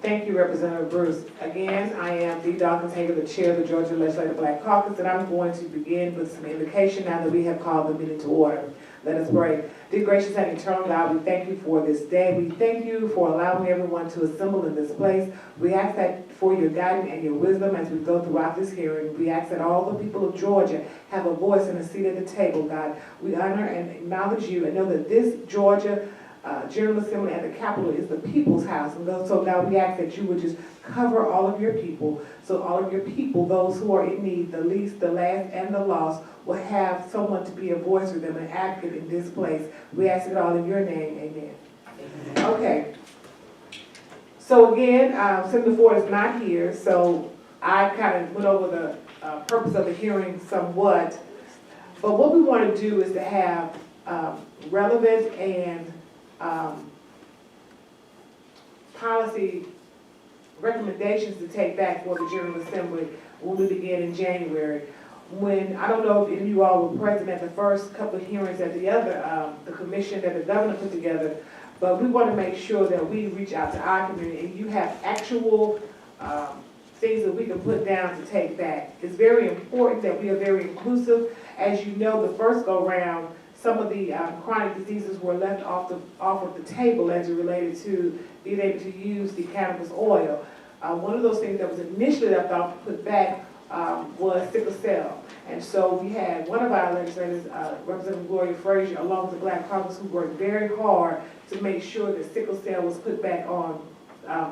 Thank you, Representative Bruce. Again, I am Dee Haigler, the Chair of the Georgia Legislative Black Caucus, and I'm going to begin with some invocation now that we have called the meeting to order. Let us pray. Dear gracious and eternal God, we thank you for this day. We thank you for allowing everyone to assemble in this place. We ask that for your guidance and your wisdom as we go throughout this hearing. We ask that all the people of Georgia have a voice and a seat at the table, God. We honor and acknowledge you and know that this Georgia General Assembly at the Capitol is the people's house. And so God, we ask that you would just cover all of your people. So all of your people, those who are in need, the least, the last, and the lost, will have someone to be a voice for them, an advocate in this place. We ask it all in your name. Amen. Okay. So again, Senator Ford is not here, so I kind of went over the purpose of the hearing somewhat. But what we want to do is to have relevant and policy recommendations to take back for the General Assembly when we begin in January. When, I don't know if any of you all were present at the first couple of hearings at the other, the commission that the governor put together, but we want to make sure that we reach out to our community and you have actual things that we can put down to take back. It's very important that we are very inclusive. As you know, the first go-round, some of the chronic diseases were left off of the table as it related to being able to use the cannabis oil. One of those things that was initially left off to put back was sickle cell. And so we had one of our legislators, Representative Gloria Frazier, along with the Black Caucus, who worked very hard to make sure that sickle cell was put back on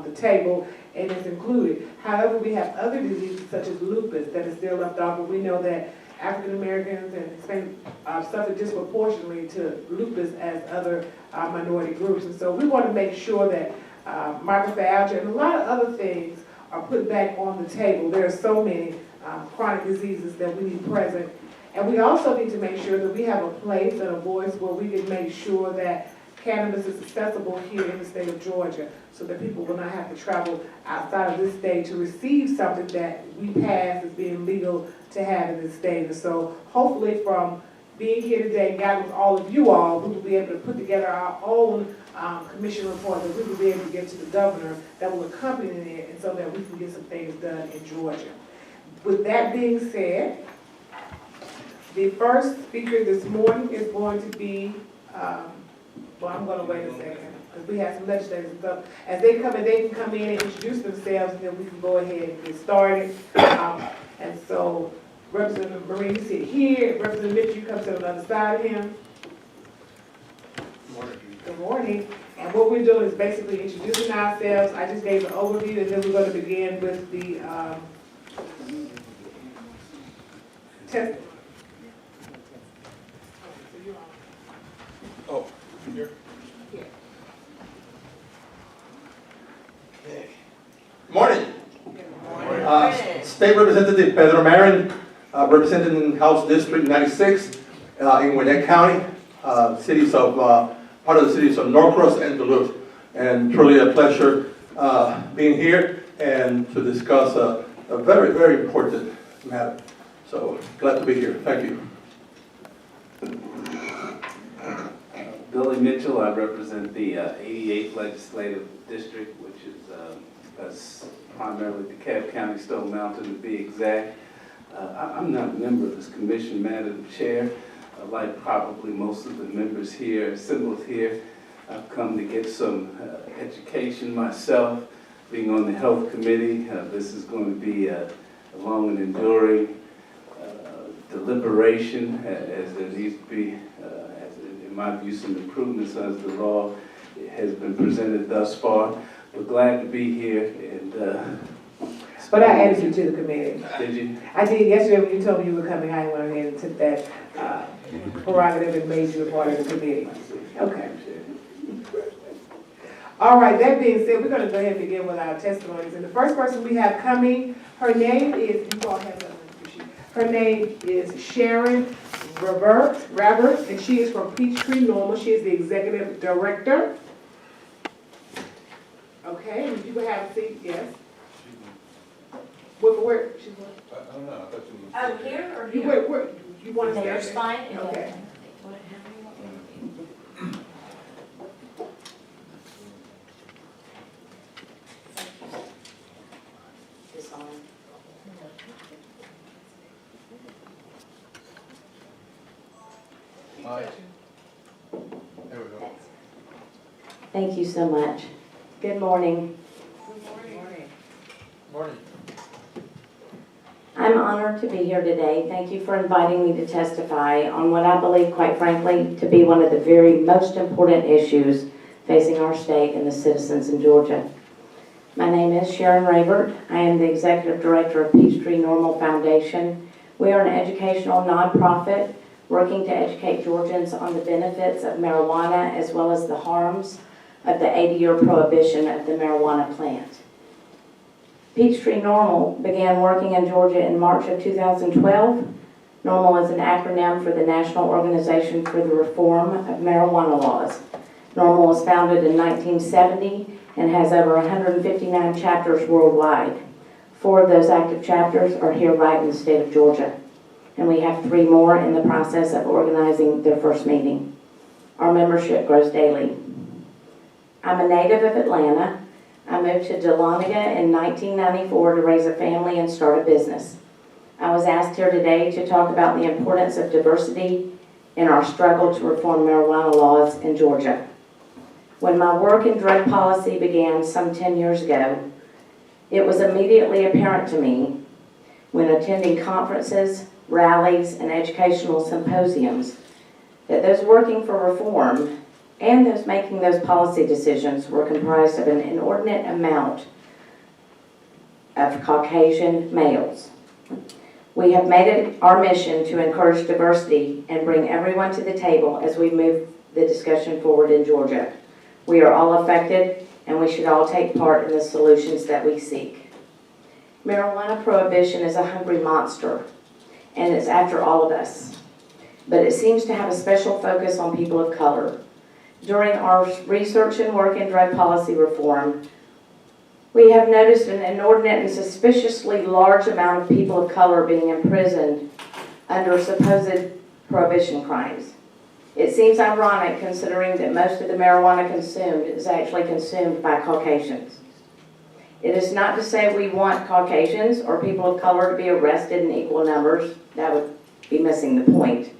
the table and is included. However, we have other diseases such as lupus that is still left off, and we know that African Americans and Hispanic suffer disproportionately to lupus as other minority groups. And so we want to make sure that microbialgia and a lot of other things are put back on the table. There are so many chronic diseases that we need present. And we also need to make sure that we have a place and a voice where we can make sure that cannabis is accessible here in the state of Georgia so that people will not have to travel outside of this state to receive something that we pass as being legal to have in this state. And so hopefully from being here today, guiding with all of you all, we will be able to put together our own commission report that we will be able to get to the governor that will accompany it, and so that we can get some things done in Georgia. With that being said, the first speaker this morning is going to be, well, I'm going to wait a second because we have some legislators and stuff. As they come in, they can come in and introduce themselves, and then we can go ahead and get started. And so Representative Marine sit here. Representative Mitchell, you come to the other side of him. Good morning. Good morning. And what we're doing is basically introducing ourselves. I just gave an overview, and then we're going to begin with the test. Oh, here? Here. Okay. Morning. State Representative Pedro Marin, representing House District 96 in Gwinnett County, cities of, part of the cities of Norcross and Duluth. And truly a pleasure being here and to discuss a very, very important matter. So glad to be here. Thank you. Billy Mitchell, I represent the 88th Legislative District, which is primarily DeKalb County, Stone Mountain to be exact. I'm not a member of this commission, Madam Chair. Like probably most of the members here, assembled here, I've come to get some education myself. Being on the Health Committee, this is going to be a long and enduring deliberation, as there needs to be, in my view, some improvements as the law has been presented thus far. We're glad to be here, and but I added you to the committee. Did you? I did yesterday when you told me you were coming. I went ahead and took that prerogative and made you a part of the committee. Okay. All right, that being said, we're going to go ahead and begin with our testimonies. And the first person we have coming, her name is, you all have her name is Sharon Ravert, and she is from Peachtree Normal. She is the executive director. Okay, and you will have a seat, yes. Where? She's I don't know. I thought you were. Oh, here or you here? where you want to There's stay? fine. Okay. Aye. There we go. Thank you so much. Good morning. Morning. I'm honored to be here today. Thank you for inviting me to testify on what I believe, quite frankly, to be one of the very most important issues facing our state and the citizens in Georgia. My name is Sharon Ravert. I am the Executive Director of Peachtree Normal Foundation. We are an educational nonprofit working to educate Georgians on the benefits of marijuana as well as the harms of the 80-year prohibition of the marijuana plant. Peachtree Normal began working in Georgia in March of 2012. NORMAL is an acronym for the National Organization for the Reform of Marijuana Laws. NORMAL was founded in 1970 and has over 159 chapters worldwide. 4 of those active chapters are here right in the state of Georgia. And we have 3 more in the process of organizing their first meeting. Our membership grows daily. I'm a native of Atlanta. I moved to Dahlonega in 1994 to raise a family and start a business. I was asked here today to talk about the importance of diversity in our struggle to reform marijuana laws in Georgia. When my work in drug policy began some 10 years ago, it was immediately apparent to me when attending conferences, rallies, and educational symposiums that those working for reform and those making those policy decisions were comprised of an inordinate amount of Caucasian males. We have made it our mission to encourage diversity and bring everyone to the table as we move the discussion forward in Georgia. We are all affected, and we should all take part in the solutions that we seek. Marijuana prohibition is a hungry monster, and it's after all of us. But it seems to have a special focus on people of color. During our research and work in drug policy reform, we have noticed an inordinate and suspiciously large amount of people of color being imprisoned under supposed prohibition crimes. It seems ironic considering that most of the marijuana consumed is actually consumed by Caucasians. It is not to say we want Caucasians or people of color to be arrested in equal numbers. That would be missing the point.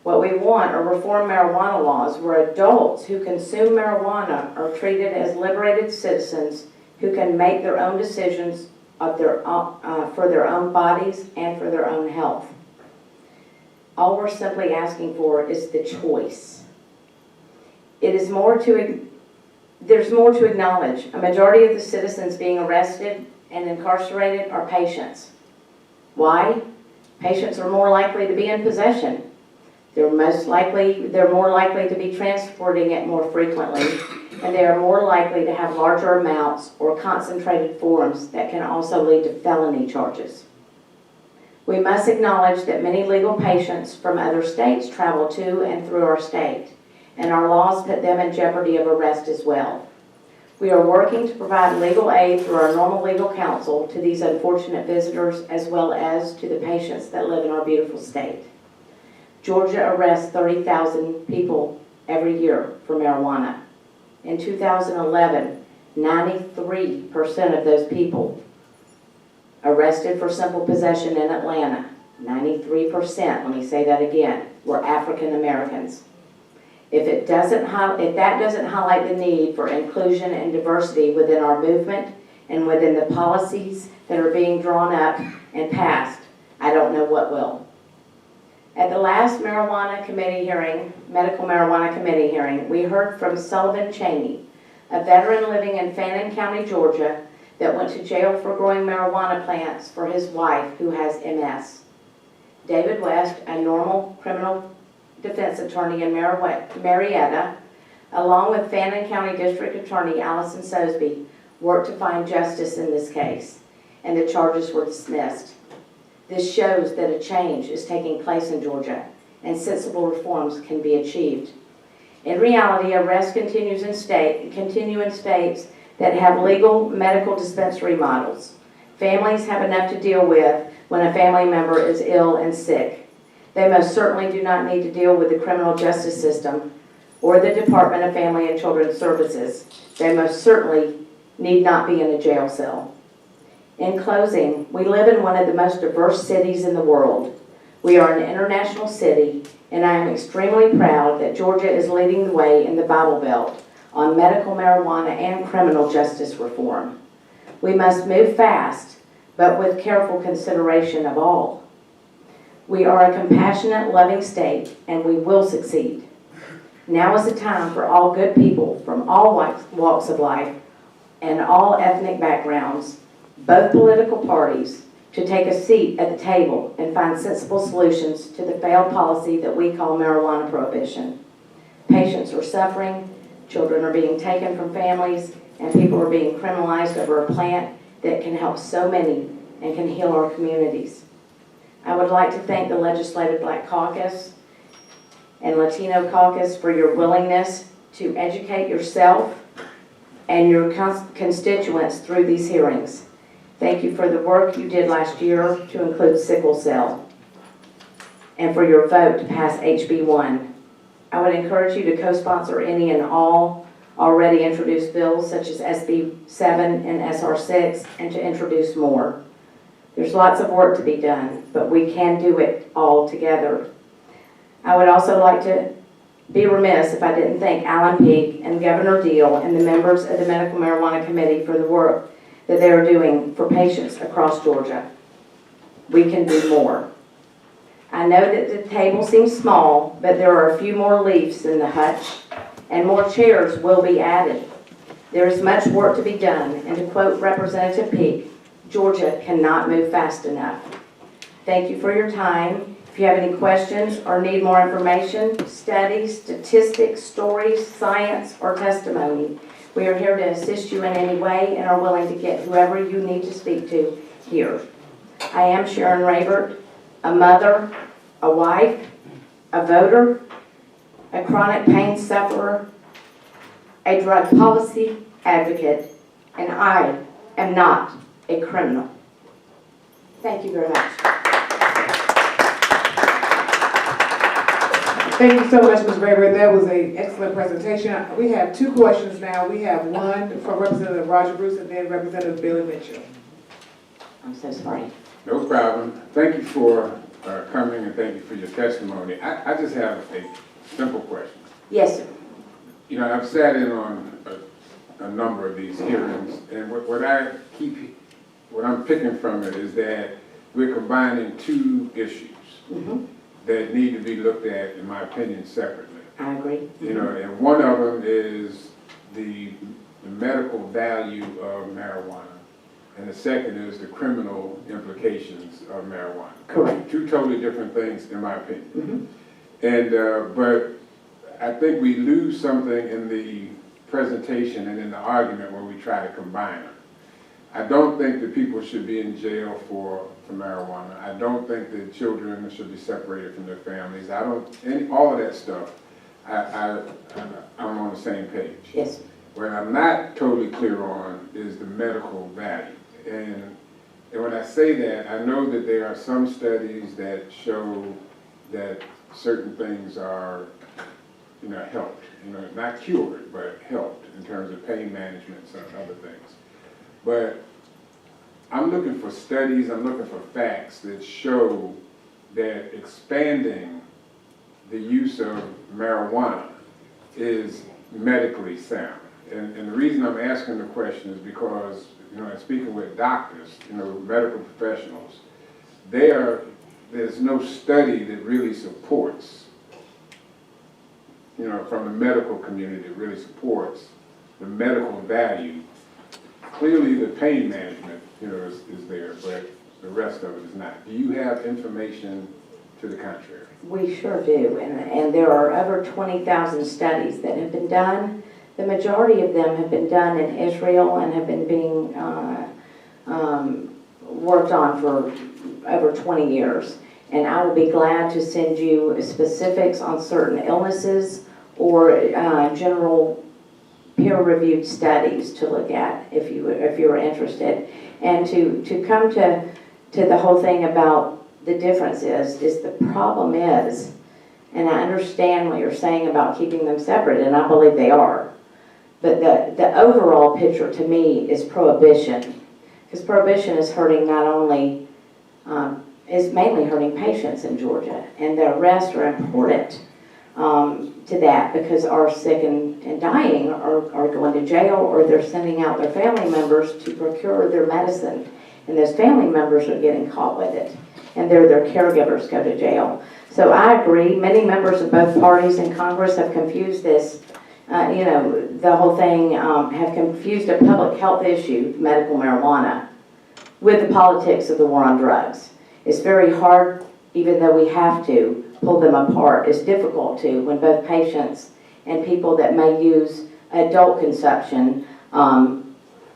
What we want are reform marijuana laws where adults who consume marijuana are treated as liberated citizens who can make their own decisions of for their own bodies and for their own health. All we're simply asking for is the choice. There's more to acknowledge. A majority of the citizens being arrested and incarcerated are patients. Why? Patients are more likely to be in possession. They're more likely to be transporting it more frequently, and they are more likely to have larger amounts or concentrated forms that can also lead to felony charges. We must acknowledge that many legal patients from other states travel to and through our state, and our laws put them in jeopardy of arrest as well. We are working to provide legal aid through our normal legal counsel to these unfortunate visitors as well as to the patients that live in our beautiful state. Georgia arrests 30,000 people every year for marijuana. In 2011, 93% of those people arrested for simple possession in Atlanta, 93%, let me say that again, were African Americans. If that doesn't highlight the need for inclusion and diversity within our movement and within the policies that are being drawn up and passed, I don't know what will. At the last medical marijuana committee hearing, we heard from Sullivan Cheney, a veteran living in Fannin County, Georgia, that went to jail for growing marijuana plants for his wife who has MS. David West, a normal criminal defense attorney in Marietta, along with Fannin County District Attorney Allison Sosby, worked to find justice in this case, and the charges were dismissed. This shows that a change is taking place in Georgia, and sensible reforms can be achieved. In reality, arrests continue in states that have legal medical dispensary models. Families have enough to deal with when a family member is ill and sick. They most certainly do not need to deal with the criminal justice system or the Department of Family and Children's Services. They most certainly need not be in a jail cell. In closing, we live in one of the most diverse cities in the world. We are an international city, and I am extremely proud that Georgia is leading the way in the Bible Belt on medical marijuana and criminal justice reform. We must move fast, but with careful consideration of all. We are a compassionate, loving state, and we will succeed. Now is the time for all good people from all walks of life and all ethnic backgrounds, both political parties, to take a seat at the table and find sensible solutions to the failed policy that we call marijuana prohibition. Patients are suffering, children are being taken from families, and people are being criminalized over a plant that can help so many and can heal our communities. I would like to thank the Legislative Black Caucus and Latino Caucus for your willingness to educate yourself and your constituents through these hearings. Thank you for the work you did last year to include sickle cell and for your vote to pass HB 1. I would encourage you to co-sponsor any and all already introduced bills such as SB 7 and SR 6 and to introduce more. There's lots of work to be done, but we can do it all together. I would also like to be remiss if I didn't thank Alan Peake and Governor Deal and the members of the Medical Marijuana Committee for the work that they are doing for patients across Georgia. We can do more. I know that the table seems small, but there are a few more leaves in the hutch, and more chairs will be added. There is much work to be done, and to quote Representative Peake, Georgia cannot move fast enough. Thank you for your time. If you have any questions or need more information, studies, statistics, stories, science, or testimony, we are here to assist you in any way and are willing to get whoever you need to speak to here. I am Sharon Ravert, a mother, a wife, a voter, a chronic pain sufferer, a drug policy advocate, and I am not a criminal. Thank you very much. Thank you so much, Ms. Ravert. That was an excellent presentation. We have two questions now. We have one from Representative Roger Bruce and then Representative Billy Mitchell. I'm so sorry. No problem. Thank you for coming and thank you for your testimony. I just have a simple question. Yes, sir. You know, I've sat in on a number of these hearings, and what I'm picking from it is that we're combining two issues that need to be looked at, in my opinion, separately. I agree. You know, and one of them is the medical value of marijuana, and the second is the criminal implications of marijuana. Correct. Two totally different things, in my opinion. And but I think we lose something in the presentation and in the argument when we try to combine them. I don't think that people should be in jail for marijuana. I don't think that children should be separated from their families. All of that stuff, I'm on the same page. Yes. What I'm not totally clear on is the medical value. And when I say that, I know that there are some studies that show that certain things are, helped, not cured, but helped in terms of pain management and some other things. But I'm looking for studies, I'm looking for facts that show that expanding the use of marijuana is medically sound. And the reason I'm asking the question is because, I'm speaking with doctors, medical professionals, there's no study that really supports, from the medical community that really supports the medical value. Clearly the pain management, is there, but the rest of it is not. Do you have information to the contrary? We sure do, and there are over 20,000 studies that have been done. The majority of them have been done in Israel and have been being worked on for over 20 years. And I will be glad to send you specifics on certain illnesses or general peer-reviewed studies to look at if you are interested. And to come to the whole thing about the difference is the problem is, and I understand what you're saying about keeping them separate, and I believe they are, but the overall picture to me is prohibition, because prohibition is hurting not only is mainly hurting patients in Georgia. And the arrests are important to that because our sick and dying are going to jail, or they're sending out their family members to procure their medicine. And those family members are getting caught with it. And their caregivers go to jail. So I agree, many members of both parties in Congress have confused this, the whole thing, have confused a public health issue, medical marijuana, with the politics of the war on drugs. It's very hard, even though we have to pull them apart, it's difficult to when both patients and people that may use adult consumption,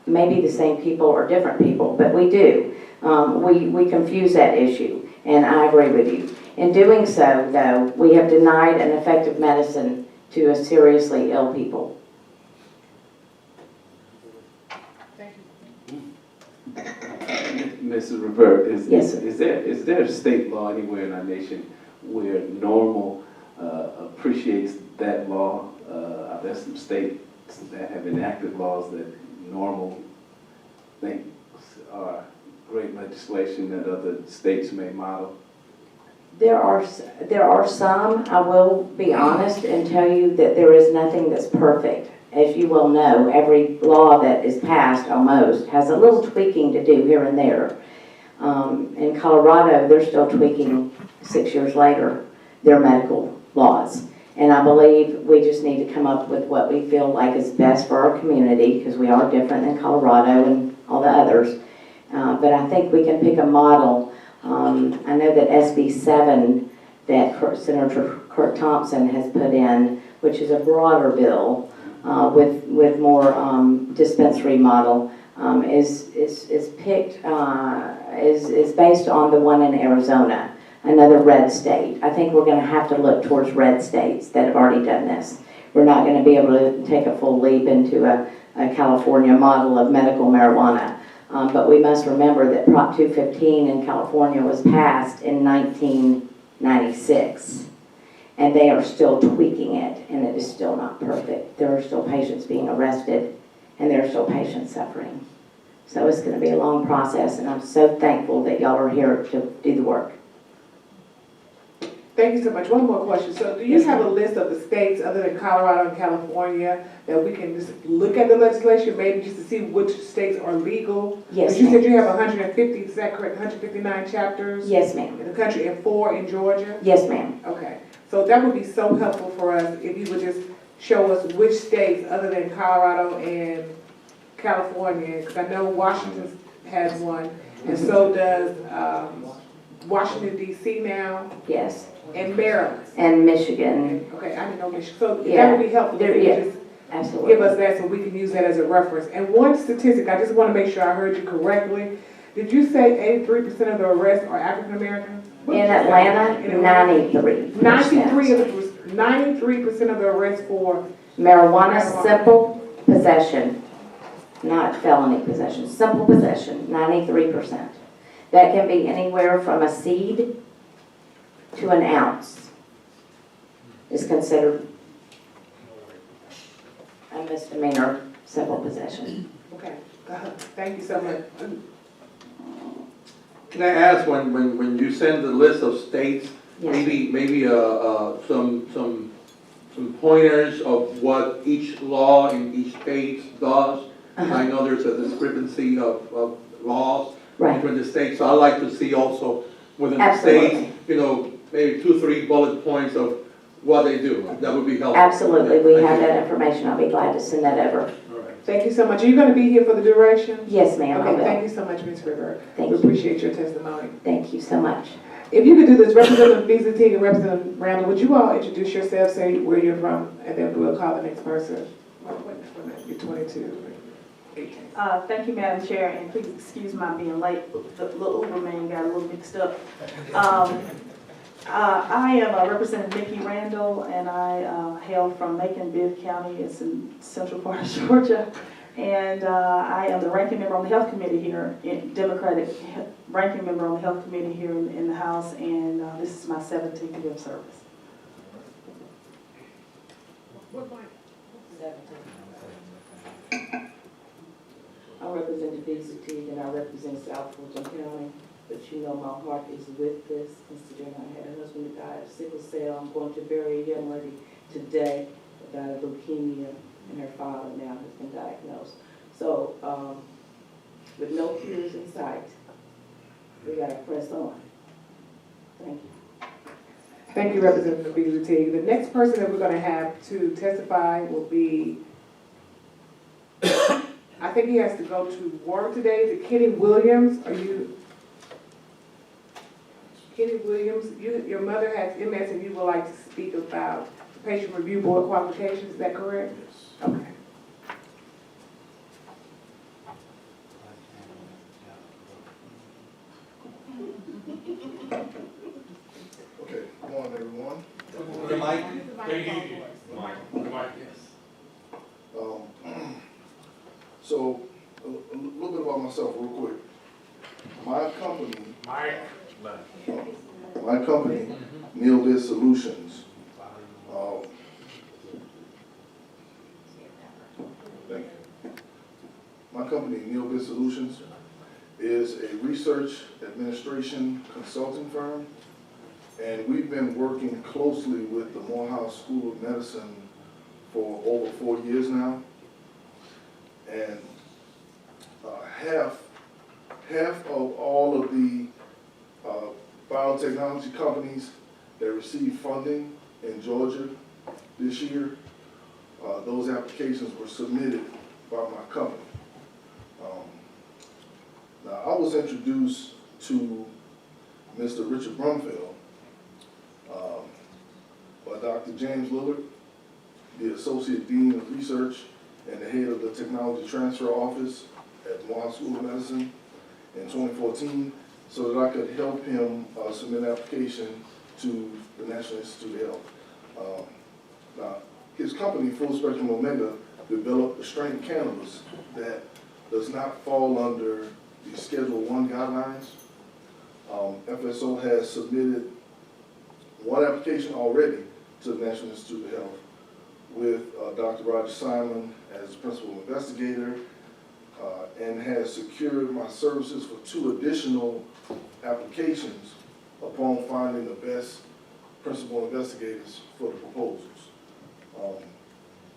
maybe the same people or different people, but we do. We confuse that issue, and I agree with you. In doing so, though, we have denied an effective medicine to a seriously ill people. Thank you. Mrs. Ravert, Yes, sir. is there a state law anywhere in our nation where normal appreciates that law? There's some states that have enacted laws that normal thinks are great legislation that other states may model. There are some, I will be honest and tell you that there is nothing that's perfect. As you well know, every law that is passed almost has a little tweaking to do here and there. In Colorado, they're still tweaking 6 years later their medical laws. And I believe we just need to come up with what we feel like is best for our community, because we are different than Colorado and all the others. But I think we can pick a model. I know that SB 7 that Senator Kurt Thompson has put in, which is a broader bill with more dispensary model, is picked, is based on the one in Arizona, another red state. I think we're going to have to look towards red states that have already done this. We're not going to be able to take a full leap into a California model of medical marijuana. But we must remember that Prop 215 in California was passed in 1996. And they are still tweaking it, and it is still not perfect. There are still patients being arrested, and there are still patients suffering. So it's going to be a long process, and I'm so thankful that y'all are here to do the work. Thank you so much. One more question. So do you have a list of the states other than Colorado and California that we can just look at the legislation, maybe just to see which states are legal? Yes, Because you said ma'am. you have 150, is that correct? 159 chapters? Yes, ma'am. In the country and 4 in Georgia? Yes, ma'am. Okay. So that would be so helpful for us if you would just show us which states other than Colorado and California, because I know Washington has one, and so does Washington D.C. now, Yes. and Maryland. And Michigan. Okay, I didn't know Michigan. So Yeah. that would be helpful There- if you yeah. just Absolutely. give us that so we can use that as a reference. And one statistic, I just want to make sure I heard you correctly. Did you say 83% of the arrests are African Americans? In Atlanta, 93%. 93% of the arrests for Marijuana, simple possession, not felony possession, simple possession, 93%. That can be anywhere from a seed to an ounce is considered a misdemeanor, simple possession. Okay, thank you so much. Can I ask, when you send the list of states, Yes. maybe some pointers of what each law in each state does? I know there's a discrepancy of laws Right. between the states, so I'd like to see also within the Absolutely. states, maybe 2-3 bullet points of what they do. That would be helpful. Absolutely, we Thank have you. that information. I'll be glad to send that over. All right. Thank you so much. Are you going to be here for the duration? Yes, ma'am, I Okay, thank will. you so much, Ms. River. Thank We you. appreciate your testimony. Thank you so much. If you could do this, Representative Beasley and Representative Randall, would you all introduce yourselves, say where you're from, and then we'll call the next person. You're 22, 18. Thank you, Madam Chair, and please excuse my being late. The little Uber man got a little mixed up. I am Representative Mickey Randall, and I hail from Macon-Bibb County. It's in central part of Georgia. And I am the ranking member on the Health Committee here, Democratic ranking member on the Health Committee here in the House, and this is my 17th year of service. I represent the DCT and I represent South Fulton County. but you know my heart is with this, considering I had a husband who died of sickle cell. I'm going to bury a young lady today that died of leukemia, and her father now has been diagnosed. So, with no cures in sight, we gotta press on. Thank you. Thank you, Representative Dee. The next person that we're gonna have to testify will be, I think he has to go to work today. Is it Kenny Williams? Are you? Kenny Williams, your mother has MS and you would like to speak about the patient review board qualifications, is that correct? Yes. Okay. Okay, good morning, everyone. The mic. So, a little bit about myself real quick. My company, only.This Solutions. Thank you. My company, only.This Solutions, is a research administration consulting firm, and we've been working closely with the Morehouse School of Medicine for over 4 years now. And half of all of the biotechnology companies that received funding in Georgia this year, those applications were submitted by my company. Now, I was introduced to Mr. Richard Brumfield by Dr. James Lillard, the Associate Dean of Research and the head of the Technology Transfer Office at Morehouse School of Medicine in 2014, so that I could help him submit an application to the National Institute of Health. Now, his company, Full Spectrum Omega, developed a strain of cannabis that does not fall under the Schedule I guidelines. FSO has submitted one application already to the National Institute of Health with Dr. Roger Simon as principal investigator, and has secured my services for 2 additional applications upon finding the best principal investigators for the proposals.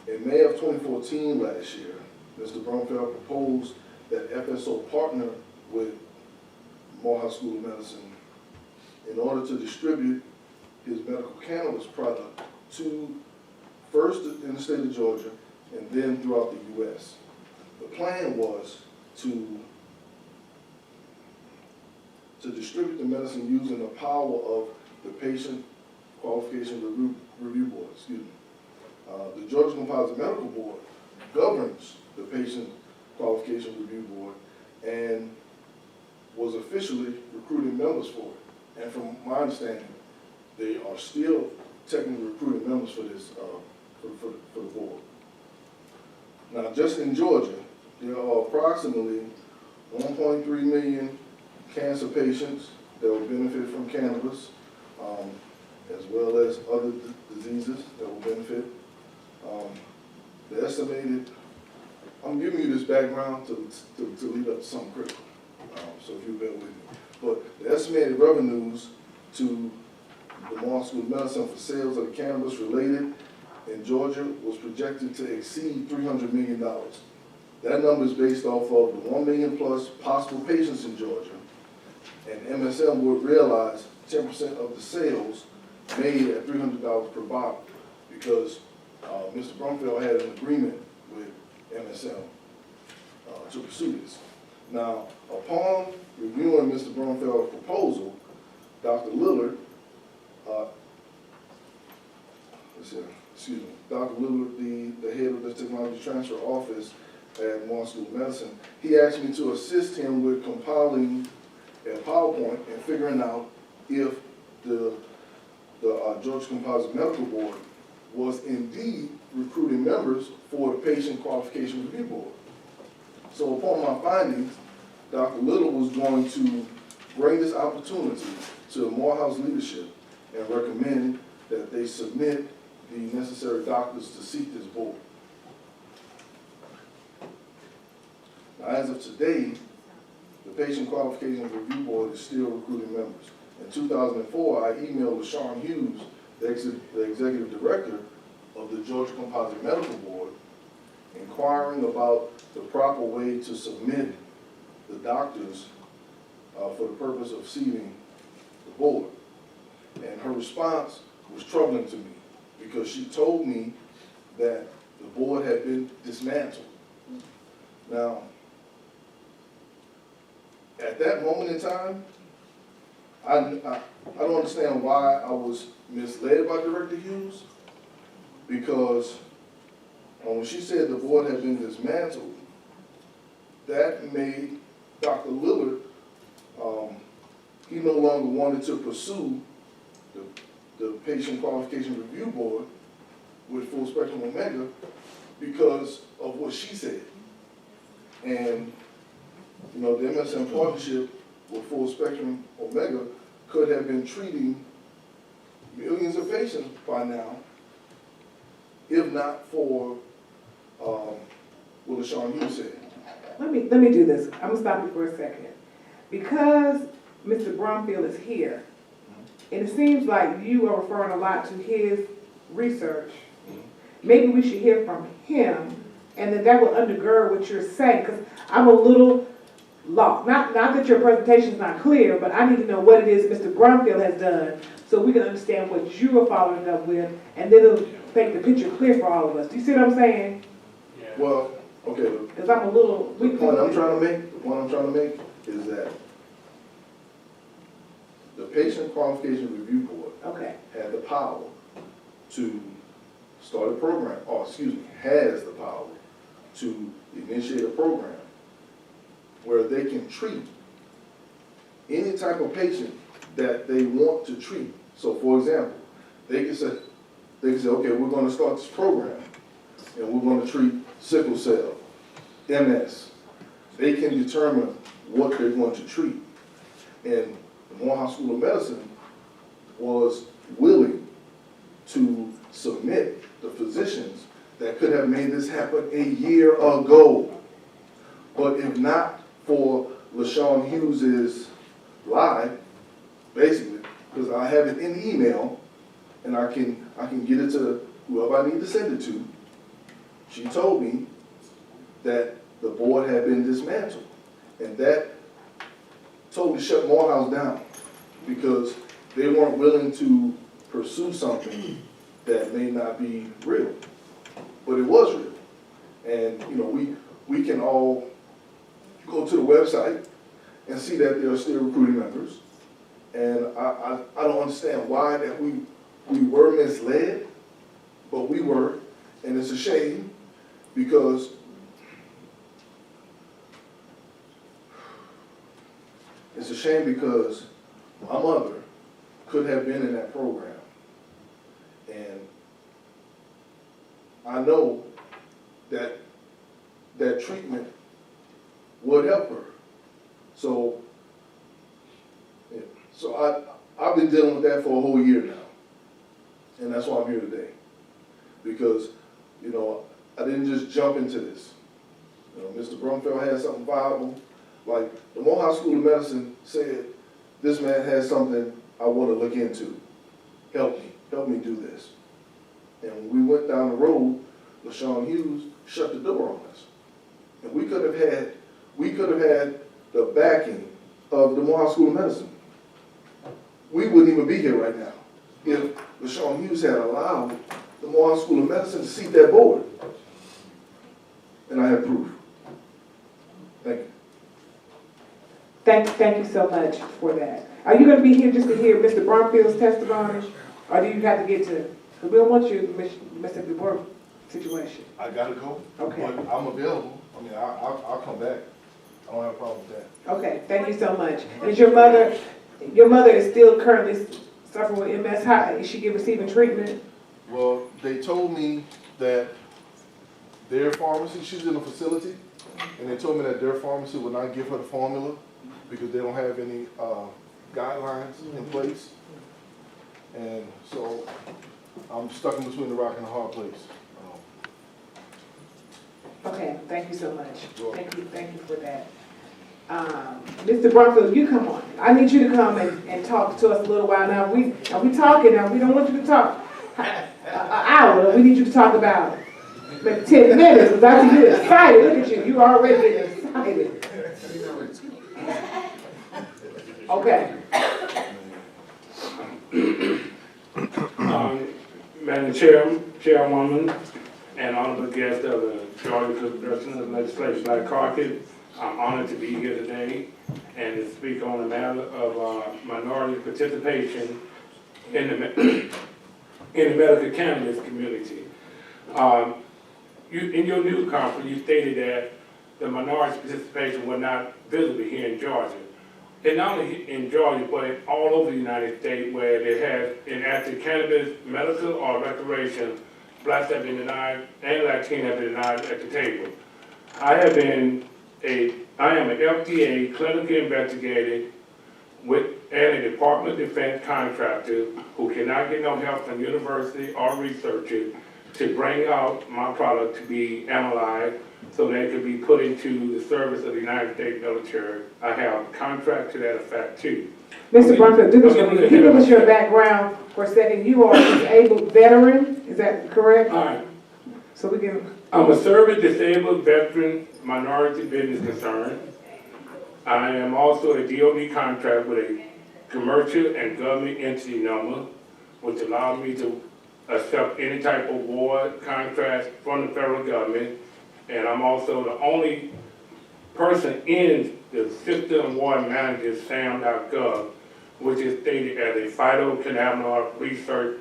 In May of 2014, last year, Mr. Brumfield proposed that FSO partner with Morehouse School of Medicine in order to distribute his medical cannabis product to first in the state of Georgia and then throughout the U.S. The plan was to distribute the medicine using the power of the Patient Qualification Review Board, The Georgia Composite Medical Board governs the Patient Qualification Review Board and was officially recruiting members for it. And from my understanding, they are still technically recruiting members for this, for the board. Now, just in Georgia, there are approximately 1.3 million cancer patients that will benefit from cannabis, as well as other diseases that will benefit. The estimated, I'm giving you this background to lead up to something critical, so if you bear with me. But the estimated revenues to the Morehouse School of Medicine for sales of the cannabis related in Georgia was projected to exceed $300 million. That number is based off of the 1 million plus possible patients in Georgia, and MSM would realize 10% of the sales made at $300 per bottle, because Mr. Brumfield had an agreement with MSM to pursue this. Now, upon reviewing Mr. Brumfield's proposal, Dr. Lillard, Dr. Lillard, the head of the Technology Transfer Office at Morehouse School of Medicine, he asked me to assist him with compiling a PowerPoint and figuring out if the Georgia Composite Medical Board was indeed recruiting members for the Patient Qualification Review Board. So upon my findings, Dr. Lillard was going to bring this opportunity to Morehouse leadership and recommend that they submit the necessary doctors to seat this board. Now, as of today, the the Patient Qualifications Review Board is still recruiting members. In 2004, I emailed LaShawn Hughes, the executive director of the Georgia Composite Medical Board, inquiring about the proper way to submit the doctors for the purpose of seating the board. And her response was troubling to me because she told me that the board had been dismantled. Now, at that moment in time, I don't understand why I was misled by Director Hughes, because when she said the board had been dismantled, that made Dr. Lillard, he no longer wanted to pursue the Patient Qualification Review Board with Full Spectrum Omega because of what she said. And, you know, the MSM partnership with Full Spectrum Omega could have been treating millions of patients by now, if not for what LaShawn Hughes said. Let me do this. I'm gonna stop you for a second. Because Mr. Brumfield is here, and it seems like you are referring a lot to his research. Maybe we should hear from him, and then that will undergird what you're saying, because I'm a little lost. Not that your presentation is not clear, but I need to know what it is Mr. Brumfield has done so we can understand what you are following up with, and then it'll make the picture clear for all of us. Do you see what I'm saying? Well, okay. Because I'm a little... The point I'm trying to make is that the Patient Qualification Review Board had the power to start a program, or excuse me, has the power to initiate a program where they can treat any type of patient that they want to treat. So for example, they can say, okay, we're going to start this program and we're going to treat sickle cell, MS. They can determine what they're going to treat. And the Morehouse School of Medicine was willing to submit the physicians that could have made this happen a year ago. But if not for LaShawn Hughes's lie, basically, because I have it in email and I can get it to whoever I need to send it to, she told me that the board had been dismantled. And that totally shut Morehouse down because they weren't willing to pursue something that may not be real. But it was real. And you know, we can all go to the website and see that there are still recruiting members. And I don't understand why that we were misled, but we were, and it's a shame because my mother could have been in that program. And I know that that treatment would help her. So, yeah. So I've been dealing with that for a whole year now. And that's why I'm here today. Because, you know, I didn't just jump into this. You know, Mr. Brumfield had something viable. Like the Morehouse School of Medicine said, this man has something I want to look into. Help me do this. And when we went down the road, LaShawn Hughes shut the door on us. And we could have had the backing of the Morehouse School of Medicine. We wouldn't even be here right now if LaShawn Hughes had allowed the Morehouse School of Medicine to seat that board. And I have proof. Thank you. Thank you so much for that. Are you going to be here just to hear Mr. Brumfield's testimony, or do you have to get to? Because we don't want you to mess up the work situation. I gotta go. Okay. But I'm available. I mean, I'll come back. I don't have a problem with that. Okay, thank you so much. And is your mother is still currently suffering with MS? How is she receiving treatment? Well, they told me that their pharmacy, she's in a facility, and they told me that their pharmacy would not give her the formula because they don't have any guidelines in place. And so I'm stuck in between the rock and the hard place. Okay, thank you so much. Sure. Thank you for that. Mr. Brumfield, you come on. I need you to come and talk to us a little while now. We talking now. We don't want you to talk an hour. We need you to talk about maybe 10 minutes, because I see you excited. Look at you. You already getting excited. Okay. Madam Chairwoman, and honorable guest of the Georgia Congressional Legislation like Caucus, I'm honored to be here today and to speak on the matter of minority participation in the medical cannabis community. In your news conference, you stated that the minority participation was not visible here in Georgia. And not only in Georgia, but all over the United States where they have enacted cannabis, medical or recreation, blacks have been denied and Latino have been denied at the table. I am an FDA clinical investigator and a Department of Defense contractor who cannot get no help from university or researchers to bring out my product to be analyzed so that it could be put into the service of the United States military. I have a contract to that effect too. Mr. Brumfield, can you give us your background for a second? You are a disabled veteran, is that correct? All right. So we can. I'm a service disabled veteran minority business concern. I am also a DOD contract with a commercial and government entity number, which allows me to accept any type of award contracts from the federal government. And I'm also the only person in the System Award Manager SAM.gov, which is stated as a phytocannabinoid research,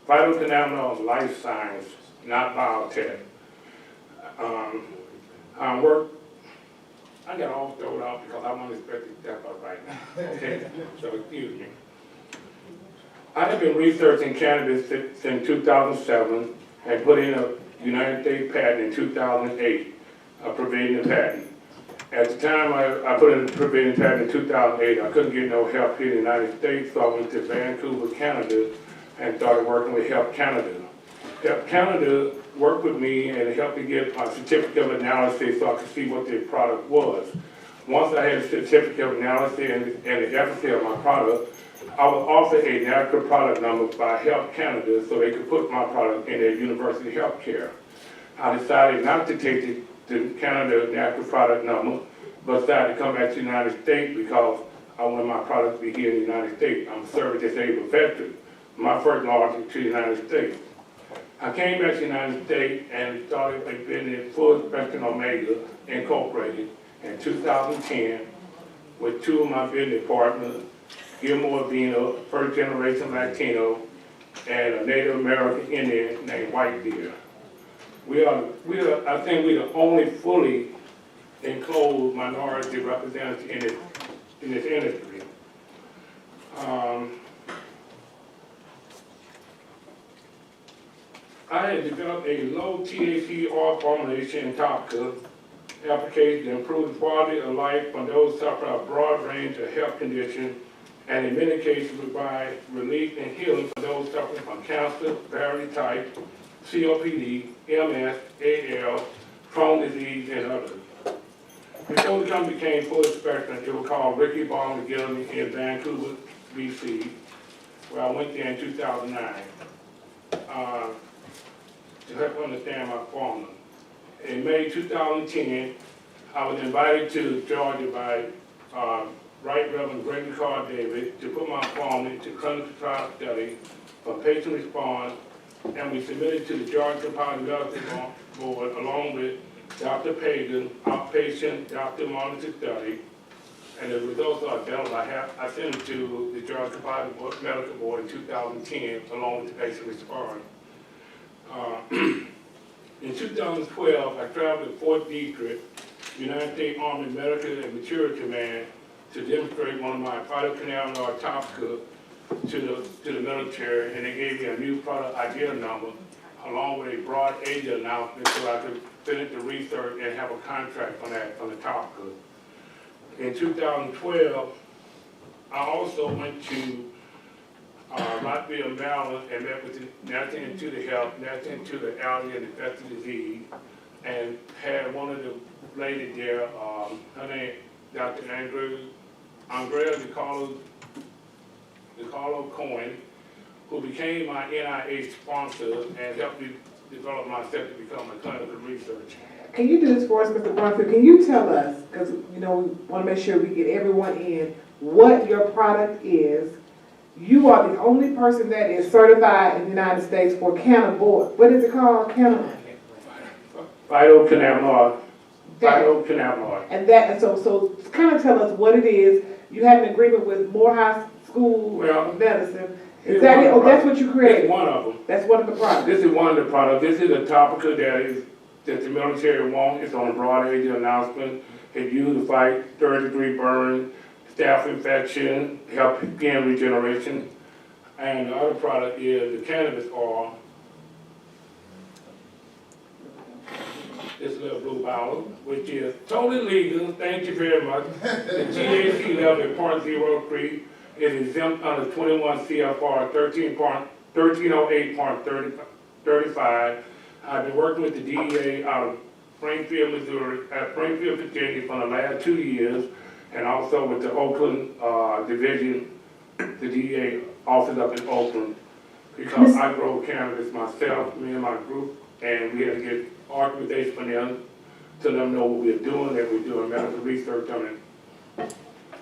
phytocannabinoid life science, not biotech. I got all thrown out because I wasn't expecting to step up right now. Okay, so excuse me. I have been researching cannabis since 2007 and put in a United States patent in 2008, a provisional patent. At the time I put in a provisional patent in 2008, I couldn't get no help here in the United States, so I went to Vancouver, Canada, and started working with Help Canada. Help Canada worked with me and helped me get my certificate of analysis so I could see what the product was. Once I had a certificate of analysis and the efficacy of my product, I was offered a natural product number by Health Canada so they could put my product in their university health care. I decided not to take the Canada natural product number, but decided to come back to the United States because I wanted my product to be here in the United States. I'm a service disabled veteran. My first loyalty to the United States. I came back to the United States and started a business, Full Spectrum Omega Incorporated, in 2010 with two of my business partners, Gilmore Vino, first generation Latino, and a Native American Indian named Whitebeard. I think we're the only fully enclosed minority representative in this industry. I had developed a low THC oil formulation in Caucus application to improve the quality of life for those suffering a broad range of health conditions, and in many cases provide relief and healing for those suffering from cancer, variety type, COPD, MS, AL, Crohn's disease, and others. Before the company became Full Spectrum, it was called Ricky Ball McGill in Vancouver, BC, where I went there in 2009 to help understand my formula. In May 2010, I was invited to Georgia by Right Reverend Gregory Carr David to put my formula into clinical trial study for patient response, and we submitted to the Georgia Comparative Medical Board along with Dr. Pagan, outpatient Dr. Monitor study, and the results are available. I sent it to the Georgia Comparative Medical Board in 2010 along with the patient response. In 2012, I traveled to Fort Detrick, United States Army Medical and Material Command, to demonstrate one of my phytocannabinoid topicals to the military, and they gave me a new product idea number along with a broad age announcement so I could finish the research and have a contract on the topical. In 2012, I also went to Rockville, Maryland, and met with the National Institute of Health, National Institute of Allergy and Infectious Disease, and had one of the ladies there, her name, Dr. Andrea DiCarlo Cohen, who became my NIH sponsor and helped me develop myself to become a clinical researcher. Can you do this for us, Mr. Brunfield? Can you tell us, because, you know, we want to make sure we get everyone in, what your product is? You are the only person that is certified in the United States for cannabis. What is it called? Cannabis? Phytocannabinoid. Phytocannabinoid. And that, and so kind of tell us what it is. You have an agreement with Morehouse School of Medicine. Is that it? Oh, that's what you This created? is one of them. That's one of the products? This is one of the products. This is a topical that the military wants. It's on a broad age announcement. It's used to fight third-degree burn, staph infection, help skin regeneration. And the other product is the cannabis oil. This little blue bottle, which is totally legal. Thank you very much. The THC level is 0.03. It is exempt under 21 CFR 1308.35. I've been working with the DEA out of Springfield, Virginia for the last 2 years, and also with the Oakland division, the DEA office up in Oakland, because I grow cannabis myself, me and my group, and we had to get authorization from them to let them know what we're doing, that we're doing medical research on it.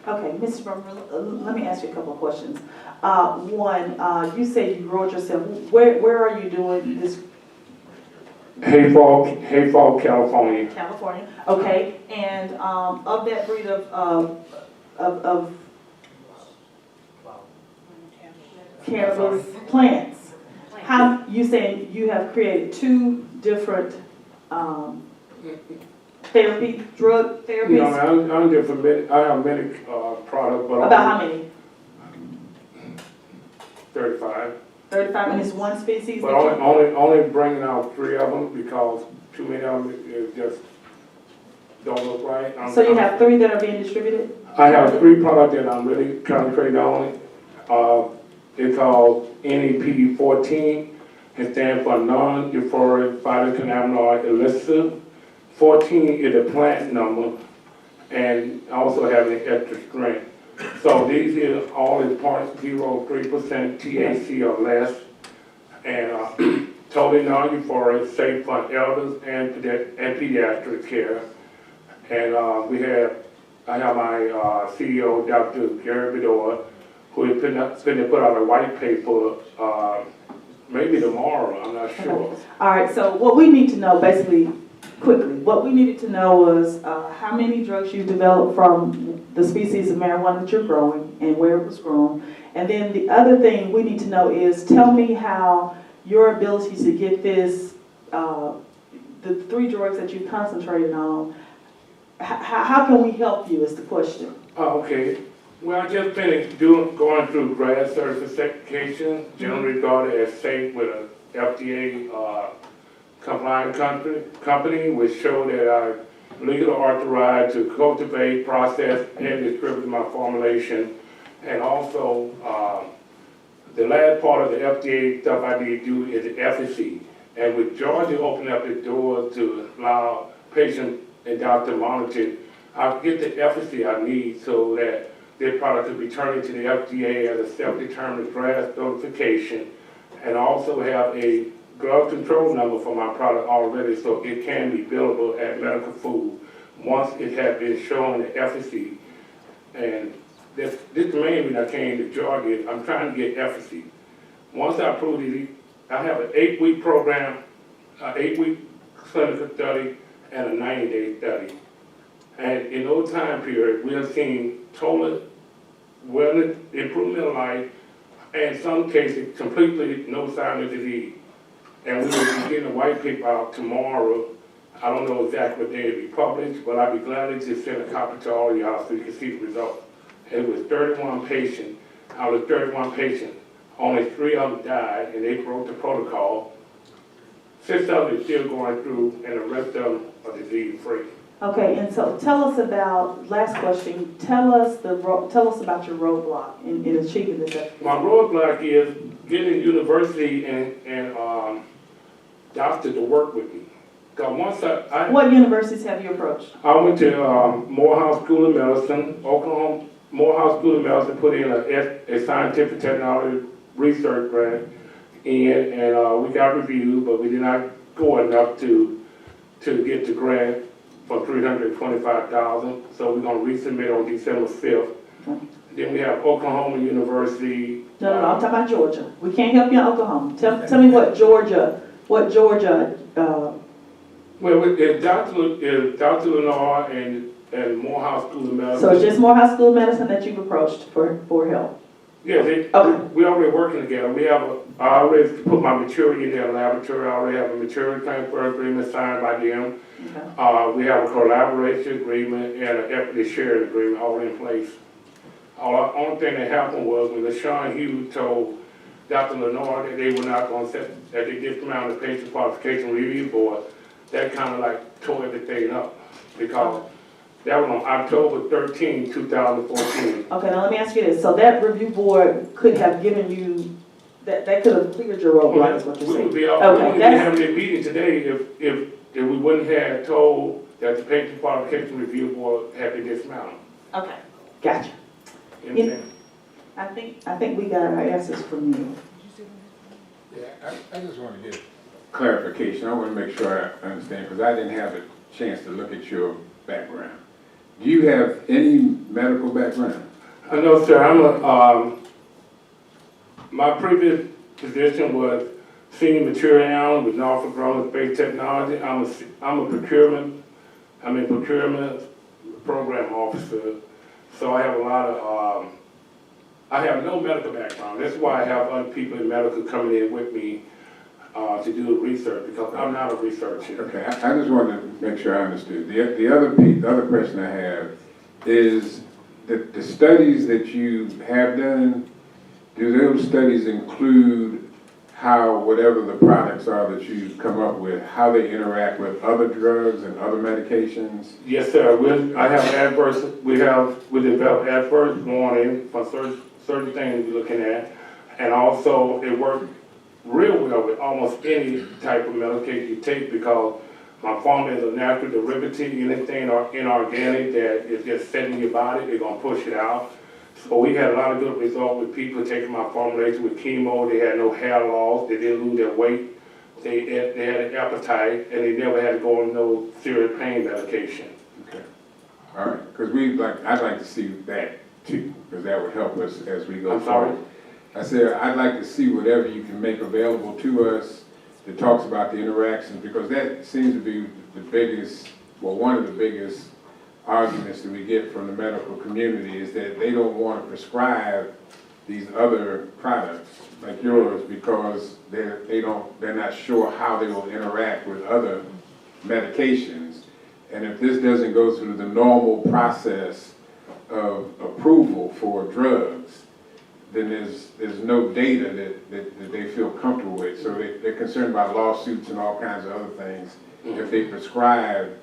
Okay, Mr. Brumfield, let me ask you a couple of questions. One, you say you grow it yourself. Where are you doing this? Hayfall, California. California. Okay, and of that breed of cannabis plants, how you saying you have created 2 different drug therapies? You know, I'm different. I have many products, but About how many? 35. 35, and it's one species? But only bringing out 3 of them because too many of them is just don't look right. So you have 3 that are being distributed? I have 3 products that I'm really concentrating on. It's called NEP14. It stands for non-euphoric phytocannabinoid elixir. 14 is a plant number, and also having extra strength. So these are all is 0.03% THC or less, and totally non-euphoric, safe for elders and pediatric care. And I have my CEO, Dr. Gary Bedore, who is going to put out a white paper maybe tomorrow, I'm not sure. Okay. All right, so what we need to know, basically, quickly, what we needed to know was how many drugs you developed from the species of marijuana that you're growing and where it was grown. And then the other thing we need to know is, tell me how your ability to get this, the 3 drugs that you concentrated on, how can we help you is the question. Oh, okay. Well, I just finished going through grad certification, generally regarded as safe with a FDA compliant company, which showed that I'm legally authorized to cultivate, process, and distribute my formulation. And also, the last part of the FDA stuff I need to do is the efficacy. And with Georgia opening up the doors to allow patient and doctor monitoring, I'll get the efficacy I need so that this product could be turned into the FDA as a self-determined draft notification, and also have a drug control number for my product already so it can be billable at medical food once it has been shown the efficacy. And this is the main reason I came to Georgia. I'm trying to get efficacy. Once I prove it, I have an 8-week program, an 8-week clinical study, and a 90-day study. And in those time periods, we have seen total wellness, improvement of life, and in some cases, completely no sign of disease. And we will be getting a white paper out tomorrow. I don't know exactly what day it'll be published, but I'd be glad to just send a copy to all of y'all so you can see the results. It was 31 patients. Out of 31 patients, only 3 of them died, and they broke the protocol. 6 of them are still going through, and the rest of them are disease-free. Okay, and so tell us about, last question, tell us about your roadblock in achieving this efficacy. My roadblock is getting university and doctors to work with me. 'Cause once What universities have you approached? I went to Morehouse School of Medicine, Oklahoma, Morehouse School of Medicine put in a scientific technology research grant, and we got reviewed, but we did not go enough to get the grant for $325,000. So we're gonna resubmit on December 5th. Then we have Oklahoma University. No, I'm talking about Georgia. We can't help you in Oklahoma. Tell me what Georgia, Well, it's Dr. Lenore and Morehouse School of Medicine. so it's just Morehouse School of Medicine that you've approached for help? Yeah, Okay. we already working together. I already put my material in their laboratory. I already have a material transfer agreement signed by them. Okay. We have a collaboration agreement and an equity sharing agreement all in place. Only thing that happened was when LaShawn Hughes told Dr. Lenore that they were not going to set, that they just come out of the patient qualification review board, that kind of like tore everything up because that was on October 13, 2014. Okay, now let me ask you this. So that review board could have given you, that could have cleared your roadblock, is what you're We saying? would be Okay, having a meeting today if we wouldn't have told that the patient qualification review board had been dismantled. Okay, gotcha. You understand? I think we got our answers from you. Yeah, I just want to get clarification. I want to make sure I understand, because I didn't have a chance to look at your background. Do you have any medical background? No, sir. My previous position was senior material analyst with Norfolk Grumman Space Technology. I'm a procurement program officer. So I have a lot of, I have no medical background. That's why I have other people in medical coming in with me to do the research, because I'm not a researcher. Okay, I just wanted to make sure I understood. The other question I have is that the studies that you have done, do those studies include how whatever the products are that you come up with, how they interact with other drugs and other medications? Yes, sir. We develop adverse warning for certain things we're looking at, and also it works real well with almost any type of medication you take, because my formula is a natural derivative. Anything inorganic that is just setting your body, they're gonna push it out. So we had a lot of good results with people taking my formulation with chemo. They had no hair loss, they didn't lose their weight, they had an appetite, and they never had to go on no serious pain medication. Okay, all right, because I'd like to see that too, because that would help us as we go I'm sorry? forward. I said, I'd like to see whatever you can make available to us that talks about the interactions, because that seems to be the biggest, well, one of the biggest arguments that we get from the medical community is that they don't want to prescribe these other products like yours because they're not sure how they will interact with other medications. And if this doesn't go through the normal process of approval for drugs, then there's no data that they feel comfortable with. So they're concerned about lawsuits and all kinds of other things if they prescribe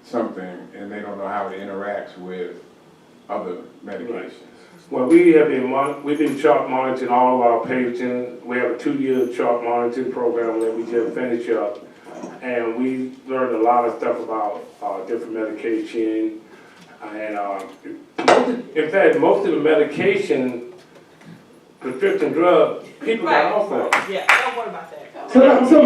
something and they don't know how it interacts with other medications. Well, we've been chart monitoring all of our patients. We have a 2-year chart monitoring program that we just finished up. And we learned a lot of stuff about different medication. And in fact, most of the medication, prescription drugs, people got off of. Yeah, don't worry about that. So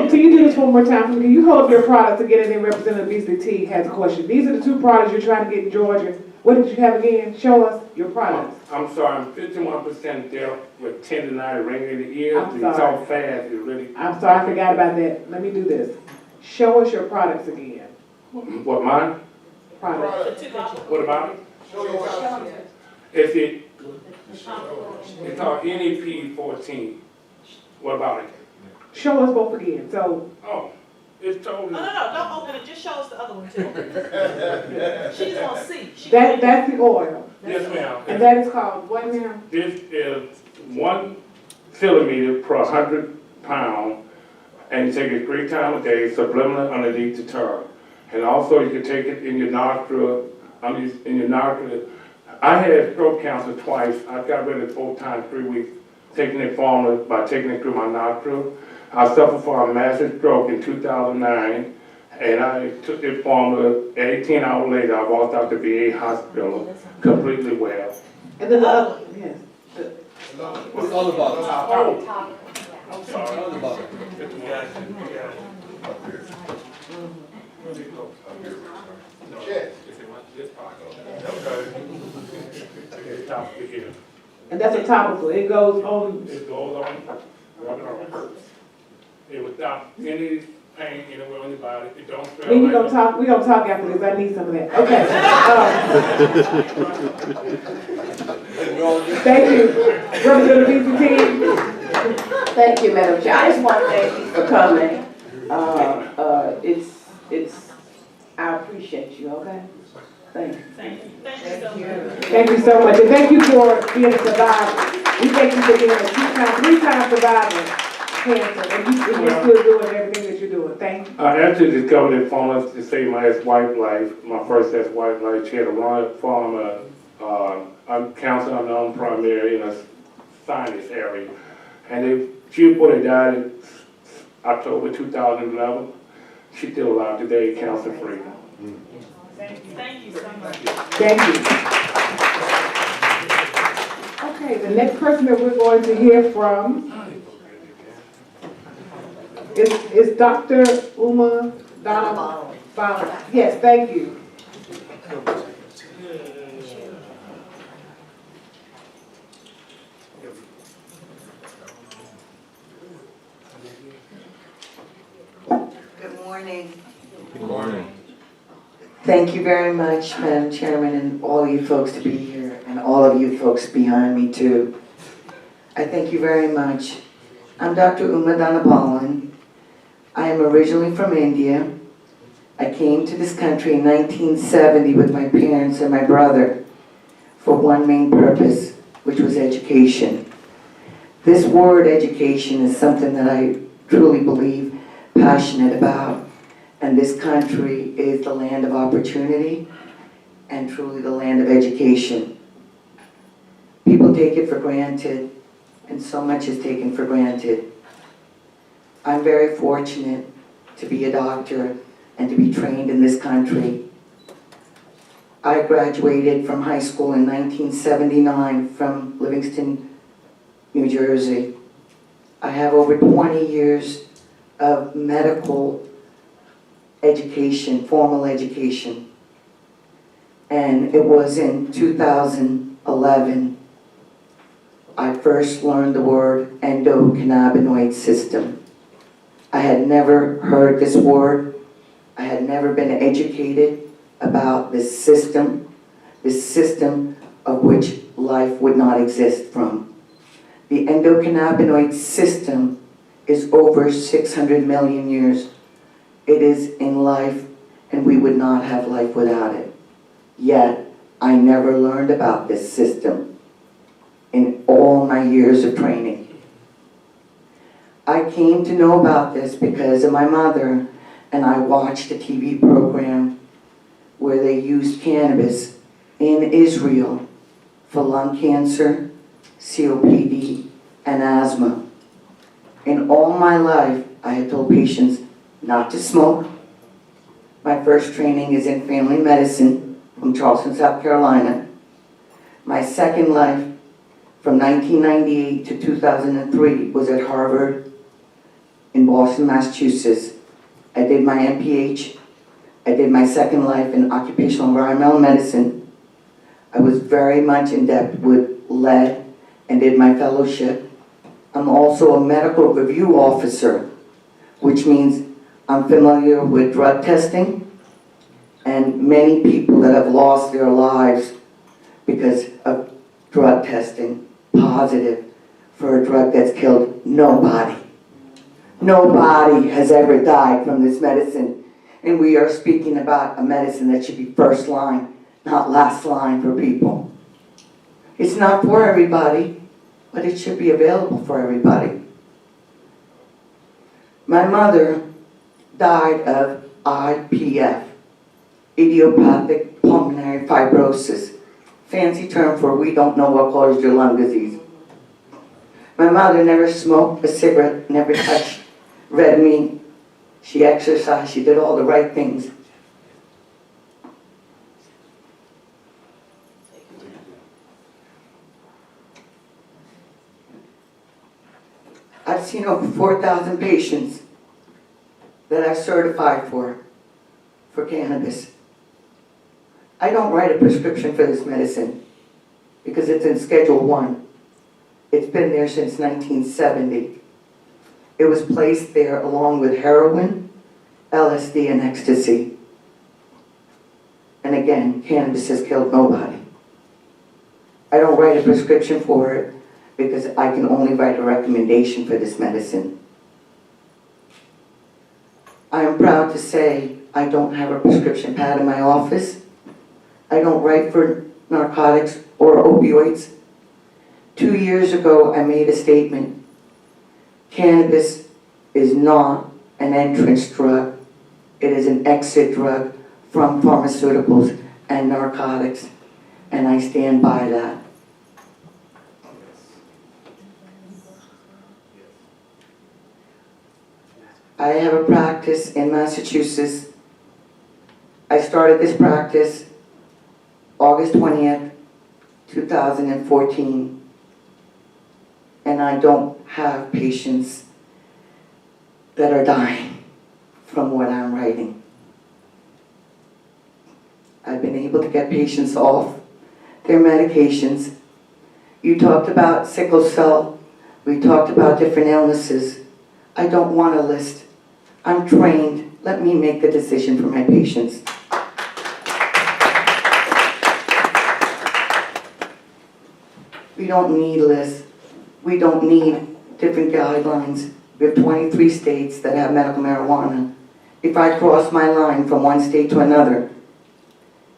can you do this one more time for me? Can you hold up your product to get it in? Representative Dee has a question. These are the 2 products you're trying to get in Georgia. What did you have again? Show us your products. I'm sorry, I'm 51% deaf with 10 to 9 ringing in the ears. I'm It's sorry. all fast, it really. I'm sorry, I forgot about that. Let me do this. Show us your products again. What, mine? Products. What about it? It's called NEP 14. What about it? Show us both again. So, Oh, it's totally. No, don't open it, just show us the other one too. She just wants to see. that's the oil. Yes, ma'am. And that is called what now? This is 1 centimeter per 100 pounds, and you take it 3 times a day, subliminal underneath the tongue. And also you can take it in your nostril, I had throat cancer twice. I got rid of it 4 times, 3 weeks, taking it formula by taking it through my nostril. I suffered from a massive stroke in 2009, And I took this formula, 18 hours later, I walked out the VA hospital completely well. And then the other, yes. What's all about? Oh, I'm sorry. All about it. No, it's in this pocket. Okay. It's topical here. And that's a topical, it goes on, It goes on, rub it on. It would stop any pain anywhere on your body. It don't feel we like. gonna talk after this, I need some of that. Okay. Thank you. Representative Dee. Thank you, Madam Chair. I just want to thank you for coming. I appreciate you, okay? Thank you. Thank you so much, and thank you for being a survivor. We thank you for being a 3-time survivor of cancer, and you're still doing everything that you're doing. Thank you. I actually discovered it formula to save my ex-wife's life, my first ex-wife's life. She had a lung form, cancer unknown primary in a sinus area. And she reported died in October 2011. She's still alive today, cancer free. Thank you so much. Thank you. Okay, the next person that we're going to hear from is Dr. Uma Dhanabalan. Yes, thank you. Good morning. Good morning. Thank you very much, Madam Chairman, and all you folks to be here, and all of you folks behind me too. I thank you very much. I'm Dr. Uma Dhanabalan. I am originally from India. I came to this country in 1970 with my parents and my brother for one main purpose, which was education. This word education is something that I truly believe passionate about. And this country is the land of opportunity and truly the land of education. People take it for granted, and so much is taken for granted. I'm very fortunate to be a doctor and to be trained in this country. I graduated from high school in 1979 from Livingston, New Jersey. I have over 20 years of medical education, formal education. And it was in 2011 I first learned the word endocannabinoid system. I had never heard this word. I had never been educated about this system of which life would not exist from. The endocannabinoid system is over 600 million years. It is in life, and we would not have life without it. Yet, I never learned about this system in all my years of training. I came to know about this because of my mother, and I watched a TV program where they used cannabis in Israel for lung cancer, COPD, and asthma. In all my life, I had told patients not to smoke. My first training is in family medicine from Charleston, South Carolina. My second life, from 1998 to 2003, was at Harvard in Boston, Massachusetts. I did my MPH. I did my second life in occupational environmental medicine. I was very much in depth with lead and did my fellowship. I'm also a medical review officer, which means I'm familiar with drug testing and many people that have lost their lives because of drug testing positive for a drug that's killed nobody. Nobody has ever died from this medicine. And we are speaking about a medicine that should be first line, not last line for people. It's not for everybody, but it should be available for everybody. My mother died of IPF, idiopathic pulmonary fibrosis, fancy term for we don't know what caused your lung disease. My mother never smoked a cigarette, never touched red meat. She exercised, she did all the right things. I've seen over 4,000 patients that I've certified for cannabis. I don't write a prescription for this medicine because it's in Schedule 1. It's been there since 1970. It was placed there along with heroin, LSD, and ecstasy. And again, cannabis has killed nobody. I don't write a prescription for it because I can only write a recommendation for this medicine. I am proud to say I don't have a prescription pad in my office. I don't write for narcotics or opioids. 2 years ago, I made a statement. Cannabis is not an entrance drug. It is an exit drug from pharmaceuticals and narcotics, and I stand by that. I have a practice in Massachusetts. I started this practice August 20th, 2014, and I don't have patients that are dying from what I'm writing. I've been able to get patients off their medications. You talked about sickle cell. We talked about different illnesses. I don't want a list. I'm trained. Let me make the decision for my patients. We don't need lists. We don't need different guidelines. We have 23 states that have medical marijuana. If I cross my line from one state to another,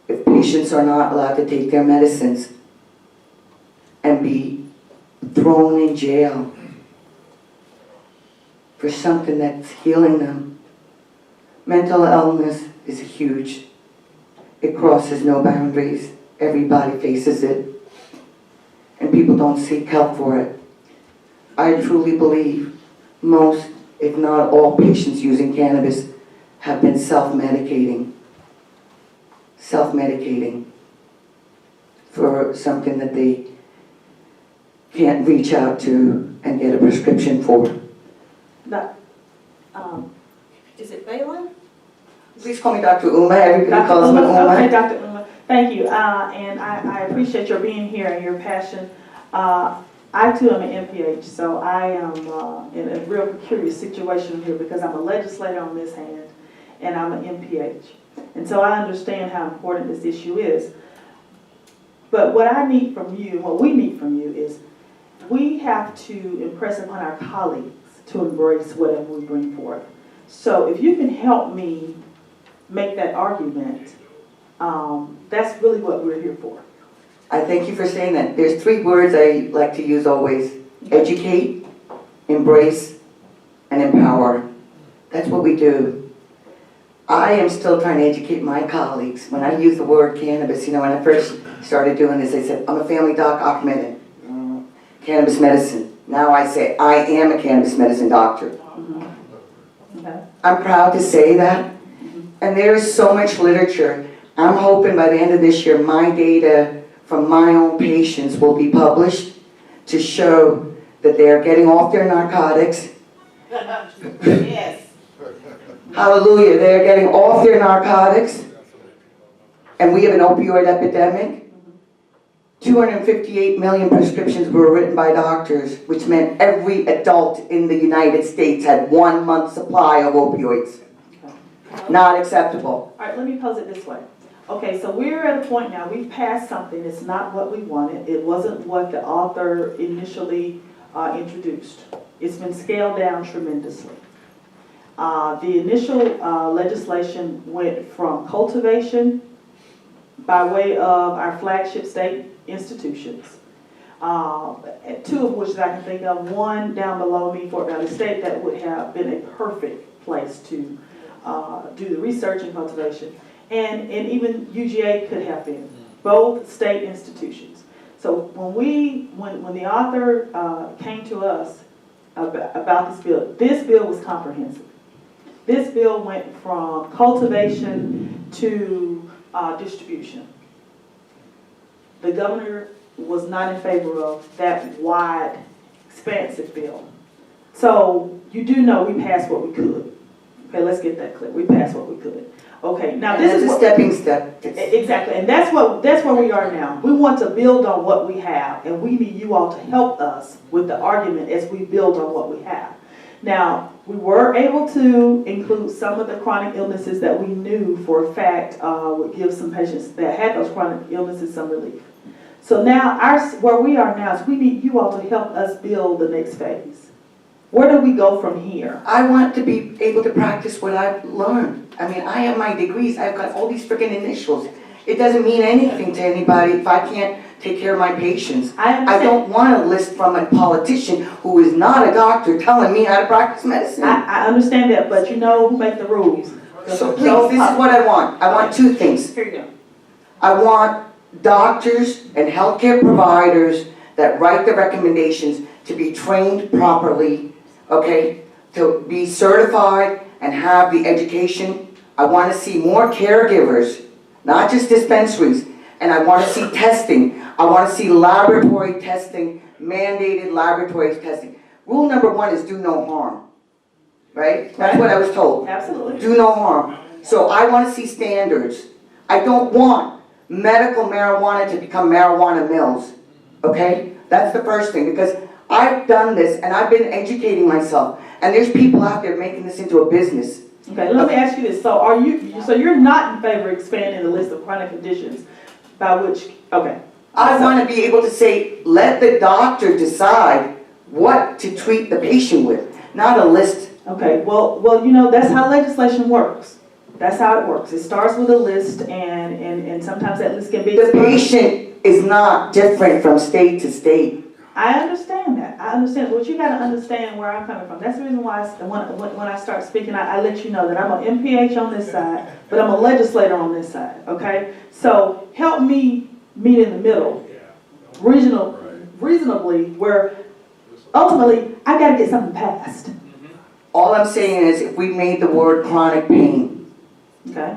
if patients are not allowed to take their medicines and be thrown in jail for something that's healing them. Mental illness is huge. It crosses no boundaries. Everybody faces it. And people don't seek help for it. I truly believe most, if not all, patients using cannabis have been self-medicating. Self-medicating for something that they can't reach out to and get a prescription for. Is it Balin? Please call me Dr. Uma. Everybody Dr. calls me Uma. Okay, Dr. Uma. Thank you. And I appreciate your being here and your passion. I too am an MPH, so I am in a real precarious situation here because I'm a legislator on this hand and I'm an MPH. And so I understand how important this issue is. But what I need from you, what we need from you is we have to impress upon our colleagues to embrace whatever we bring forth. So if you can help me make that argument, that's really what we're here for. I thank you for saying that. There's 3 words I like to use always. Educate, embrace, and empower. That's what we do. I am still trying to educate my colleagues. When I use the word cannabis, when I first started doing this, I said, I'm a family doc, Ahmed. Cannabis medicine. Now I say, I am a cannabis medicine doctor. Okay. I'm proud to say that. And there is so much literature. I'm hoping by the end of this year, my data from my own patients will be published to show that they are getting off their narcotics. Yes. Hallelujah, they're getting off their narcotics. And we have an opioid epidemic. 258 million prescriptions were written by doctors, which meant every adult in the United States had 1 month's supply of opioids. Not acceptable. All right, let me pose it this way. Okay, so we're at a point now, we've passed something, it's not what we wanted, it wasn't what the author initially introduced. It's been scaled down tremendously. The initial legislation went from cultivation by way of our flagship state institutions, 2 of which I can think of, one down below me, Fort Valley State, that would have been a perfect place to do the research and cultivation. And even UGA could have been, both state institutions. So when the author came to us about this bill was comprehensive. This bill went from cultivation to distribution. The governor was not in favor of that wide, expansive bill. So you do know we passed what we could. Okay, let's get that clear. We passed what we could. Okay, now this is a stepping step. Exactly, and that's where we are now. We want to build on what we have, and we need you all to help us with the argument as we build on what we have. Now, we were able to include some of the chronic illnesses that we knew for a fact would give some patients that had those chronic illnesses some relief. So now, where we are now is we need you all to help us build the next phase. Where do we go from here? I want to be able to practice what I've learned. I mean, I have my degrees. I've got all these freaking initials. It doesn't mean anything to anybody if I can't take care of my patients. I don't want a list from a politician who is not a doctor telling me how to practice medicine. I understand that, but you know who make the rules. So please, this is what I want. I want two things. Here you go. I want doctors and healthcare providers that write the recommendations to be trained properly, okay, to be certified and have the education. I want to see more caregivers, not just dispensaries, and I want to see testing. I want to see laboratory testing, mandated laboratory testing. Rule number 1 is do no harm, right? That's what I was told. Absolutely. Do no harm. So I want to see standards. I don't want medical marijuana to become marijuana mills, okay? That's the first thing, because I've done this and I've been educating myself, and there's people out there making this into a business. Okay, let me ask you this. So you're not in favor of expanding the list of chronic conditions by which, okay. I want to be able to say, let the doctor decide what to treat the patient with, not a list. Okay, well, you know, that's how legislation works. That's how it works. It starts with a list, and sometimes that list can be... The patient is not different from state to state. I understand that. I understand. But you got to understand where I'm coming from. That's the reason why when I start speaking, I let you know that I'm an MPH on this side, but I'm a legislator on this side, okay? So help me meet in the middle, reasonably, where ultimately I got to get something passed. All I'm saying is if we made the word chronic pain. Okay.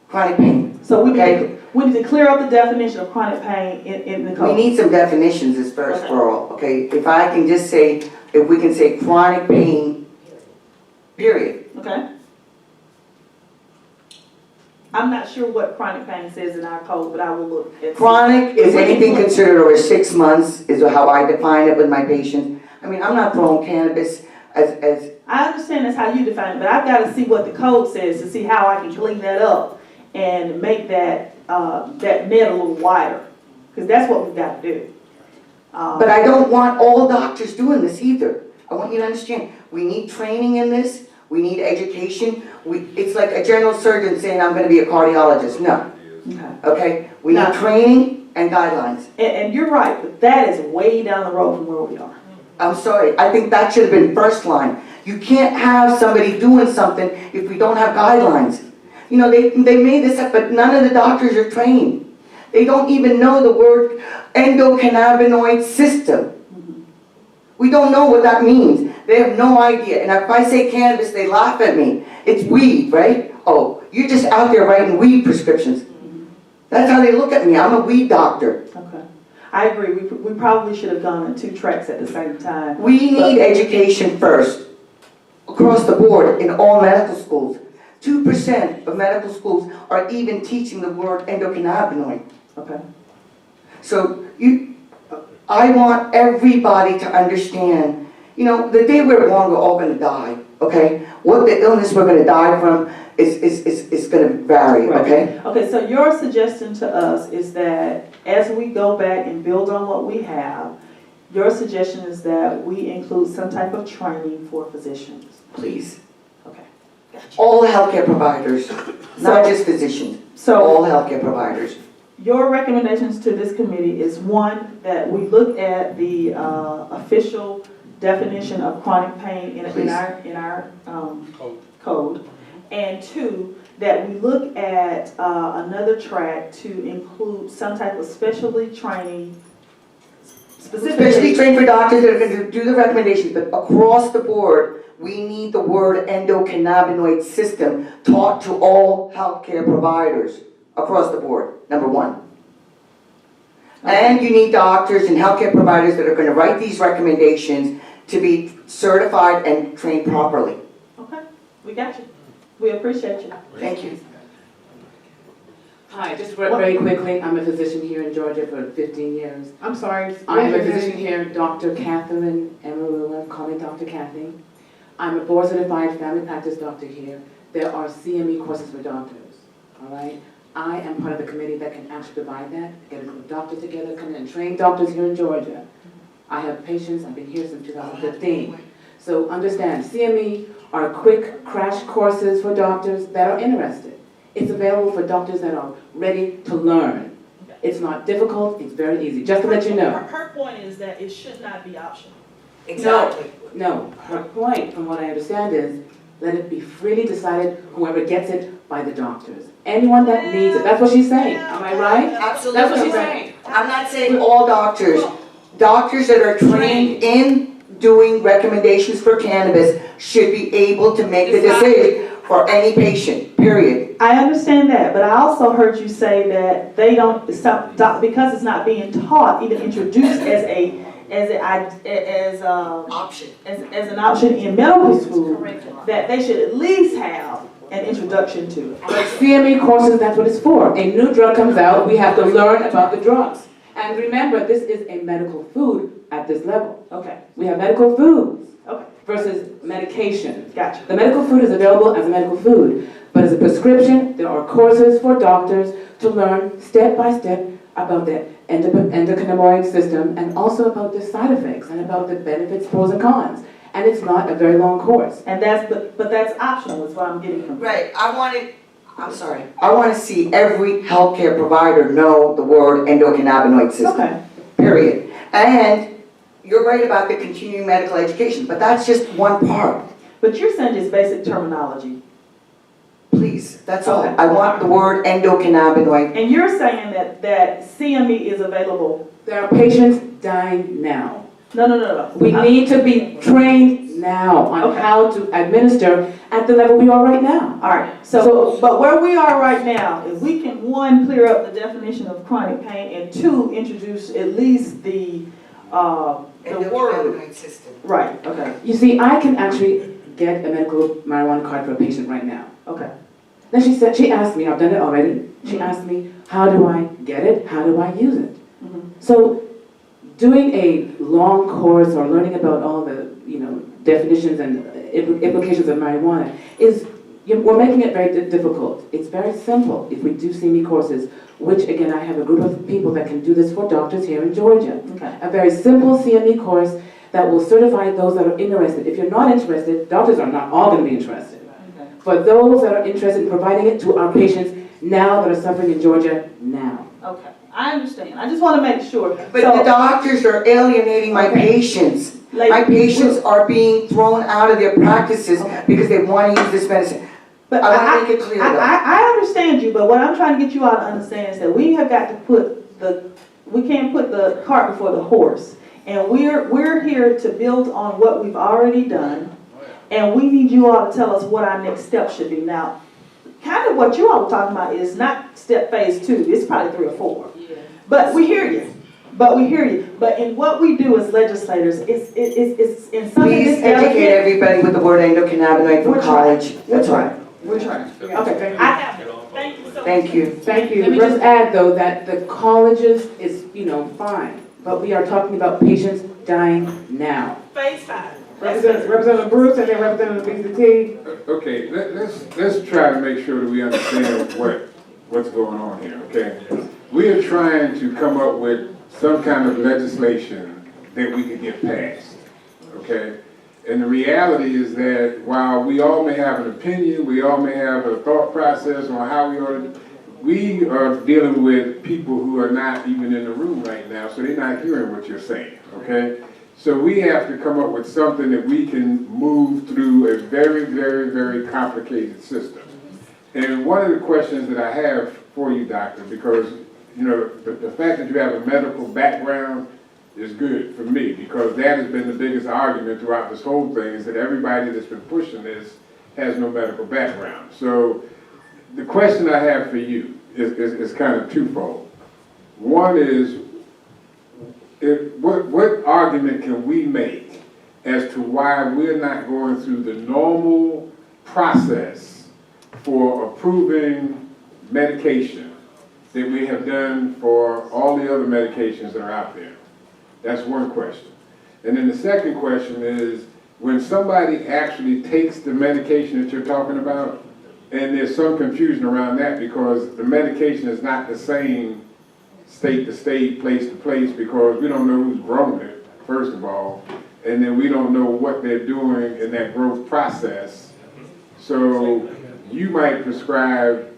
Chronic pain. So we need to clear up the definition of chronic pain in the code. We need some definitions as first for all, okay? If I can just say, if we can say chronic pain, period. Okay. I'm not sure what chronic pain says in our code, but I will look at... Chronic is anything considered over 6 months, is how I define it with my patients. I mean, I'm not throwing cannabis as... I understand that's how you define it, but I've got to see what the code says to see how I can clean that up and make that that net a little wider, because that's what we've got to do. But I don't want all doctors doing this either. I want you to understand, we need training in this, we need education. It's like a general surgeon saying, I'm going to be a cardiologist. No. Okay? We need training and guidelines. And you're right, but that is way down the road from where we are. I'm sorry, I think that should have been first line. You can't have somebody doing something if we don't have guidelines. You know, they made this up, but none of the doctors are trained. They don't even know the word endocannabinoid system. We don't know what that means. They have no idea. And if I say cannabis, they laugh at me. It's weed, right? Oh, you're just out there writing weed prescriptions. That's how they look at me. I'm a weed doctor. Okay. I agree. We probably should have gone in 2 tracks at the same time. We need education first, across the board, in all medical schools. 2% of medical schools are even teaching the word endocannabinoid. Okay. So I want everybody to understand, you know, the day we're born, we're all going to die, okay? What the illness we're going to die from is going to vary, okay? Okay, so your suggestion to us is that as we go back and build on what we have, your suggestion is that we include some type of training for physicians. Please. Okay. All healthcare providers, not just physicians, all healthcare providers. Your recommendations to this committee is 1, that we look at the official definition of chronic pain in our code, and 2, that we look at another track to include some type of specialty training, Specially trained for doctors that are going to do the recommendations, but across the board, we need the word endocannabinoid system taught to all healthcare providers across the board, number one. And you need doctors and healthcare providers that are going to write these recommendations to be certified and trained properly. Okay, we got you. We appreciate you. Thank you. Hi, just very quickly, I'm a physician here in Georgia for 15 years. I'm sorry. I am a physician here, Dr. Catherine Amarula, call me Dr. Kathy. I'm a board-certified family practice doctor here. There are CME courses for doctors, all right? I am part of the committee that can actually provide that, get a group of doctors together, come in and train doctors here in Georgia. I have patients, I've been here since 2015. So understand, CME are quick crash courses for doctors that are interested. It's available for doctors that are ready to learn. It's not difficult, it's very easy, just to let you know. Her point is that it should not be optional. Exactly. No, her point, from what I understand, is let it be freely decided, whoever gets it, by the doctors. Anyone that needs it, that's what she's saying, am I right? Absolutely. That's what she's saying. I'm not saying all doctors. Doctors that are trained in doing recommendations for cannabis should be able to make the decision for any patient, period. I understand that, but I also heard you say that they don't, because it's not being taught, even introduced as an option in medical school, that they should at least have an introduction to it. But CME courses, that's what it's for. A new drug comes out, we have to learn about the drugs. And remember, this is a medical food at this level. Okay, We have medical foods okay, versus medication. gotcha. The medical food is available as a medical food, but as a prescription, there are courses for doctors to learn step by step about the endocannabinoid system and also about the side effects and about the benefits, pros and cons. And it's not a very long course. And but that's optional is what I'm getting from. Right, I want to see every healthcare provider know the word endocannabinoid system. Okay. Period. And you're right about the continuing medical education, but that's just one part. But you're saying just basic terminology. Please, that's all. Okay. I want the word endocannabinoid. And you're saying that CME is available. There are patients dying now. No. We need to be trained now on Okay. how to administer at the level we are right now. All right, so, but where we are right now, if we can, one, clear up the definition of chronic pain, and two, introduce at least the word. Endocannabinoid system. Right, okay, You see, I can actually get a medical marijuana card for a patient right now. okay. Then she asked me, I've done it already, she asked me, how do I get it? How do I use it? Mhm. So doing a long course or learning about all the, definitions and implications of marijuana we're making it very difficult. It's very simple if we do CME courses, which again, I have a group of people that can do this for doctors here in Georgia. Okay. A very simple CME course that will certify those that are interested. If you're not interested, doctors are not all going to be interested. Okay. For those that are interested in providing it to our patients now that are suffering in Georgia now. Okay, I understand, I just want to make sure. But the doctors are alienating my patients. My patients are being thrown out of their practices because they want to use this medicine. But I want to make it clear though. I understand you, but what I'm trying to get you all to understand is that we have got to we can't put the cart before the horse. And we're here to build on what we've already done, and we need you all to tell us what our next step should be. Now, kind of what you all are talking about is not phase 2, it's probably 3 or 4. But we hear you. But in what we do as legislators, it's in something Please that's educate delicate. everybody with the word endocannabinoid from college. That's all. We're trying. Okay, I have it. Thank you so much. Thank you. Thank you. Let me just add, though, that the colleges is, fine, but we are talking about patients dying now. Phase 5. Representative Bruce and then Representative T. Okay, let's try to make sure that we understand what's going on here, okay? We are trying to come up with some kind of legislation that we can get passed, okay? And the reality is that while we all may have an opinion, we all may have a thought process on how we are dealing with people who are not even in the room right now, so they're not hearing what you're saying, okay? So we have to come up with something that we can move through a very, very, very complicated system. And one of the questions that I have for you, doctor, because the fact that you have a medical background is good for me, because that has been the biggest argument throughout this whole thing, is that everybody that's been pushing this has no medical background. So the question I have for you is kind of twofold. One is, what argument can we make as to why we're not going through the normal process for approving medication that we have done for all the other medications that are out there? That's one question. And then the second question is, when somebody actually takes the medication that you're talking about, and there's some confusion around that because the medication is not the same state to state, place to place, because we don't know who's growing it, first of all, and then we don't know what they're doing in that growth process. So you might prescribe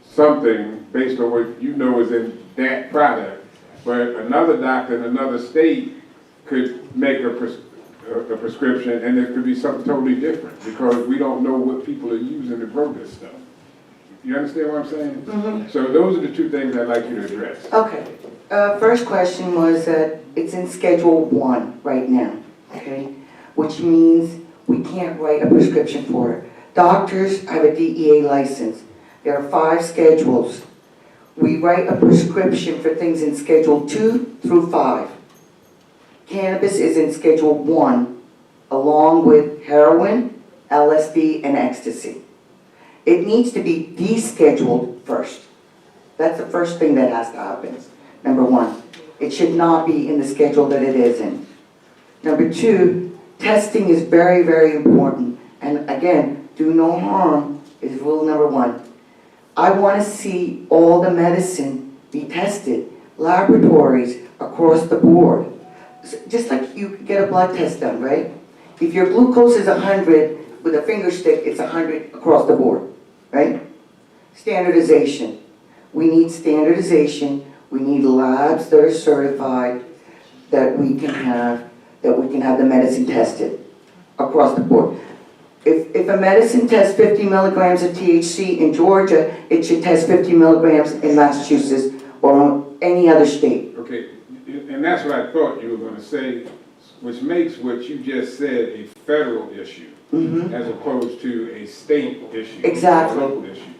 something based on what you know is in that product, but another doctor in another state could make a prescription, and it could be something totally different because we don't know what people are using to grow this stuff. You understand what I'm saying? Mm-hmm. So those are the two things I'd like you to address. Okay. First question was that it's in Schedule 1 right now, okay? Which means we can't write a prescription for it. Doctors have a DEA license. There are 5 schedules. We write a prescription for things in Schedule 2 through 5. Cannabis is in Schedule 1, along with heroin, LSD, and ecstasy. It needs to be descheduled first. That's the first thing that has to happen. Number 1, it should not be in the schedule that it is in. Number 2, testing is very, very important. And again, do no harm is rule number 1. I want to see all the medicine be tested, laboratories across the board. Just like you get a blood test done, right? If your glucose is 100, with a finger stick, it's 100 across the board, right? Standardization. We need standardization. We need labs that are certified, that we can have the medicine tested across the board. If a medicine tests 50 milligrams of THC in Georgia, it should test 50 milligrams in Massachusetts or any other state. Okay, and that's what I thought you were going to say, which makes what you just said a federal issue, as opposed to a state issue, Exactly. a local issue.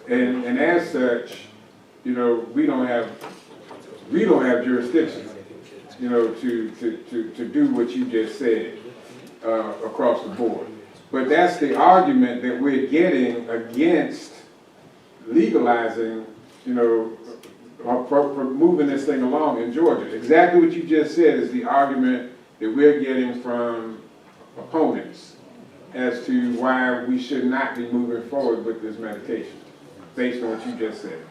And as such, you know, we don't have jurisdiction, you know, to do what you just said across the board. But that's the argument that we're getting against legalizing, you know, for moving this thing along in Georgia. Exactly what you just said is the argument that we're getting from opponents as to why we should not be moving forward with this medication, based on what you just said.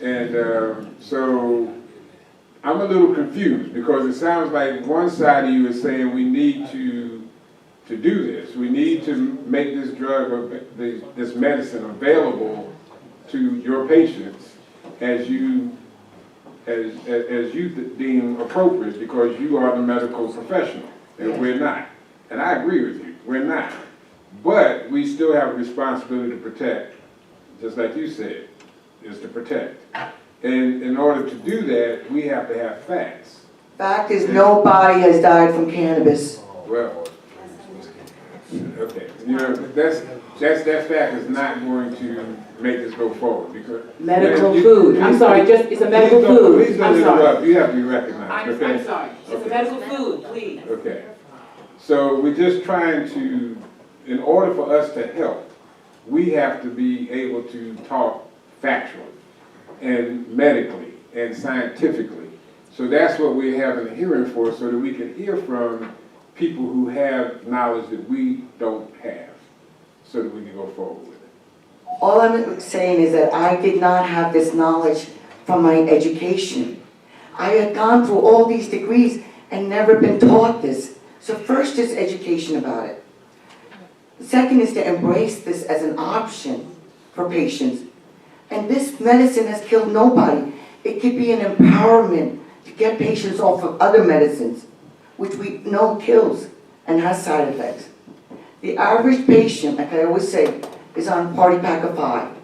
And so I'm a little confused because it sounds like one side of you is saying we need to do this. We need to make this drug or this medicine available to your patients as you deem appropriate, because you are the medical professional and we're not. And I agree with you, we're not. But we still have a responsibility to protect, just like you said, is to protect. And in order to do that, we have to have facts. Fact is, nobody has died from cannabis. Well, okay, you know, that fact is not going to make this go forward because Medical food. I'm sorry, it's a medical food. Please don't interrupt. You have to be recognized. Okay? I'm sorry. It's a medical food, please. Okay. So we're just trying to, in order for us to help, we have to be able to talk factually and medically and scientifically. So that's what we're having a hearing for, so that we can hear from people who have knowledge that we don't have, so that we can go forward with it. All I'm saying is that I did not have this knowledge from my education. I had gone through all these degrees and never been taught this. So first is education about it. Second is to embrace this as an option for patients. And this medicine has killed nobody. It could be an empowerment to get patients off of other medicines, which we know kills and has side effects. The average patient, like I always say, is on party pack of 5.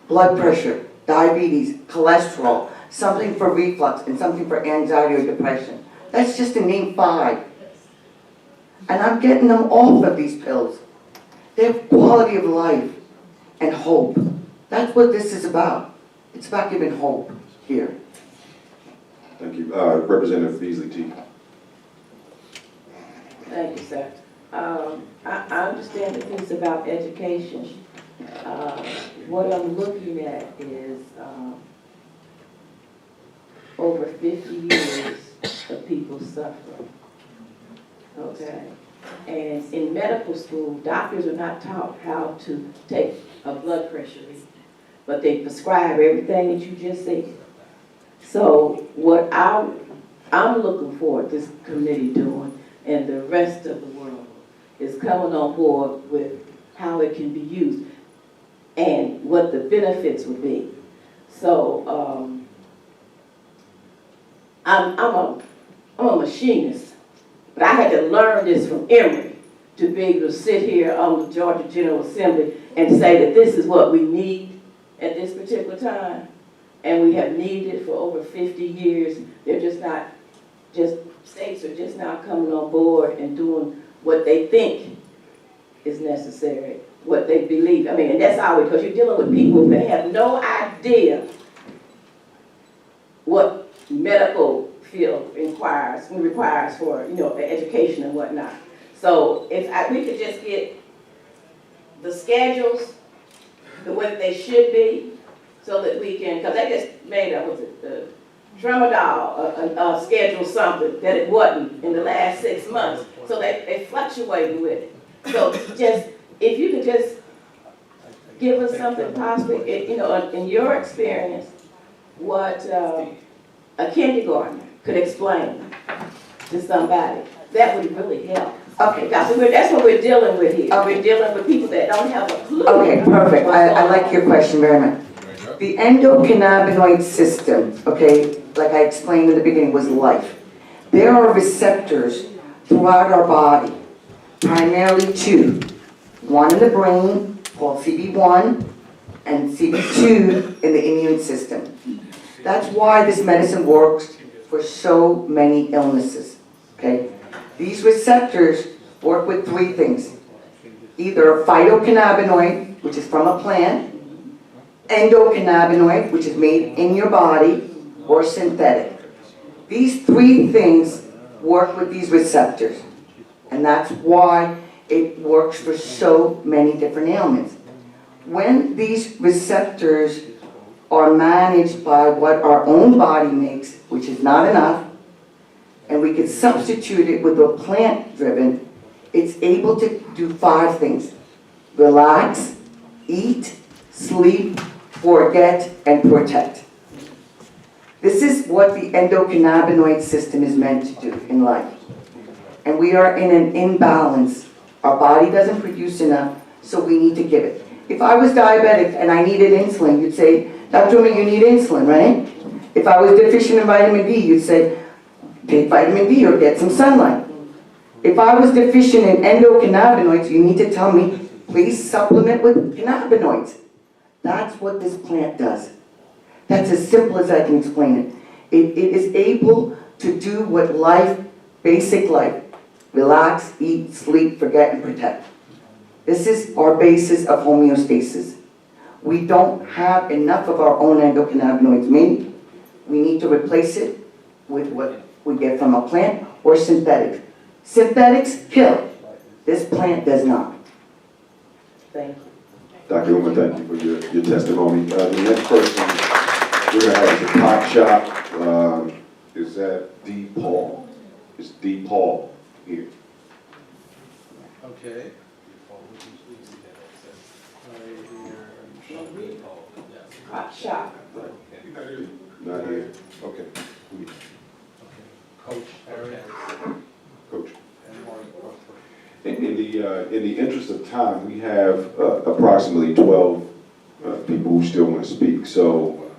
Blood pressure, diabetes, cholesterol, something for reflux, and something for anxiety or depression. That's just to name 5. And I'm getting them off of these pills. They have quality of life and hope. That's what this is about. It's about giving hope here. Thank you. Representative Beasley T. Thank you, sir. I understand the piece about education. What I'm looking at is over 50 years of people suffering. Okay? And in medical school, doctors are not taught how to take a blood pressure reading, but they prescribe everything that you just said. So what I'm looking forward to this committee doing, and the rest of the world, is coming on board with how it can be used and what the benefits would be. So I'm a machinist, but I had to learn this from Emory to be able to sit here on the Georgia General Assembly and say that this is what we need at this particular time, and we have needed it for over 50 years. They're just not, states are just now coming on board and doing what they think is necessary, what they believe. I mean, and that's always, because you're dealing with people that have no idea what medical field requires for, education and whatnot. So if we could just get the schedules the way that they should be, so that we can, because they just made the tramadol schedule something that it wasn't in the last 6 months. So they fluctuating with it. So just, if you could just give us something possibly, in your experience, what a kindergartner could explain to somebody, that would really help. Okay, because that's what we're dealing with here. We're dealing with people that don't have a clue. Okay, perfect. I like your question very much. The endocannabinoid system, okay, like I explained in the beginning, was life. There are receptors throughout our body, primarily 2. One in the brain, called CB1, and CB2 in the immune system. That's why this medicine works for so many illnesses, okay? These receptors work with 3 things. Either a phytocannabinoid, which is from a plant, endocannabinoid, which is made in your body, or synthetic. These 3 things work with these receptors, and that's why it works for so many different ailments. When these receptors are managed by what our own body makes, which is not enough, and we can substitute it with a plant-driven, it's able to do 5 things: relax, eat, sleep, forget, and protect. This is what the endocannabinoid system is meant to do in life. And we are in an imbalance. Our body doesn't produce enough, so we need to give it. If I was diabetic and I needed insulin, you'd say, Dr. Uma, you need insulin, right? If I was deficient in vitamin D, you'd say, take vitamin D or get some sunlight. If I was deficient in endocannabinoids, you need to tell me, please supplement with cannabinoids. That's what this plant does. That's as simple as I can explain it. It is able to do what life, basic life, relax, eat, sleep, forget, and protect. This is our basis of homeostasis. We don't have enough of our own endocannabinoids made. We need to replace it with what we get from a plant or synthetics. Synthetics kill. This plant does not. Thank you. Dr. Uma, thank you for your testimony. The next person we're going to have is a pop shop. Is that Dee Paul? Is Dee Paul here? Okay. Hot shot. Not here. Okay. Coach Aaron. Coach. In the interest of time, we have approximately 12 people who still want to speak. So,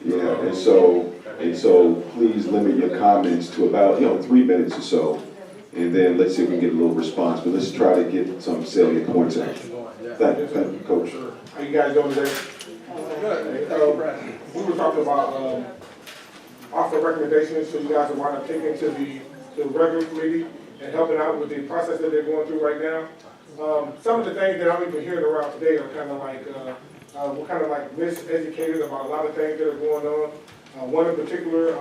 yeah, and so please limit your comments to about 3 minutes or so, and then let's see if we can get a little response. But let's try to get some salient points out. Thank you, Coach. How you guys doing today? Good. We were talking about offer recommendations, so you guys will wind up taking to the regular committee and helping out with the process that they're going through right now. Some of the things that I'm even hearing around today are kind of like, we're kind of like miseducated about a lot of things that are going on. One in particular,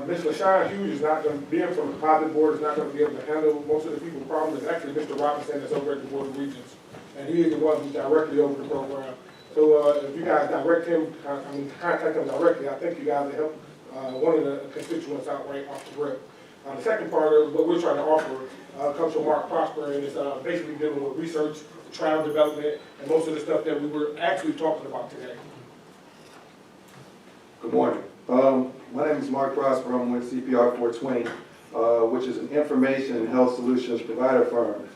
Ms. LaShawn Hughes is not going to be in from the composite board, is not going to be able to handle most of the people's problems. It's actually Mr. Robinson that's over at the Board of Regents, and he is the one who's directly over the program. So if you guys direct him, contact him directly, I think you guys will help one of the constituents out right off the rip. The second part of what we're trying to offer comes from Mark Prosper, and it's basically dealing with research, trial development, and most of the stuff that we were actually talking about today. Good morning. My name is Mark Prosper. I'm with CPR 420, which is an information and health solutions provider firm.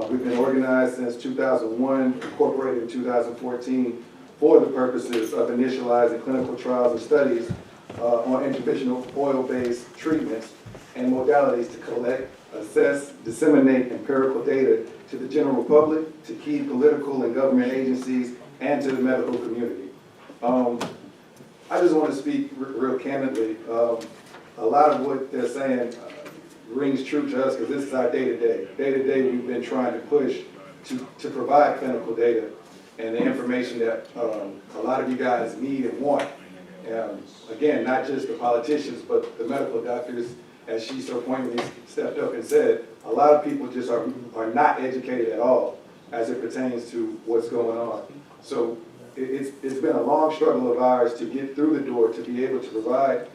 We've been organized since 2001, incorporated in 2014 for the purposes of initializing clinical trials and studies on interventional oil-based treatments and modalities to collect, assess, disseminate empirical data to the general public, to key political and government agencies, and to the medical community. I just want to speak real candidly. A lot of what they're saying rings true to us because this is our day-to-day. Day-to-day, we've been trying to push to provide clinical data and the information that a lot of you guys need and want. Again, not just the politicians, but the medical doctors, as she so pointedly stepped up and said, a lot of people just are not educated at all as it pertains to what's going on. So it's been a long struggle of ours to get through the door, to be able to provide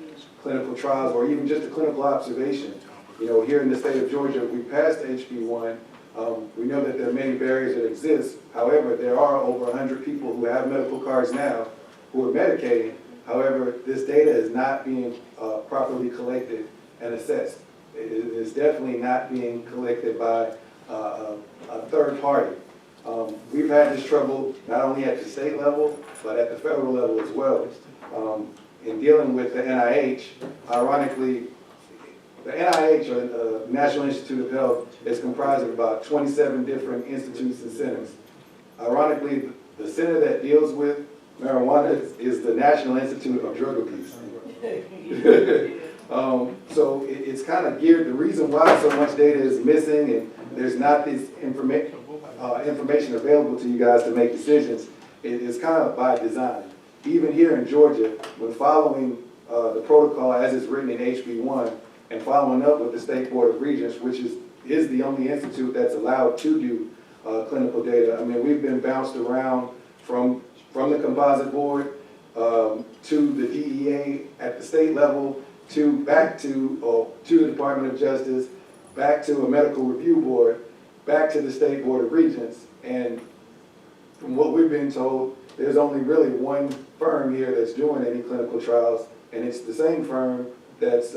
clinical trials or even just a clinical observation. You know, here in the state of Georgia, we passed HB1. We know that there are many barriers that exist. However, there are over 100 people who have medical cards now who are medicating. However, this data is not being properly collected and assessed. It is definitely not being collected by a third party. We've had this trouble not only at the state level, but at the federal level as well. In dealing with the NIH, ironically, the NIH, or National Institute of Health, is comprised of about 27 different institutes and centers. Ironically, the center that deals with marijuana is the National Institute of Drug Abuse. So it's kind of geared, the reason why so much data is missing and there's not this information available to you guys to make decisions, is kind of by design. Even here in Georgia, when following the protocol as it's written in HB1 and following up with the State Board of Regents, which is the only institute that's allowed to do clinical data. I mean, we've been bounced around from the composite board to the DEA at the state level, back to the Department of Justice, back to a medical review board, back to the State Board of Regents. And from what we've been told, there's only really one firm here that's doing any clinical trials, and it's the same firm that's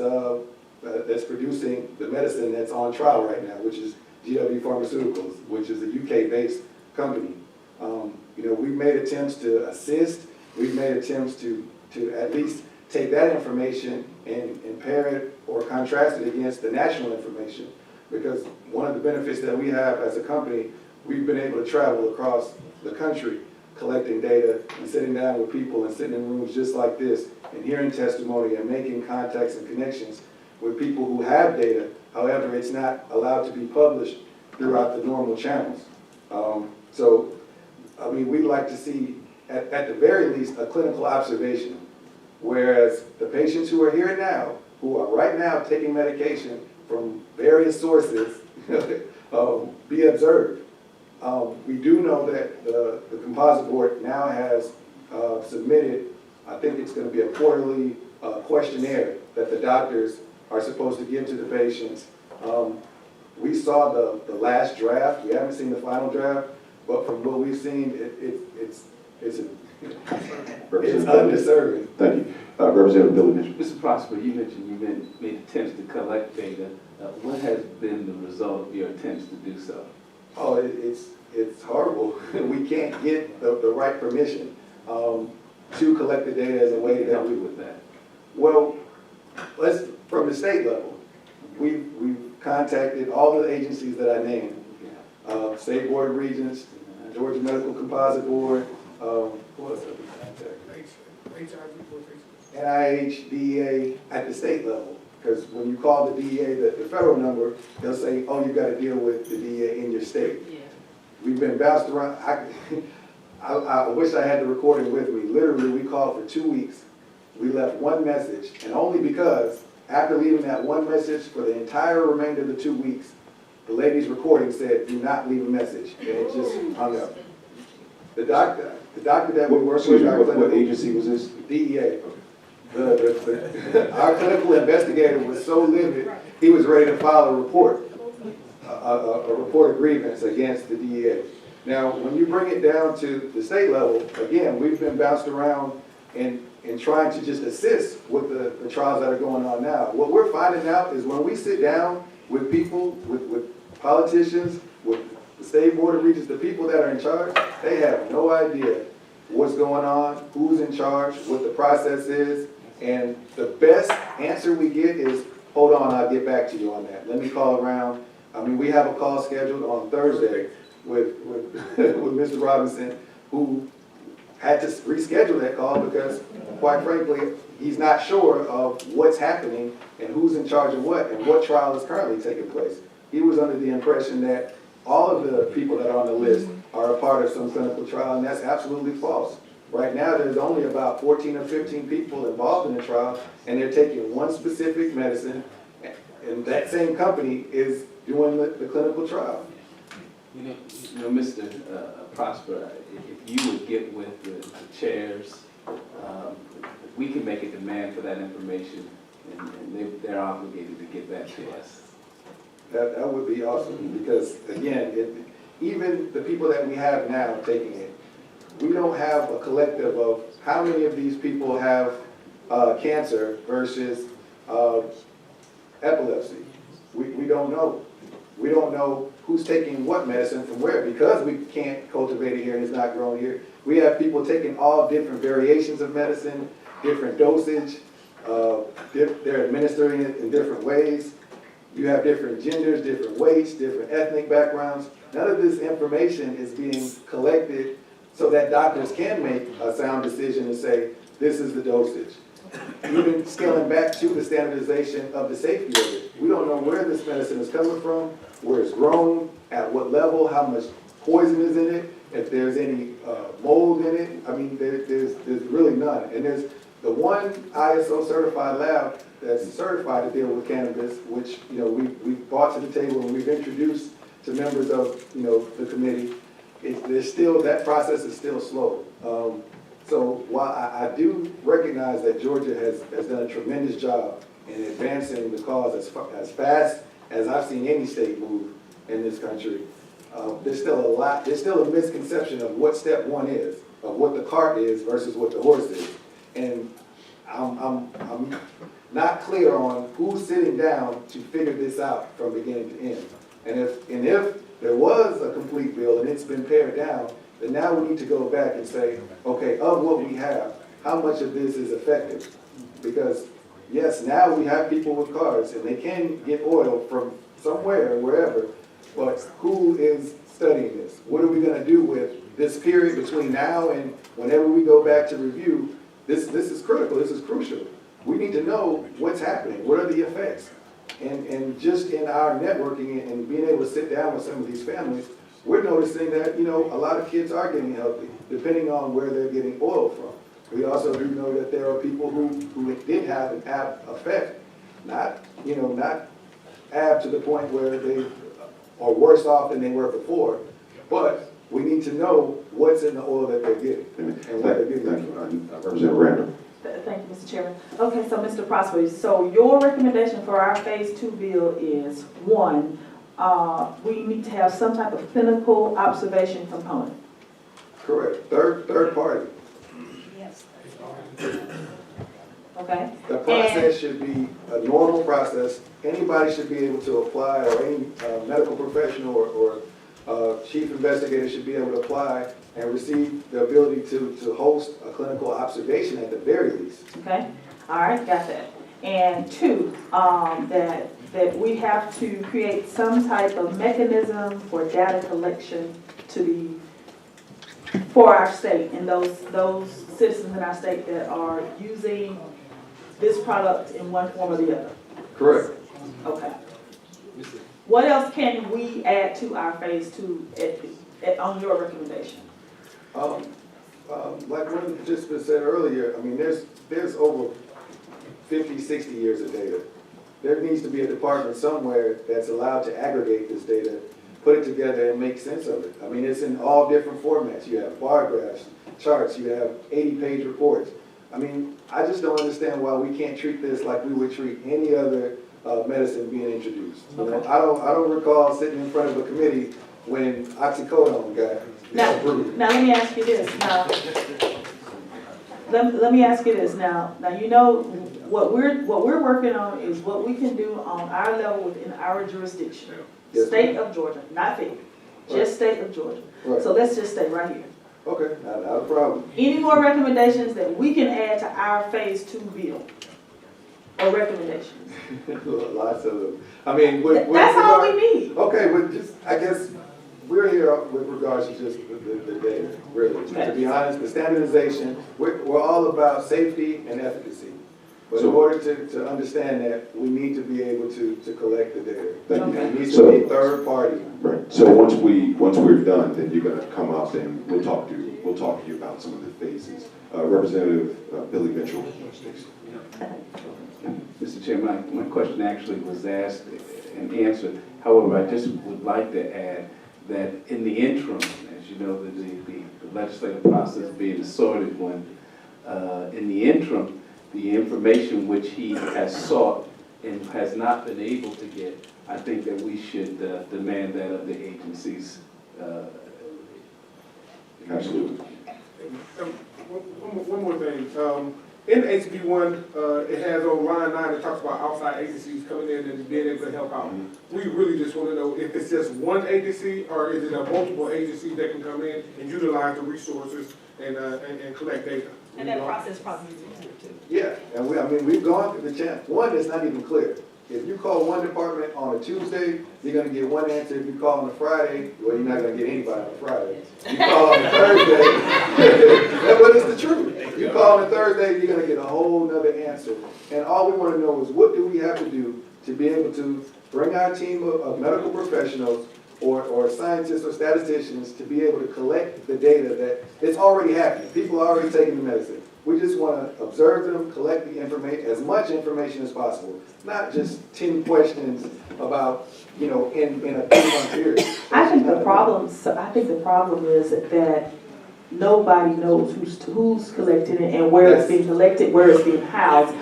producing the medicine that's on trial right now, which is GW Pharmaceuticals, which is a UK-based company. You know, we've made attempts to assist. We've made attempts to at least take that information and pair it or contrast it against the national information. Because one of the benefits that we have as a company, we've been able to travel across the country collecting data and sitting down with people and sitting in rooms just like this and hearing testimony and making contacts and connections with people who have data. However, it's not allowed to be published throughout the normal channels. So, I mean, we'd like to see, at the very least, a clinical observation, whereas the patients who are here now, who are right now taking medication from various sources, be observed. We do know that the composite board now has submitted, I think it's going to be a quarterly questionnaire that the doctors are supposed to give to the patients. We saw the last draft. We haven't seen the final draft, but from what we've seen, it's undeserving. Thank you. Representative Billy Mitchell. Mr. Prosper, you mentioned you made attempts to collect data. What has been the result of your attempts to do so? Oh, it's horrible. We can't get the right permission to collect the data as a way that we with that. Well, from the state level, we've contacted all the agencies that I named. State Board of Regents, Georgia Medical Composite Board, Who else have we contacted? NIH, DEA at the state level. Because when you call the DEA, the federal number, they'll say, oh, you got to deal with the DEA in your state. Yeah. We've been bounced around. I wish I had the recording with me. Literally, we called for 2 weeks. We left one message, and only because after leaving that one message for the entire remainder of the 2 weeks, the lady's recording said, do not leave a message, and it just hung up. The doctor that we work with, what agency was this? DEA. Our clinical investigator was so livid, he was ready to file a report, a report of grievance against the DEA. Now, when you bring it down to the state level, again, we've been bounced around and trying to just assist with the trials that are going on now. What we're finding out is when we sit down with people, with politicians, with the state board of regents, the people that are in charge, they have no idea what's going on, who's in charge, what the process is, and the best answer we get is, hold on, I'll get back to you on that. Let me call around. I mean, we have a call scheduled on Thursday with Mr. Robinson, who had to reschedule that call because, quite frankly, he's not sure of what's happening and who's in charge of what and what trial is currently taking place. He was under the impression that all of the people that are on the list are a part of some clinical trial, and that's absolutely false. Right now, there's only about 14 or 15 people involved in the trial, and they're taking one specific medicine, and that same company is doing the clinical trial. You know, Mr. Prosper, if you would get with the chairs, we can make a demand for that information, and they're obligated to get that to us. That would be awesome, because again, even the people that we have now taking it, we don't have a collective of how many of these people have cancer versus epilepsy. We don't know. We don't know who's taking what medicine from where, because we can't cultivate it here and it's not grown here. We have people taking all different variations of medicine, different dosage, they're administering it in different ways. You have different genders, different weights, different ethnic backgrounds. None of this information is being collected so that doctors can make a sound decision and say, this is the dosage. Even scaling back to the standardization of the safety of it. We don't know where this medicine is coming from, where it's grown, at what level, how much poison is in it, if there's any mold in it. I mean, there's really none. And there's the one ISO certified lab that's certified to deal with cannabis, which we've brought to the table and we've introduced to members of the committee. There's still, that process is still slow. So while I do recognize that Georgia has done a tremendous job in advancing the cause as fast as I've seen any state move in this country, there's still a misconception of what step one is, of what the cart is versus what the horse is. And I'm not clear on who's sitting down to figure this out from beginning to end. And if there was a complete bill and it's been pared down, then now we need to go back and say, okay, of what we have, how much of this is effective? Because yes, now we have people with cards and they can get oil from somewhere, wherever, but who is studying this? What are we going to do with this period between now and whenever we go back to review? This is critical, this is crucial. We need to know what's happening, what are the effects? And just in our networking and being able to sit down with some of these families, we're noticing that, a lot of kids are getting healthy, depending on where they're getting oil from. We also do know that there are people who did have an ab effect, not ab to the point where they are worse off than they were before, but we need to know what's in the oil that they're getting and what they're getting. Thank you. Representative Randall. Thank you, Mr. Chairman. Okay, so Mr. Prosper, so your recommendation for our phase 2 bill is, one, we need to have some type of clinical observation component. Correct. Third party. Yes. Okay. The process should be a normal process. Anybody should be able to apply, or any medical professional or chief investigator should be able to apply and receive the ability to host a clinical observation at the very least. Okay. All right, got that. And two, that we have to create some type of mechanism for data collection to be for our state and those citizens in our state that are using this product in one form or the other? Correct. Okay. What else can we add to our phase 2 on your recommendation? Like what just been said earlier, I mean, there's over 50, 60 years of data. There needs to be a department somewhere that's allowed to aggregate this data, put it together and make sense of it. I mean, it's in all different formats. You have bar graphs, charts, you have 80-page reports. I mean, I just don't understand why we can't treat this like we would treat any other medicine being introduced. You know, I don't recall sitting in front of a committee when oxycodone got approved. Now let me ask you this. Let me ask you this. Now you know what we're working on is what we can do on our level within our jurisdiction, Yes, state of Georgia, not federal, just state of Georgia. Right. So let's just stay right here. Okay, not a problem. Any more recommendations that we can add to our phase 2 bill or recommendations? Lots of them. I mean, That's all we need. Okay, but just, I guess, we're here with regards to just the data, really. Okay. To be honest, the standardization, we're all about safety and efficacy. But in So- order to understand that, we need to be able to collect the data. Thank you. It needs So- to be third party. Right, so once we're done, then you're gonna come up and we'll talk to you about some of the phases. Representative Billy Mitchell. Mr. Chairman, my question actually was asked and answered. However, I just would like to add that in the interim, as you know, the legislative process being a sordid one, in the interim, the information which he has sought and has not been able to get, I think that we should demand that of the agencies. Absolutely. One more thing. In HB 1, it has on line 9, it talks about outside agencies coming in and being able to help out. We really just want to know if it's just one agency or is it a multiple agencies that can come in and utilize the resources and collect data. And that process probably needs to be clear too. Yeah, and I mean, we've gone through the chance. One, it's not even clear. If you call one department on a Tuesday, you're gonna get one answer. If you call on a Friday, well, you're not gonna get anybody on a Friday. You call on a Thursday, but it's the truth. You call on a Thursday, you're gonna get a whole nother answer. And all we wanna know is what do we have to do to be able to bring our team of medical professionals or scientists or statisticians to be able to collect the data that it's already happening. People are already taking the medicine. We just want to observe them, collect the information, as much information as possible, not just 10 questions about, in a 3-month period. I think the problem is that nobody knows who's collecting it and where it's being collected, where it's being housed.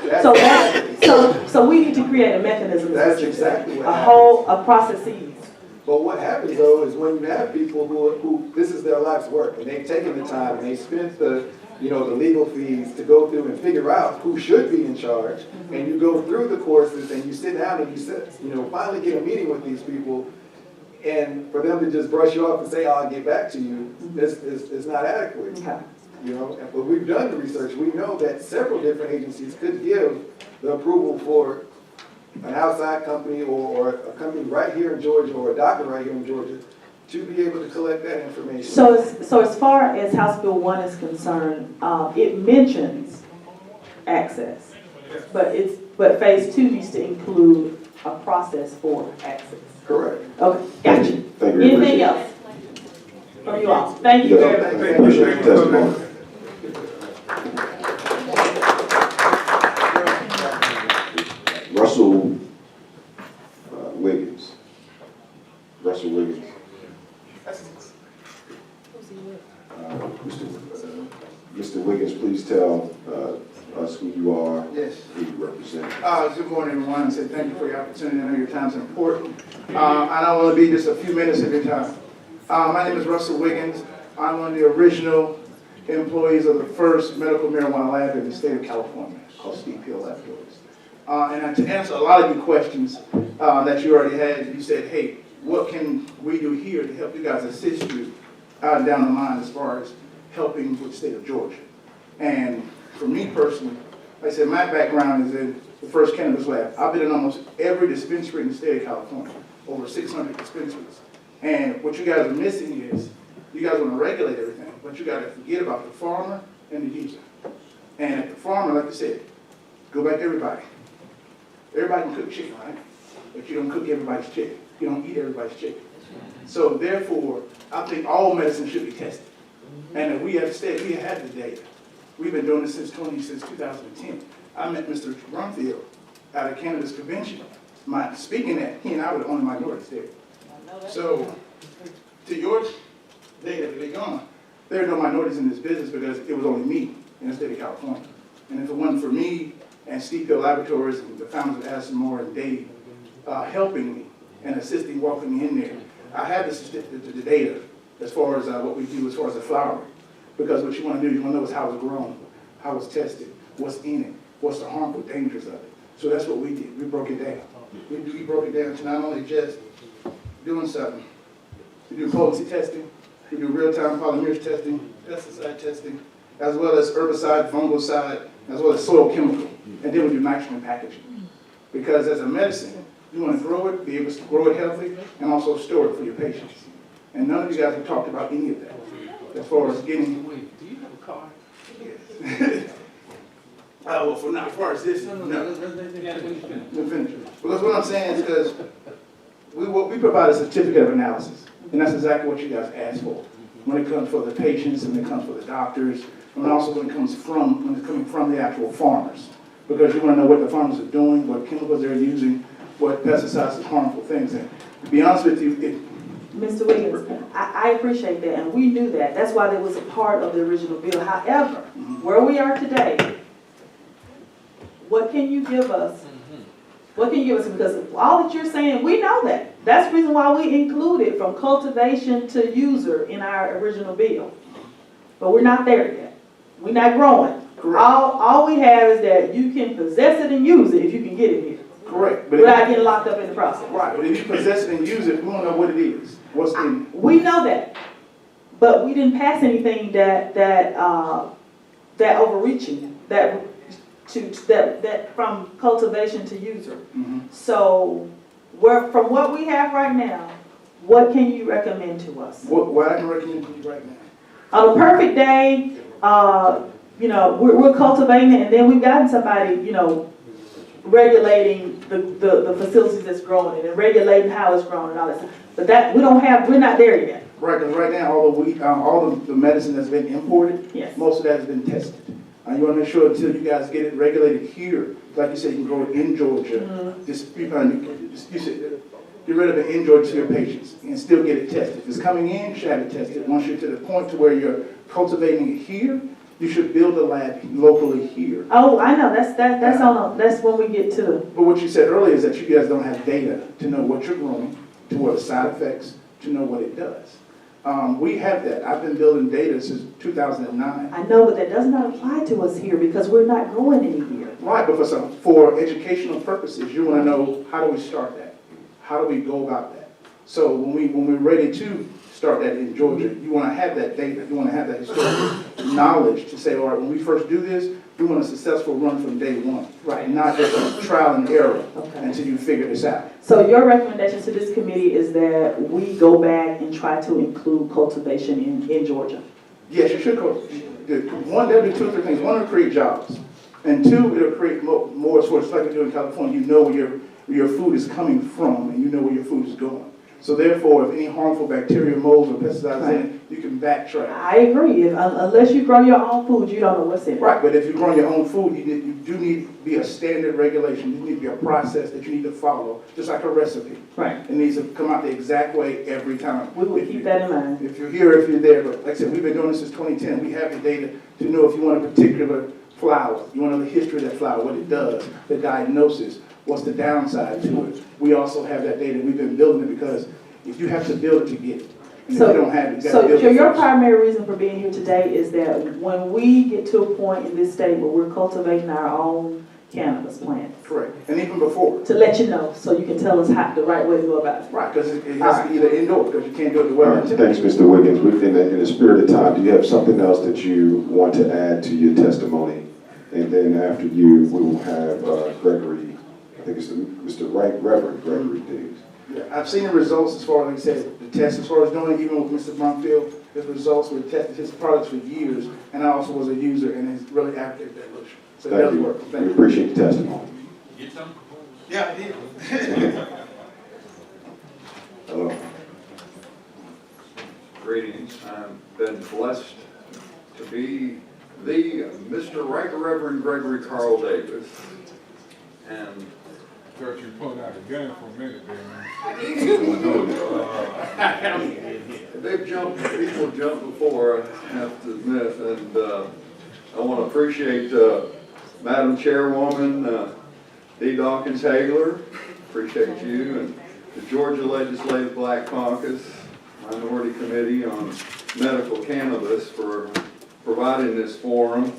So we need to create a mechanism. That's exactly what a processes. But what happens though is when you have people who this is their life's work and they've taken the time and they spent the legal fees to go through and figure out who should be in charge, and you go through the courses and you sit down and you finally get a meeting with these people, and for them to just brush you off and say, I'll get back to you, is not adequate. Okay. But we've done the research. We know that several different agencies could give the approval for an outside company or a company right here in Georgia or a doctor right here in Georgia to be able to collect that information. So as far as House Bill 1 is concerned, it mentions access, but phase 2 needs to include a process for access. Correct. Okay, gotcha. Thank you. Anything else from you all? Thank you very much. Appreciate the testimony. Russell Wiggins. Russell Wiggins. Mr. Wiggins, please tell us who you are. Yes. Who you represent. Good morning, everyone. I say thank you for your opportunity. I know your time's important. I don't want to be just a few minutes of your time. My name is Russell Wiggins. I'm one of the original employees of the first medical marijuana lab in the state of California, called Steep Hill Laboratories. And to answer a lot of your questions that you already had, you said, hey, what can we do here to help you guys assist you out and down the line as far as helping with the state of Georgia? And for me personally, like I said, my background is in the first cannabis lab. I've been in almost every dispensary in the state of California, over 600 dispensaries. And what you guys are missing is, you guys want to regulate everything, but but you gotta forget about the farmer and the user. And the farmer, like I said, go back to everybody. Everybody can cook chicken, right? But you don't cook everybody's chicken. You don't eat everybody's chicken. So therefore, I think all medicine should be tested. And we have said, we have the data. We've been doing this since 2010. I met Mr. Brumfield at a cannabis convention. Speaking that, he and I were the only minorities there. So, to your data, they're gone. There are no minorities in this business because it was only me in the state of California. And if it wasn't for me and Steve Hill Laboratories and the founders of Asimore and Dave helping me and assisting, walking me in there, I have the data as far as what we do as far as the flower. Because what you want to do, you want to know is how it's grown, how it's tested, what's in it, what's the harmful dangers of it. So that's what we did. We broke it down. We broke it down to not only just doing something, we do potency testing, we do real-time polymerase testing, pesticide testing, as well as herbicide, fungicide, as well as soil chemical. And then we do nitrogen packaging. Because as a medicine, you want to grow it, be able to grow it healthy, and also store it for your patients. And none of you guys have talked about any of that. As far as getting... Do you have a car? Yes. Well, for not as far as this, no. We'll finish. Because what I'm saying is because we provide a certificate of analysis, and that's exactly what you guys asked for. When it comes for the patients, and it comes for the doctors, and also when it's coming from the actual farmers. Because you want to know what the farmers are doing, what chemicals they're using, what pesticides and harmful things. And to be honest with you, Mr. Wiggins, I appreciate that, and we knew that. That's why there was a part of the original bill. However, where we are today, what can you give us? What can you give us? Because all that you're saying, we know that. That's the reason why we included from cultivation to user in our original bill. But we're not there yet. We're not growing. All we have is that you can possess it and use it if you can get it here. Correct. Without getting locked up in the process. Right, but if you possess it and use it, we don't know what it is. What's in it? We know that. But we didn't pass anything that overreaching, that from cultivation to user. So from what we have right now, what can you recommend to us? What I can recommend to you right now? On a perfect day, we're cultivating it, and then we've gotten somebody, regulating the facilities that's growing it and regulating how it's grown and all that stuff. But that we're not there yet. Right, because right now all the medicine that's been imported, yes, most of that has been tested. You want to make sure until you guys get it regulated here, like you said, you can grow it in Georgia. Get rid of it in Georgia to your patients and still get it tested. If it's coming in, you should have it tested. Once you're to the point to where you're cultivating it here, you should build a lab locally here. Oh, I know. That's when we get to the... But what you said earlier is that you guys don't have data to know what you're growing, to what the side effects, to know what it does. We have that. I've been building data since 2009. I know, but that does not apply to us here because we're not growing any here. Right, but for educational purposes, you want to know, how do we start that? How do we go about that? So when we're ready to start that in Georgia, you want to have that data. You want to have that historical knowledge to say, all right, when we first do this, we want a successful run from day one. Right. Not just a trial and error until you figure this out. So your recommendation to this committee is that we go back and try to include cultivation in Georgia? Yes, you should. One, there'll be two or three things. One, it'll create jobs. And two, it'll create more sort of like we do in California. You know where your food is coming from and you know where your food is going. So therefore, if any harmful bacteria, molds, or pesticides in it, you can backtrack. I agree. Unless you grow your own food, you don't know what's in it. Right, but if you're growing your own food, you do need to be a standard regulation. You need to be a process that you need to follow, just like a recipe. Right. It needs to come out the exact way every time. We will keep that in mind. If you're here, if you're there. But like I said, we've been doing this since 2010. We have the data to know if you want a particular flower. You want to know the history of that flower, what it does, the diagnosis, what's the downside to it. We also have that data. We've been building it because if you have to build it to get it. And if you don't have it, you got to build it. So your primary reason for being here today is that when we get to a point in this state where we're cultivating our own cannabis plants. Correct. And even before. To let you know, so you can tell us the right way to go about it. Right, because it has to be either indoor, because you can't do it the weather. Thanks, Mr. Wiggins. In the spirit of time, do you have something else that you want to add to your testimony? And then after you, we will have Gregory, I think it's Mr. Reverend Gregory Diggs. Yeah, I've seen the results as far as, like I said, the test as far as doing it, even with Mr. Brumfield. his results. We've tested his products for years, and I also was a user, and he's really advocated that lotion. So it does work. Thank We you. appreciate the testimony. Get some? Yeah, I did. Hello. Greetings. I've been blessed to be the Mr. Right Reverend Gregory Carl Davis. And Thought you pulled out a gun for a minute there, man. people jumped before, I have to admit, and I want to appreciate Madam Chairwoman Dee Haigler, appreciate you, and the Georgia Legislative Black Caucus Minority Committee on Medical Cannabis for providing this forum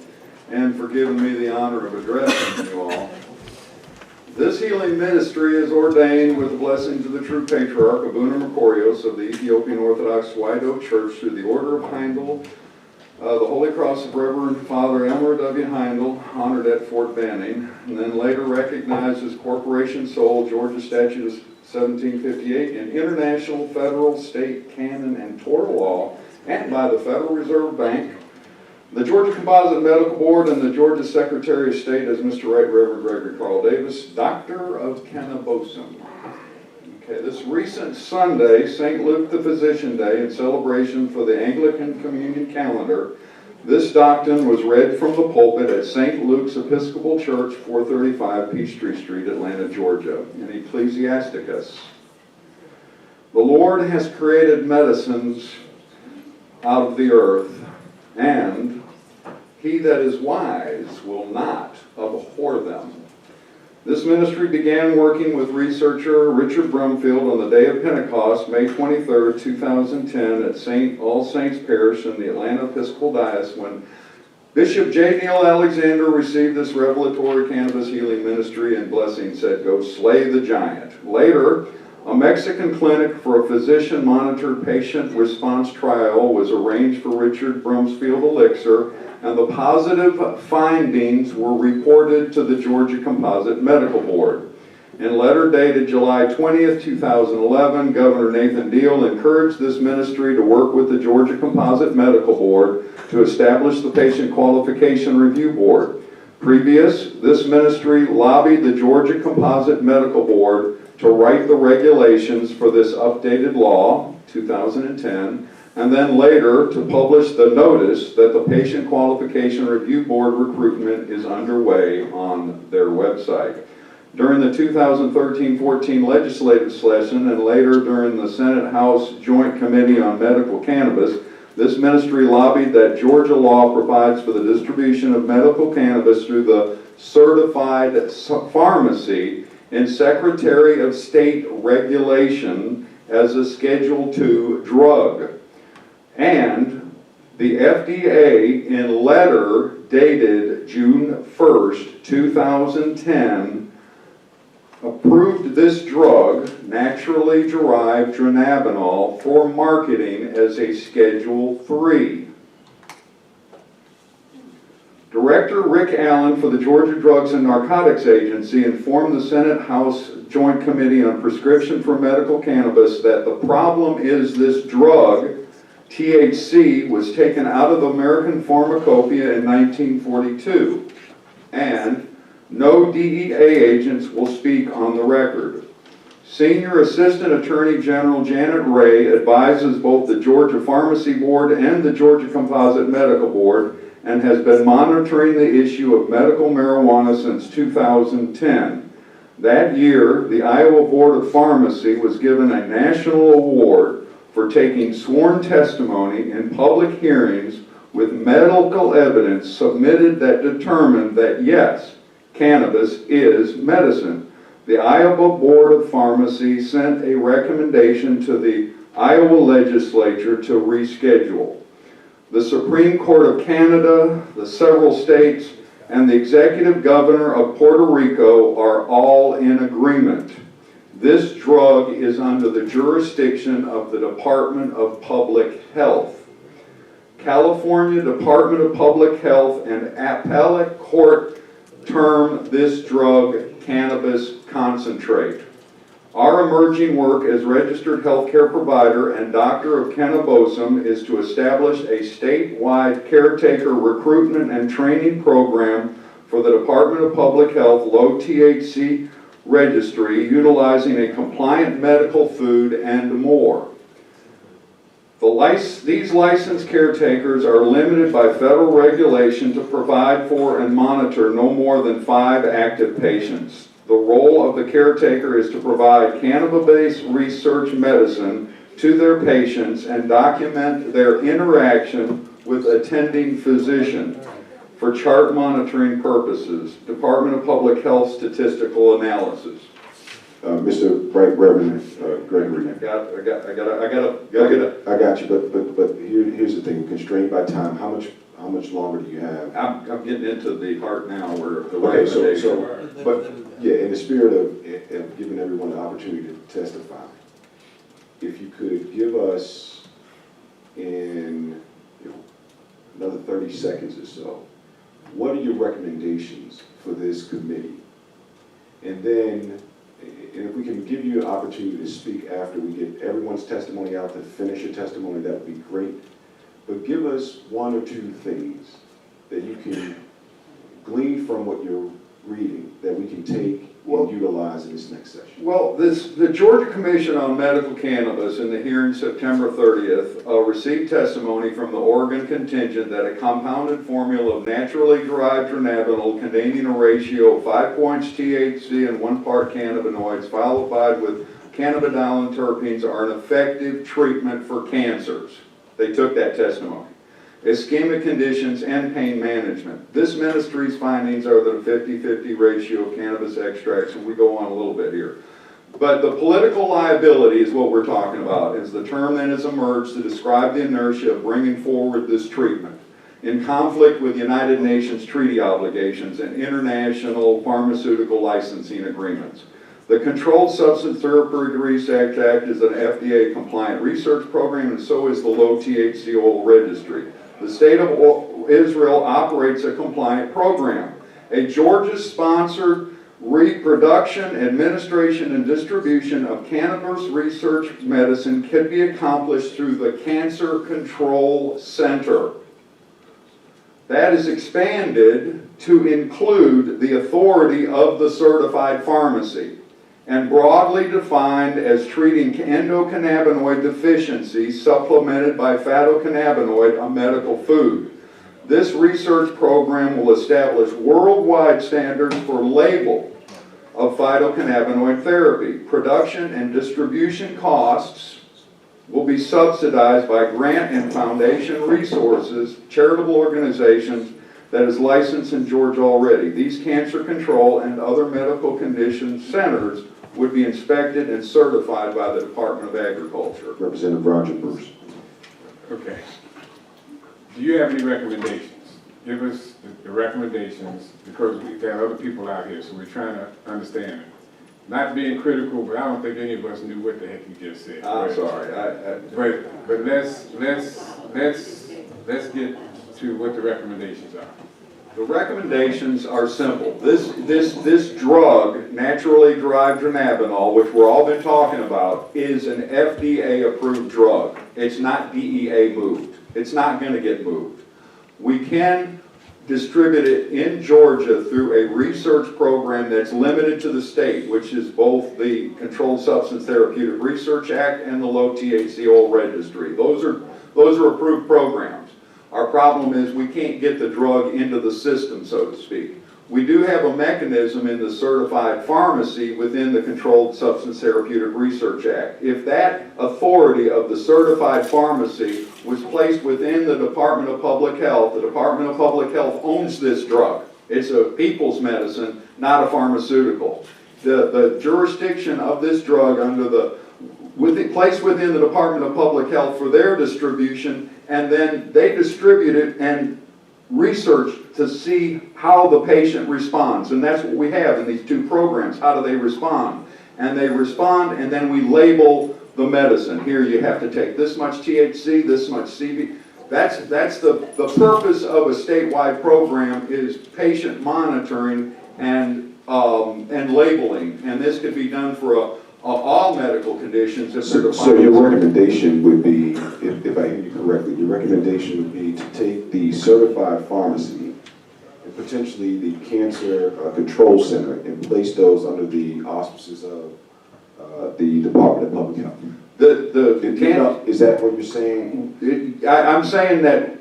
and for giving me the honor of addressing you all. This healing ministry is ordained with the blessings of the true patriarch Abuna Mercurius of the Ethiopian Orthodox White Oak Church through the Order of Heindel, the Holy Cross of Reverend Father Elmer W. Heindel, honored at Fort Benning, and then later recognized as Corporation Sole, Georgia Statute of 1758, in international, federal, state, canon, and tort law, and by the Federal Reserve Bank, the Georgia Composite Medical Board, and the Georgia Secretary of State as Mr. Right Reverend Gregory Carl Davis, Doctor of Cannabism. Okay, this recent Sunday, St. Luke the Physician Day, in celebration for the Anglican Communion calendar, this doctrine was read from the pulpit at St. Luke's Episcopal Church, 435 Peachtree Street, Atlanta, Georgia, in Ecclesiasticus. The Lord has created medicines out of the earth, and he that is wise will not abhor them. This ministry began working with researcher Richard Brumfield on the day of Pentecost, May 23, 2010, at All Saints Parish in the Atlanta Episcopal Diocese, when Bishop J. Neil Alexander received this revelatory cannabis healing ministry and blessing, said, "Go slay the giant." Later, a Mexican clinic for a physician-monitored patient response trial was arranged for Richard Brumfield Elixir, and the positive findings were reported to the Georgia Composite Medical Board. In letter dated July 20th, 2011, Governor Nathan Deal encouraged this ministry to work with the Georgia Composite Medical Board to establish the Patient Qualification Review Board. This ministry lobbied the Georgia Composite Medical Board to write the regulations for this updated law, 2010, and then later to publish the notice that the Patient Qualification Review Board recruitment is underway on their website. During the 2013-14 legislative session and later during the Senate-House Joint Committee on Medical Cannabis, this ministry lobbied that Georgia law provides for the distribution of medical cannabis through the certified pharmacy in Secretary of State regulation as a Schedule II drug. And the FDA, in letter dated June 1st, 2010, approved this drug, naturally derived Dhanabalan, for marketing as a Schedule III. Director Rick Allen for the Georgia Drugs and Narcotics Agency informed the Senate-House Joint Committee on Prescription for Medical Cannabis that the problem is this drug, THC, was taken out of the American Pharmacopoeia in 1942, and no DEA agents will speak on the record. Senior Assistant Attorney General Janet Ray advises both the Georgia Pharmacy Board and the Georgia Composite Medical Board and has been monitoring the issue of medical marijuana since 2010. That year, the Iowa Board of Pharmacy was given a national award for taking sworn testimony in public hearings with medical evidence submitted that determined that yes, cannabis is medicine. The Iowa Board of Pharmacy sent a recommendation to the Iowa legislature to reschedule. The Supreme Court of Canada, the several states, and the executive governor of Puerto Rico are all in agreement. This drug is under the jurisdiction of the Department of Public Health. California Department of Public Health and appellate court term this drug cannabis concentrate. Our emerging work as registered healthcare provider and doctor of cannabism is to establish a statewide caretaker recruitment and training program for the Department of Public Health low THC registry, utilizing a compliant medical food and more. These licensed caretakers are limited by federal regulation to provide for and monitor no more than 5 active patients. The role of the caretaker is to provide cannabis-based research medicine to their patients and document their interaction with attending physician for chart monitoring purposes. Department of Public Health statistical analysis. Mr. Reverend Gregory. I got you, but here's the thing, constrained by time, how much longer do you have? I'm getting into the part now where the Okay, recommendation. but yeah, in the spirit of giving everyone the opportunity to testify, if you could give us in another 30 seconds or so, what are your recommendations for this committee? And then, and if we can give you an opportunity to speak after we get everyone's testimony out, to finish your testimony, that would be great. But give us 1 or 2 things that you can glean from what you're reading that we can take and utilize in this next session. Well, the Georgia Commission on Medical Cannabis in the hearing September 30th received testimony from the Oregon contingent that a compounded formula of naturally derived dronabinol containing a ratio of 5 points THC and 1 part cannabinoids followed with cannabidiol terpenes are an effective treatment for cancers. They took that testimony. Ischemic conditions and pain management. This ministry's findings are that a 50-50 ratio of cannabis extracts, and we go on a little bit here. But the political liability is what we're talking about, is the term that has emerged to describe the inertia of bringing forward this treatment in conflict with United Nations treaty obligations and international pharmaceutical licensing agreements. The Controlled Substance Therapeutic Research Act is an FDA-compliant research program, and so is the Low THC Oil Registry. The state of Israel operates a compliant program. A Georgia-sponsored reproduction, administration, and distribution of cannabis research medicine can be accomplished through the Cancer Control Center. That is expanded to include the authority of the certified pharmacy and broadly defined as treating endocannabinoid deficiency supplemented by phytocannabinoid, a medical food. This research program will establish worldwide standards for label of phytocannabinoid therapy. Production and distribution costs will be subsidized by grant and foundation resources, charitable organizations that is licensed in Georgia already. These cancer control and other medical condition centers would be inspected and certified by the Department of Agriculture. Representative Roger Bruce. Okay. Do you have any recommendations? Give us the recommendations, because we've got other people out here, so we're trying to understand it. Not being critical, but I don't think any of us knew what the heck you just said. I'm sorry. But let's get to what the recommendations are. The recommendations are simple. This drug, naturally derived dronabinol, which we're all been talking about, is an FDA-approved drug. It's not DEA moved. It's not going to get moved. We can distribute it in Georgia through a research program that's limited to the state, which is both the Controlled Substance Therapeutic Research Act and the Low THC Oil Registry. Those are approved programs. Our problem is we can't get the drug into the system, so to speak. We do have a mechanism in the certified pharmacy within the Controlled Substance Therapeutic Research Act. If that authority of the certified pharmacy was placed within the Department of Public Health, the Department of Public Health owns this drug. It's a people's medicine, not a pharmaceutical. The jurisdiction of this drug placed within the Department of Public Health for their distribution, and then they distribute it and research to see how the patient responds. And that's what we have in these 2 programs. How do they respond? And they respond, and then we label the medicine. Here you have to take this much THC, this much CB. That's the purpose of a statewide program, is patient monitoring and labeling. And this could be done for all medical conditions if they're So your defined. recommendation would be, if I hear you correctly, your recommendation would be to take the certified pharmacy and potentially the cancer control center and place those under the auspices of the Department of Public Health. Is that what you're saying? I'm saying that,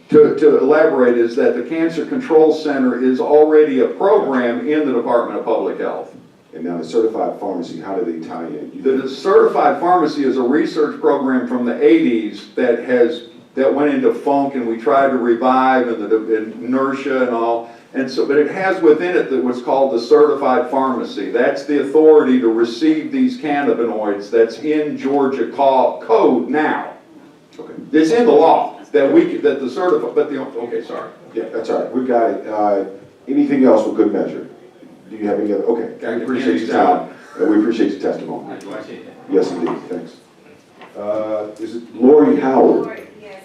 to elaborate, is that the Cancer Control Center is already a program in the Department of Public Health. And now the certified pharmacy, how do they tie in? The certified pharmacy is a research program from the 80s that went into funk, and we tried to revive, and the inertia and all. And so, but it has within it what's called the certified pharmacy. That's the authority to receive these cannabinoids that's in Georgia code now. Okay. It's in the law that the certified, but okay, sorry. Yeah, that's all right. We got it. Anything else for good measure? Do you have any other? Okay. We appreciate your time. And we appreciate your testimony. Yes, indeed. Thanks. Is it Lori Howard? Yes.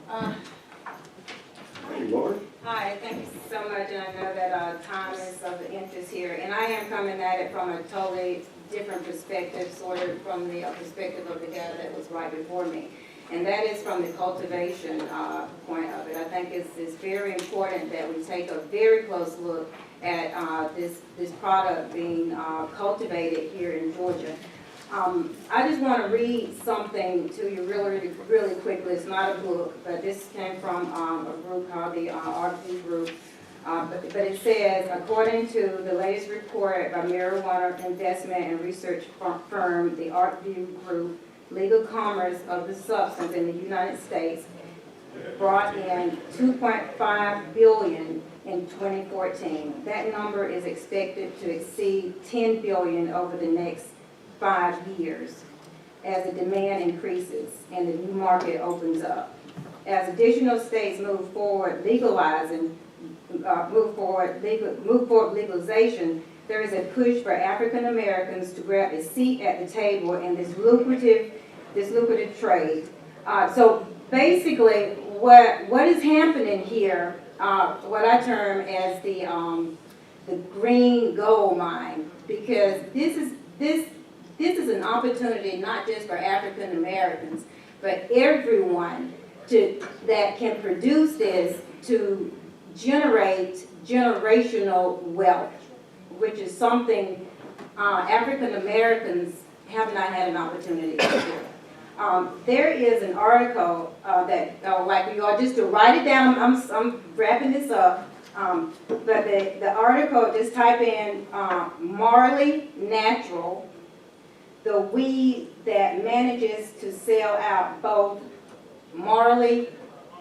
Hey, Lori. Hi, thank you so much, and I know that time is of interest here, and I am coming at it from a totally different perspective, sort of from the perspective of the guy that was right before me, and that is from the cultivation point of it. I think it's very important that we take a very close look at this product being cultivated here in Georgia. I just want to read something to you really quickly. It's not a book, but this came from a group called the RP Group. But it says, according to the latest report by marijuana investment and research firm, the ArcView Group, legal commerce of the substance in the United States brought in $2.5 billion in 2014. That number is expected to exceed $10 billion over the next 5 years as the demand increases and the new market opens up. As additional states move forward legalization, there is a push for African Americans to grab a seat at the table in this lucrative trade. So basically, what is happening here, what I term as the green gold mine, because this is an opportunity not just for African Americans, but everyone that can produce this to generate generational wealth, which is something African Americans have not had an opportunity to do. There is an article that, like you all, just to write it down, I'm wrapping this up, but the article, just type in Marley Natural, the weed that manages to sell out both Marley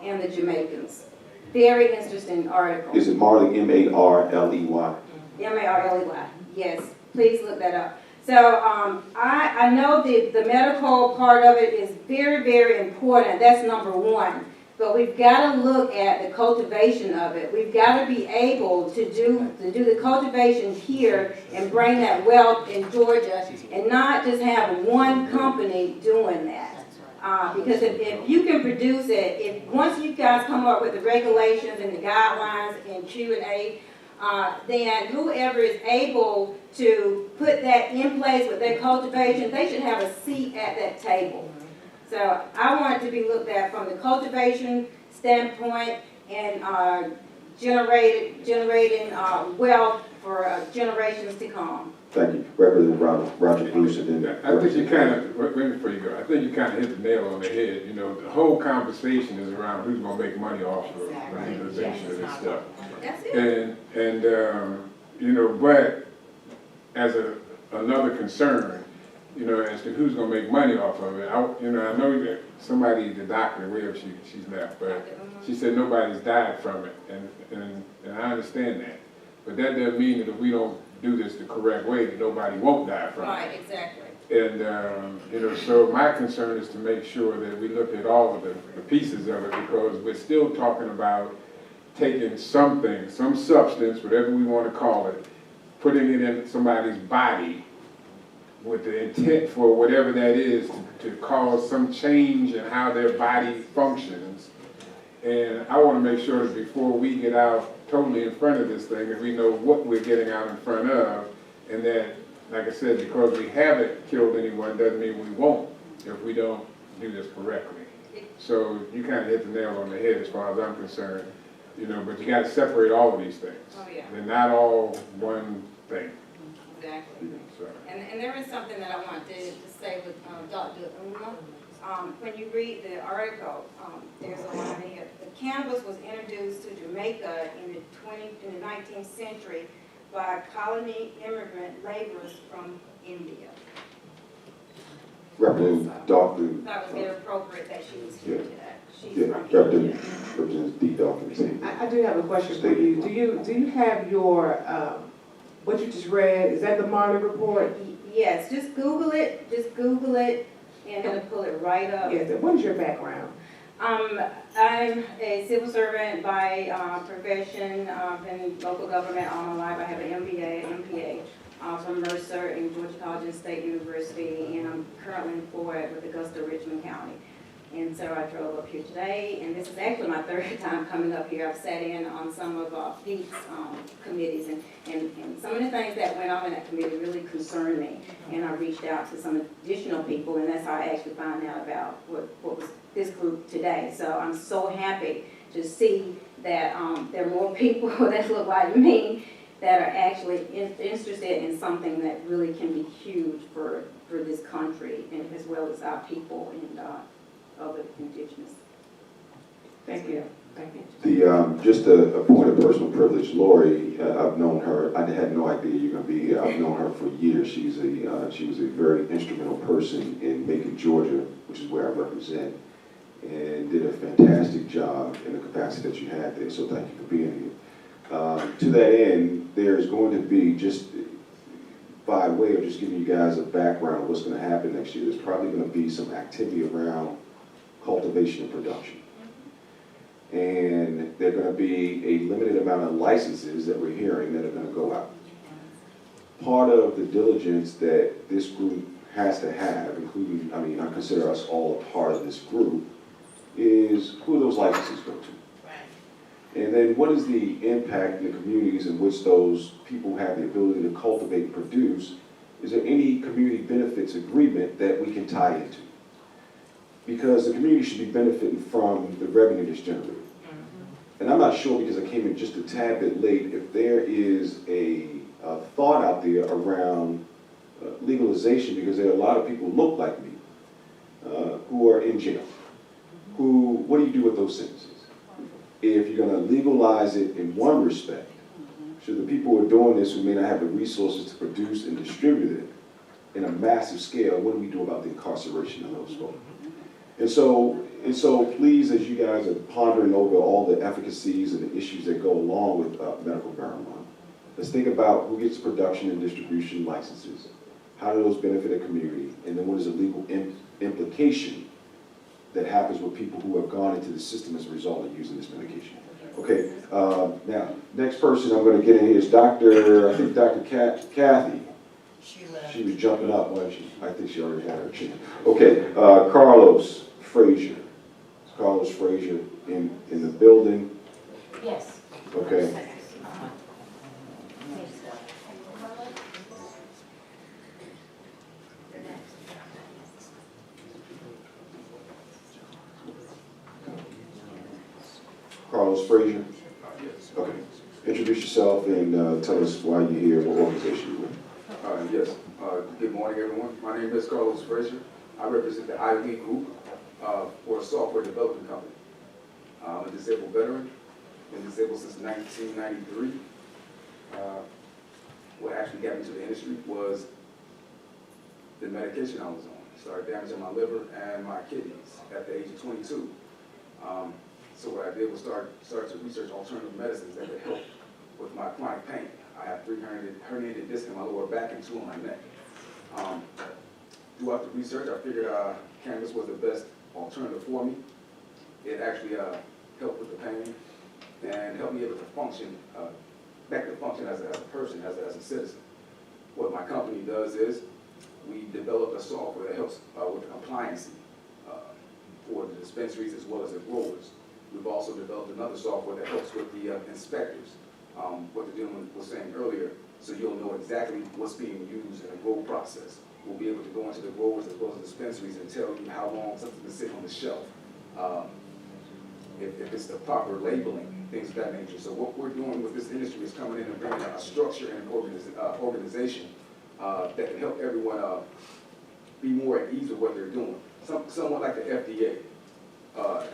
and the Jamaicans. Very interesting article. Is it Marley, M-A-R-L-E-Y? M-A-R-L-E-Y, yes. Please look that up. So I know the medical part of it is very, very important. That's number one. But we've got to look at the cultivation of it. We've got to be able to do the cultivation here and bring that wealth in Georgia and not just have one company doing that. Because if you can produce it, once you guys come up with the regulations and the guidelines and Q&A, then whoever is able to put that in place with their cultivation, they should have a seat at that table. So I want it to be looked at from the cultivation standpoint and generating wealth for generations to come. Thank you. Representative Roger Bruce, and then I think you kind of, before you go, I think you kind of hit the nail on the head. You know, the whole conversation is around who's going to make money off of legalization of this stuff. That's it. And you know, but as another concern, you know, as to who's going to make money off of it, I know that somebody, the doctor, wherever she's left, but she said nobody's died from it, and I understand that. But that doesn't mean that if we don't do this the correct way, that nobody won't die from it. Right, exactly. And, you know, so my concern is to make sure that we look at all of the pieces of it, because we're still talking about taking something, some substance, whatever we want to call it, putting it in somebody's body with the intent for whatever that is to cause some change in how their body functions. And I want to make sure that before we get out totally in front of this thing, that we know what we're getting out in front of, and that like I said, because we haven't killed anyone doesn't mean we won't if we don't do this correctly. So you kind of hit the nail on the head as far as I'm concerned, you know, but you got to separate all of these things. Oh, yeah. They're not all one thing. Exactly. So. And there is something that I want to say with Dr. Uma. When you read the article, there's a line here. The cannabis was introduced to Jamaica in the 19th century by colony immigrant laborers from India. Representative Dr. That was very appropriate that she was here today. She's Yeah, from India. Representative Dee Dawkins. I do have a question for you. Do you have your, what you just read, is that the Marley report? Yes, just Google it, and it'll pull it right up. Yes, and what is your background? I'm a civil servant by profession, been in local government all my life. I have an MBA, an MPA from Mercer and Georgia College and State University, and I'm currently employed with Augusta, Richmond County. And so I drove up here today, and this is actually my third time coming up here. I've sat in on some of Pete's committees, and some of the things that went on in that committee really concerned me. And I reached out to some additional people, and that's how I actually found out about what was this group today. So I'm so happy to see that there are more people that look like me that are actually interested in something that really can be huge for this country, and as well as our people and other indigenous. Thank you. Thank you. The, just a point of personal privilege, Lori, I've known her, I had no idea you're gonna be here. I've known her for years. She was a very instrumental person in Macon, Georgia, which is where I represent, and did a fantastic job in the capacity that you had there, so thank you for being here. To that end, there's going to be, just by way of just giving you guys a background of what's gonna happen next year, there's probably gonna be some activity around cultivation and production. And there are going to be a limited amount of licenses that we're hearing that are going to go out. Part of the diligence that this group has to have, including, I mean, I consider us all a part of this group, is who those licenses go to. And then what is the impact in the communities in which those people have the ability to cultivate and produce? Is there any community benefits agreement that we can tie into? Because the community should be benefiting from the revenue that's generated. And I'm not sure, because I came in just a tad bit late, if there is a thought out there around legalization, because there are a lot of people who look like me who are in jail. What do you do with those sentences? If you're going to legalize it in one respect, should the people who are doing this who may not have the resources to produce and distribute it in a massive scale, what do we do about the incarceration of those folks? And so please, as you guys are pondering over all the efficacies and the issues that go along with medical marijuana, let's think about who gets production and distribution licenses, how do those benefit a community, and then what is the legal implication that happens with people who have gone into the system as a result of using this medication. Okay, now, next person I'm going to get in here is Dr. Kathy. She was jumping up, wasn't she? I think she already had her chance. Okay, Carlos Frazier. Is Carlos Frazier in the building? Yes. Okay. Carlos Frazier? Yes. Okay. Introduce yourself and tell us why you're here, what organization you're with. Yes. Good morning, everyone. My name is Carlos Frazier. I represent the IV Group for a software development company. I'm a disabled veteran. Been disabled since 1993. What actually got me to the industry was the medication I was on. Started damaging my liver and my kidneys at the age of 22. So what I did was start to research alternative medicines that could help with my chronic pain. I have 3 herniated discs in my lower back and 2 on my neck. Throughout the research, I figured cannabis was the best alternative for me. It actually helped with the pain and helped me able to function, back to function as a person, as a citizen. What my company does is we developed a software that helps with the compliance for the dispensaries as well as the growers. We've also developed another software that helps with the inspectors. What the gentleman was saying earlier, so you'll know exactly what's being used in the grow process. We'll be able to go into the growers as well as dispensaries and tell you how long something's been sitting on the shelf. If it's the proper labeling, things of that nature. So what we're doing with this industry is coming in and bringing a structure and an organization that can help everyone be more at ease with what they're doing. Somewhat like the FDA,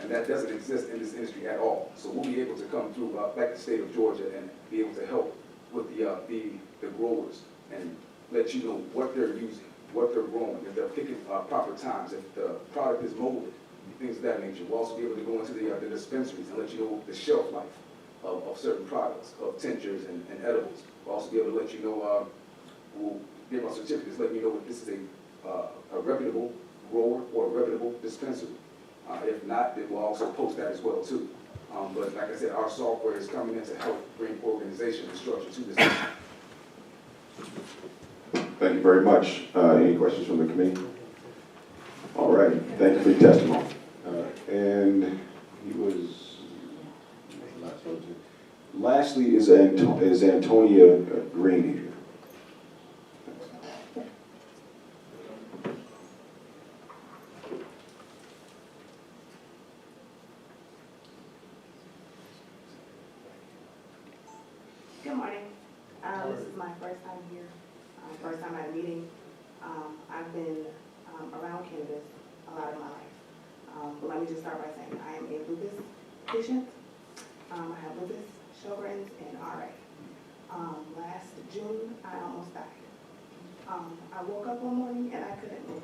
and that doesn't exist in this industry at all. So we'll be able to come through, like the state of Georgia, and be able to help with the growers and let you know what they're using, what they're growing, if they're picking proper times, if the product is molded, things of that nature. We'll also be able to go into the dispensaries and let you know the shelf life of certain products, of tinctures and edibles. We'll also be able to let you know, we'll give our certificates, letting you know if this is a reputable grower or a reputable dispensary. If not, then we'll also post that as well too. But like I said, our software is coming in to help bring organization and structure to this. Thank you very much. Any questions from the committee? All right, thank you for your testimony. And he was, lastly is Antonia Green here. Good morning. This is my first time here, first time at a meeting. I've been around cannabis a lot of my life. But let me just start by saying I am a lupus patient. I have lupus, Sjogren's, and RA. Last June, I almost died. I woke up one morning and I couldn't move.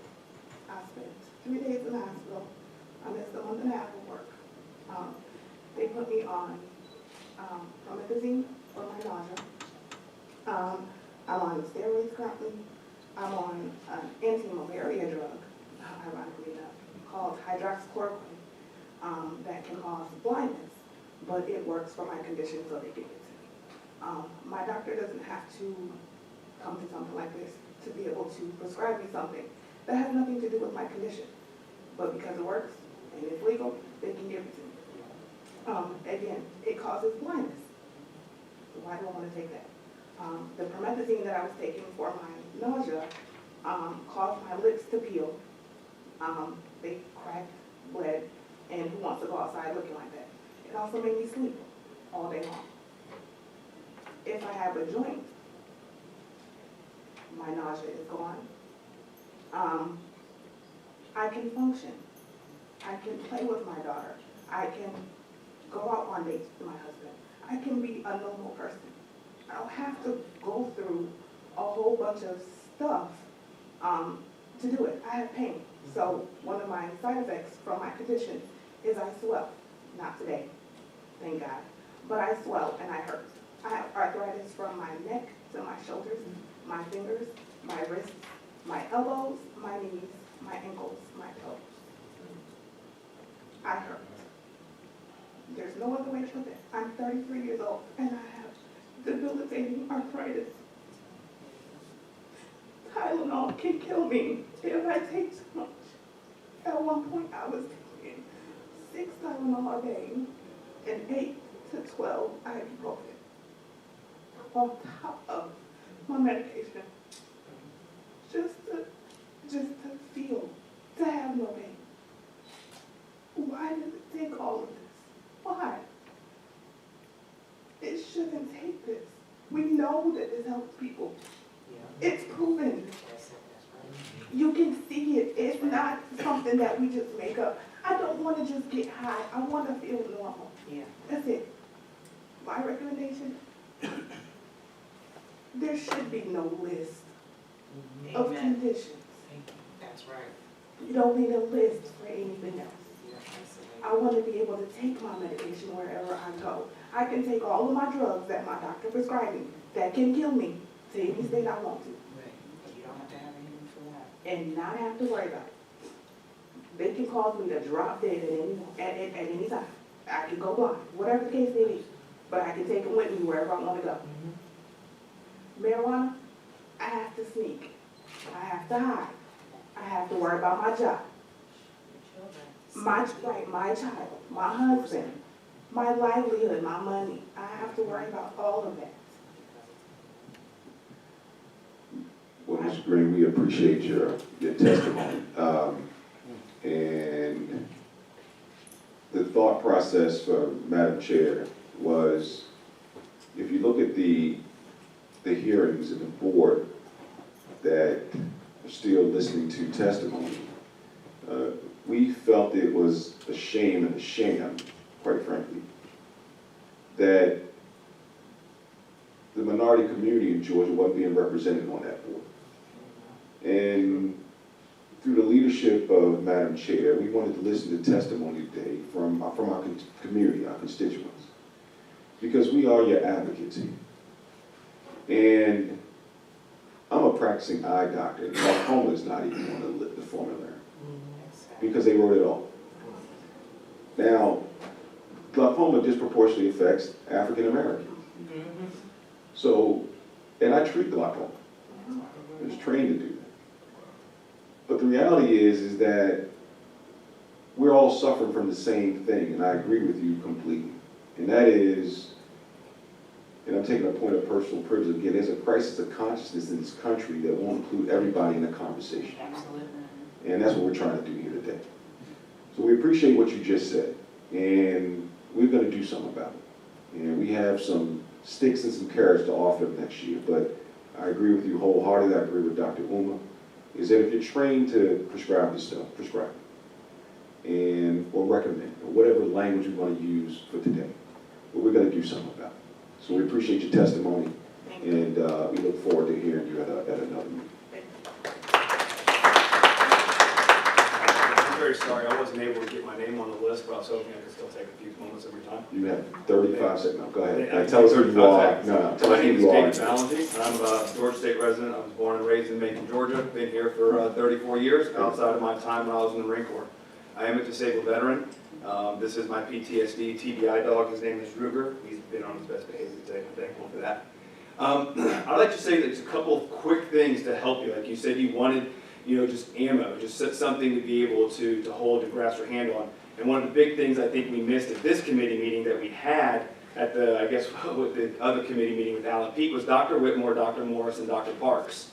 I spent 3 days in the hospital. I missed a month and a half of work. They put me on promethazine for my nausea. I'm on steroids currently. I'm on an anti-malaria drug, ironically enough, called hydroxychloroquine, that can cause blindness, but it works for my condition, so they give it to me. My doctor doesn't have to come to something like this to be able to prescribe me something that has nothing to do with my condition. But because it works and it's legal, they can give it to me. Again, it causes blindness. So why do I want to take that? The promethazine that I was taking for my nausea caused my lips to peel. They cracked, bled, and who wants to go outside looking like that? It also made me sleep all day long. If I have a joint, my nausea is gone. I can function. I can play with my daughter. I can go out on dates with my husband. I can be a normal person. I don't have to go through a whole bunch of stuff to do it. I have pain. So one of my side effects from my condition is I swell. Not today, thank God. But I swell and I hurt. I have arthritis from my neck to my shoulders, my fingers, my wrists, my elbows, my knees, my ankles, my toes. I hurt. There's no other way to put it. I'm 33 years old and I have debilitating arthritis. Tylenol can kill me if I take too much. At one point I was taking 6 Tylenol a day and 8 to 12 ibuprofen on top of my medication. Just to feel, to have no pain. Why does it take all of this? Why? It shouldn't take this. We know that this helps people. It's proven. You can see it. It's not something that we just make up. I don't want to just get high. I want to feel normal. That's it. My recommendation, there should be no list of conditions. That's right. You don't need a list for anything else. I want to be able to take my medication wherever I go. I can take all of my drugs that my doctor prescribed me that can kill me to any state I want to. You don't have to have anything for that. And not have to worry about it. They can cause me to drop dead at any time. I can go blind, whatever the case may be. But I can take it with me wherever I want to go. Marijuana, I have to sneak. I have to hide. I have to worry about my job. My child, my husband, my livelihood, my money. I have to worry about all of that. Mr. Green, we appreciate your testimony. And the thought process for Madam Chair was, if you look at the hearings in the board that are still listening to testimony, we felt it was a shame and a sham, quite frankly, that the minority community in Georgia wasn't being represented on that board. And through the leadership of Madam Chair, we wanted to listen to testimony today from our community, our constituents, because we are your advocates here. And I'm a practicing eye doctor, and glaucoma is not even on the formulary, because they wrote it off. Now, glaucoma disproportionately affects African Americans. So, and I treat glaucoma. I was trained to do that. But the reality is that we're all suffering from the same thing, and I agree with you completely. And that is, and I'm taking a point of personal privilege again, there's a crisis of consciousness in this country that won't include everybody in the conversation. Absolutely. And that's what we're trying to do here today. So we appreciate what you just said, and we're going to do something about it. And we have some sticks and some carrots to offer next year, but I agree with you wholeheartedly. I agree with Dr. Uma, is that if you're trained to prescribe this stuff, prescribe it. And, or recommend, or whatever language we want to use for today. But we're going to do something about it. So we appreciate your testimony, and we look forward to hearing you at another meeting. I'm very sorry I wasn't able to get my name on the list, but I was hoping I could still take a few moments of your time. You have 35 seconds. No, go ahead. Yeah, Tell us who you are. No, tell my us who name is you are. David Ballanty. I'm a Georgia State resident. I was born and raised in Macon, Georgia. Been here for 34 years, outside of my time when I was in the Marine Corps. I am a disabled veteran. This is my PTSD TBI dog. His name is Ruger. He's been on his best behavior today. I'm thankful for that. I'd like to say that there's a couple of quick things to help you. Like you said, you wanted, just ammo, just something to be able to hold, to grasp your hand on. And one of the big things I think we missed at this committee meeting that we had at the, I guess, with the other committee meeting with Alan Peake was Dr. Whitmore, Dr. Morris, and Dr. Parks.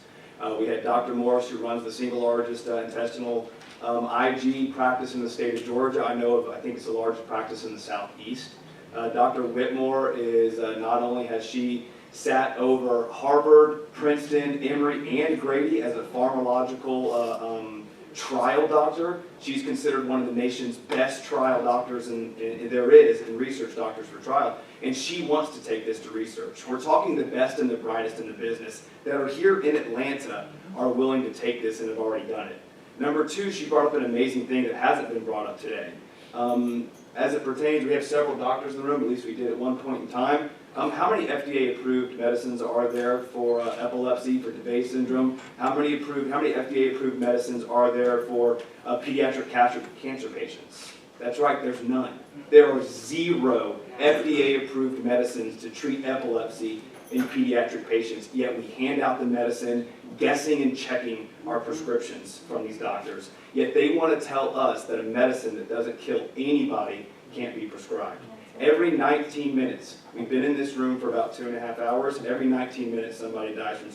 We had Dr. Morris, who runs the single largest intestinal IG practice in the state of Georgia. I think it's the largest practice in the Southeast. Dr. Whitmore is, not only has she sat over Harvard, Princeton, Emory, and Grady as a pharmacological trial doctor, she's considered one of the nation's best trial doctors and research doctors for trial. And she wants to take this to research. We're talking the best and the brightest in the business that are here in Atlanta are willing to take this and have already done it. Number two, she brought up an amazing thing that hasn't been brought up today. As it pertains, we have several doctors in the room, at least we did at one point in time. How many FDA-approved medicines are there for epilepsy, for DeBay syndrome? How many FDA-approved medicines are there for pediatric cancer patients? That's right, there's none. There are 0 FDA-approved medicines to treat epilepsy in pediatric patients, yet we hand out the medicine, guessing and checking our prescriptions from these doctors. Yet they want to tell us that a medicine that doesn't kill anybody can't be prescribed. Every 19 minutes, we've been in this room for about 2.5 hours, every 19 minutes somebody dies from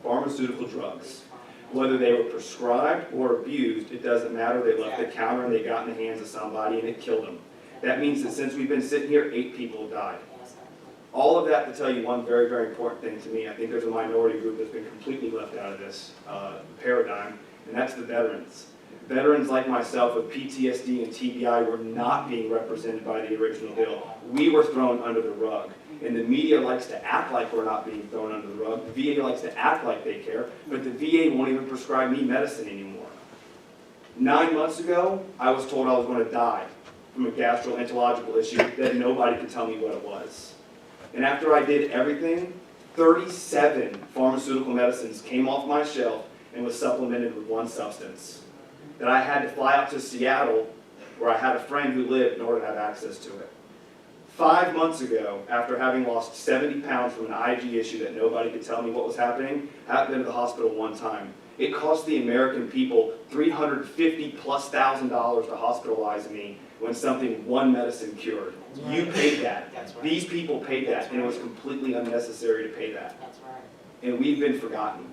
pharmaceutical drugs. Whether they were prescribed or abused, it doesn't matter. They left the counter and they got in the hands of somebody and it killed them. That means that since we've been sitting here, 8 people have died. All of that to tell you one very, very important thing to me. I think there's a minority group that's been completely left out of this paradigm, and that's the veterans. Veterans like myself with PTSD and TBI were not being represented by the original bill. We were thrown under the rug. And the media likes to act like we're not being thrown under the rug. The VA likes to act like they care, but the VA won't even prescribe me medicine anymore. 9 months ago, I was told I was going to die from a gastroenterological issue that nobody could tell me what it was. And after I did everything, 37 pharmaceutical medicines came off my shelf and was supplemented with one substance. That I had to fly out to Seattle, where I had a friend who lived, in order to have access to it. 5 months ago, after having lost 70 pounds from an IG issue that nobody could tell me what was happening, I had been to the hospital one time. It cost the American people $350,000+ to hospitalize me when something one medicine cured. You paid that. That's right. These people paid that, and it was completely unnecessary to pay that. That's right. And we've been forgotten.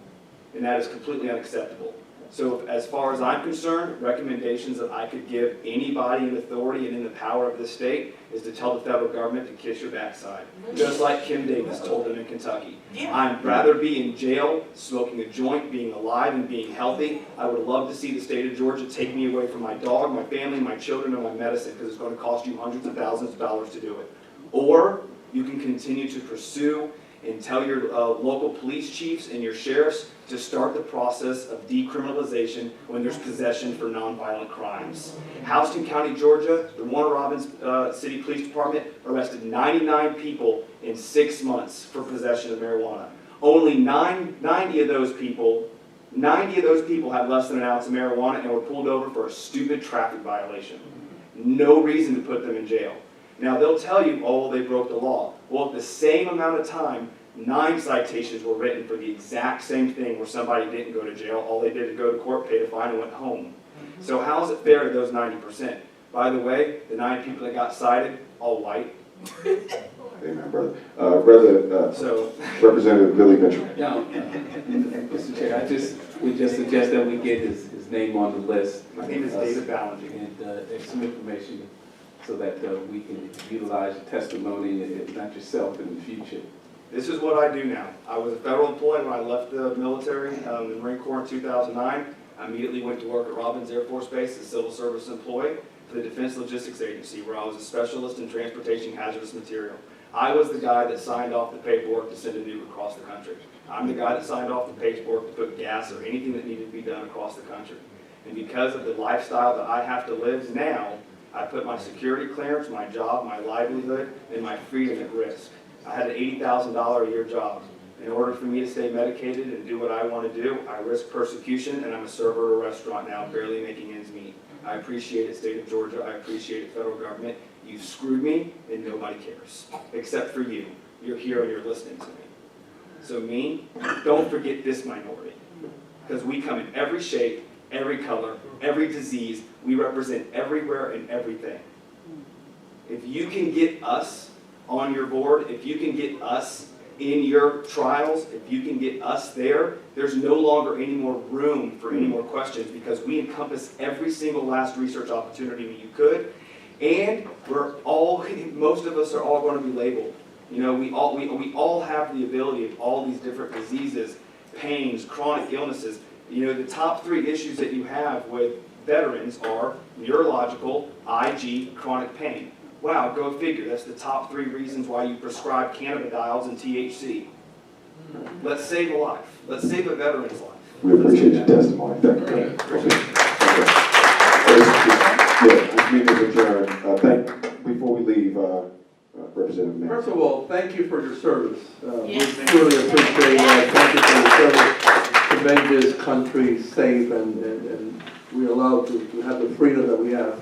and that is completely unacceptable. So as far as I'm concerned, recommendations that I could give anybody in authority and in the power of this state is to tell the federal government to kiss your backside. Just like Kim Davis told them in Kentucky. I'd rather be in jail, smoking a joint, being alive and being healthy. I would love to see the state of Georgia take me away from my dog, my family, my children, and my medicine, because it's going to cost you hundreds of thousands of dollars to do it. Or you can continue to pursue and tell your local police chiefs and your sheriffs to start the process of decriminalization when there's possession for nonviolent crimes. Houston County, Georgia, the Warner Robins City Police Department arrested 99 people in 6 months for possession of marijuana. Only 90 of those people had less than an ounce of marijuana and were pulled over for a stupid traffic violation. No reason to put them in jail. Now they'll tell you, oh, they broke the law. Well, at the same amount of time, 9 citations were written for the exact same thing where somebody didn't go to jail. All they did is go to court, paid a fine, and went home. So how is it fair to those 90%? By the way, the 9 people that got cited, all white. Amen, brother. Representative Billy Mitchell. Yeah, Mr. Chair, we just suggest that we get his name on the list. My name is Dhanabalan. And some information so that we can utilize your testimony, if not yourself, in the future. This is what I do now. I was a federal employee when I left the military, the Marine Corps in 2009. I immediately went to work at Robbins Air Force Base as a civil service employee for the Defense Logistics Agency, where I was a specialist in transportation hazardous material. I was the guy that signed off the paperwork to send a nuke across the country. I'm the guy that signed off the paperwork to put gas or anything that needed to be done across the country. And because of the lifestyle that I have to live now, I put my security clearance, my job, my livelihood, and my freedom at risk. I had an $80,000 a year job. In order for me to stay medicated and do what I want to do, I risk persecution, and I'm a server at a restaurant now, barely making ends meet. I appreciate it, state of Georgia. I appreciate it, federal government. You've screwed me, and nobody cares, except for you. You're here and you're listening to me. So me, don't forget this minority, because we come in every shape, every color, every disease. We represent everywhere and everything. If you can get us on your board, if you can get us in your trials, if you can get us there, there's no longer any more room for any more questions, because we encompass every single last research opportunity you could, and most of us are all going to be labeled. You know, we all have the ability of all these different diseases, pains, chronic illnesses. You know, the top 3 issues that you have with veterans are neurological, IG, chronic pain. Wow, go figure. That's the top 3 reasons why you prescribe cannabidiols and THC. Let's save a life. Let's save a veteran's life. We appreciate your testimony. Thank you. This meeting is adjourned. Before we leave, Representative Mayor. First of all, thank you for your service. We truly appreciate it. Thank you for your service to make this country safe and we're allowed to have the freedom that we have.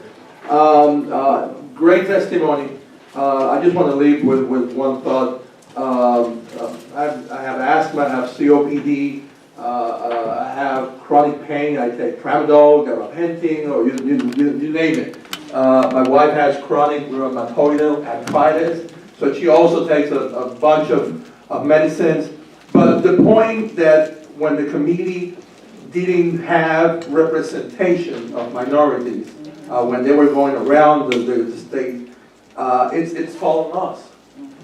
Great testimony. I just want to leave with one thought. I have asthma, I have COPD, I have chronic pain, I take tramadol, gabapentin, or you name it. My wife has chronic rheumatoid arthritis, so she also takes a bunch of medicines. But the point that when the committee didn't have representation of minorities, when they were going around the state, it's fallen on us.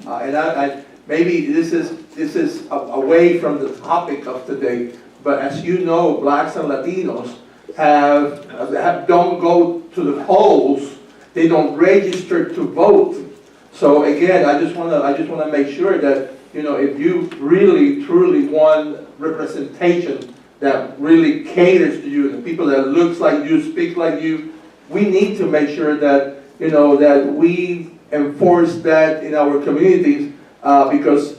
And maybe this is away from the topic of today, but as you know, blacks and Latinos don't go to the polls. They don't register to vote. So again, I just want to make sure that, you know, if you really truly want representation that really caters to you, the people that looks like you, speak like you, we need to make sure that, you know, that we enforce that in our communities, because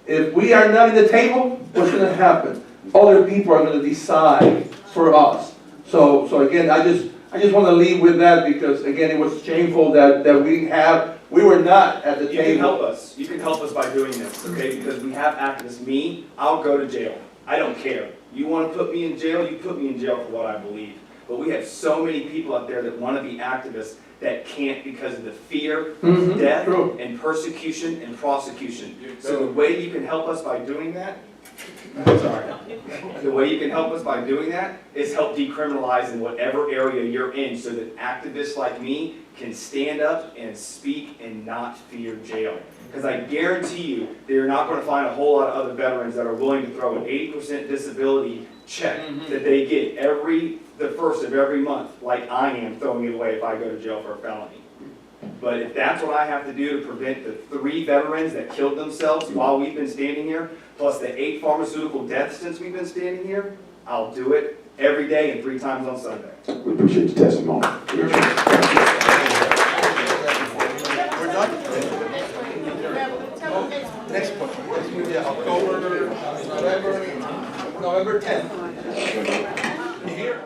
if we are not in the table, what's going to happen? Other people are going to decide for us. So again, I just want to leave with that, because again, it was shameful that we were not at the table. You can help us. You can help us by doing this, okay? Because we have activists. Me, I'll go to jail. I don't care. You want to put me in jail, you put me in jail for what I believe. But we have so many people out there that want to be activists that can't because of the fear of death and persecution and prosecution. So the way you can help us by doing that Sorry. The way you can help us by doing that is help decriminalize in whatever area you're in so that activists like me can stand up and speak and not fear jail. Because I guarantee you that you're not going to find a whole lot of other veterans that are willing to throw an 80% disability check that they get the first of every month, like I am throwing it away if I go to jail for a felony. But if that's what I have to do to prevent the 3 veterans that killed themselves while we've been standing here, plus the 8 pharmaceutical deaths since we've been standing here, I'll do it every day and 3 times on Sunday. We appreciate your testimony. We're done? Next one. October, November 10th. Here.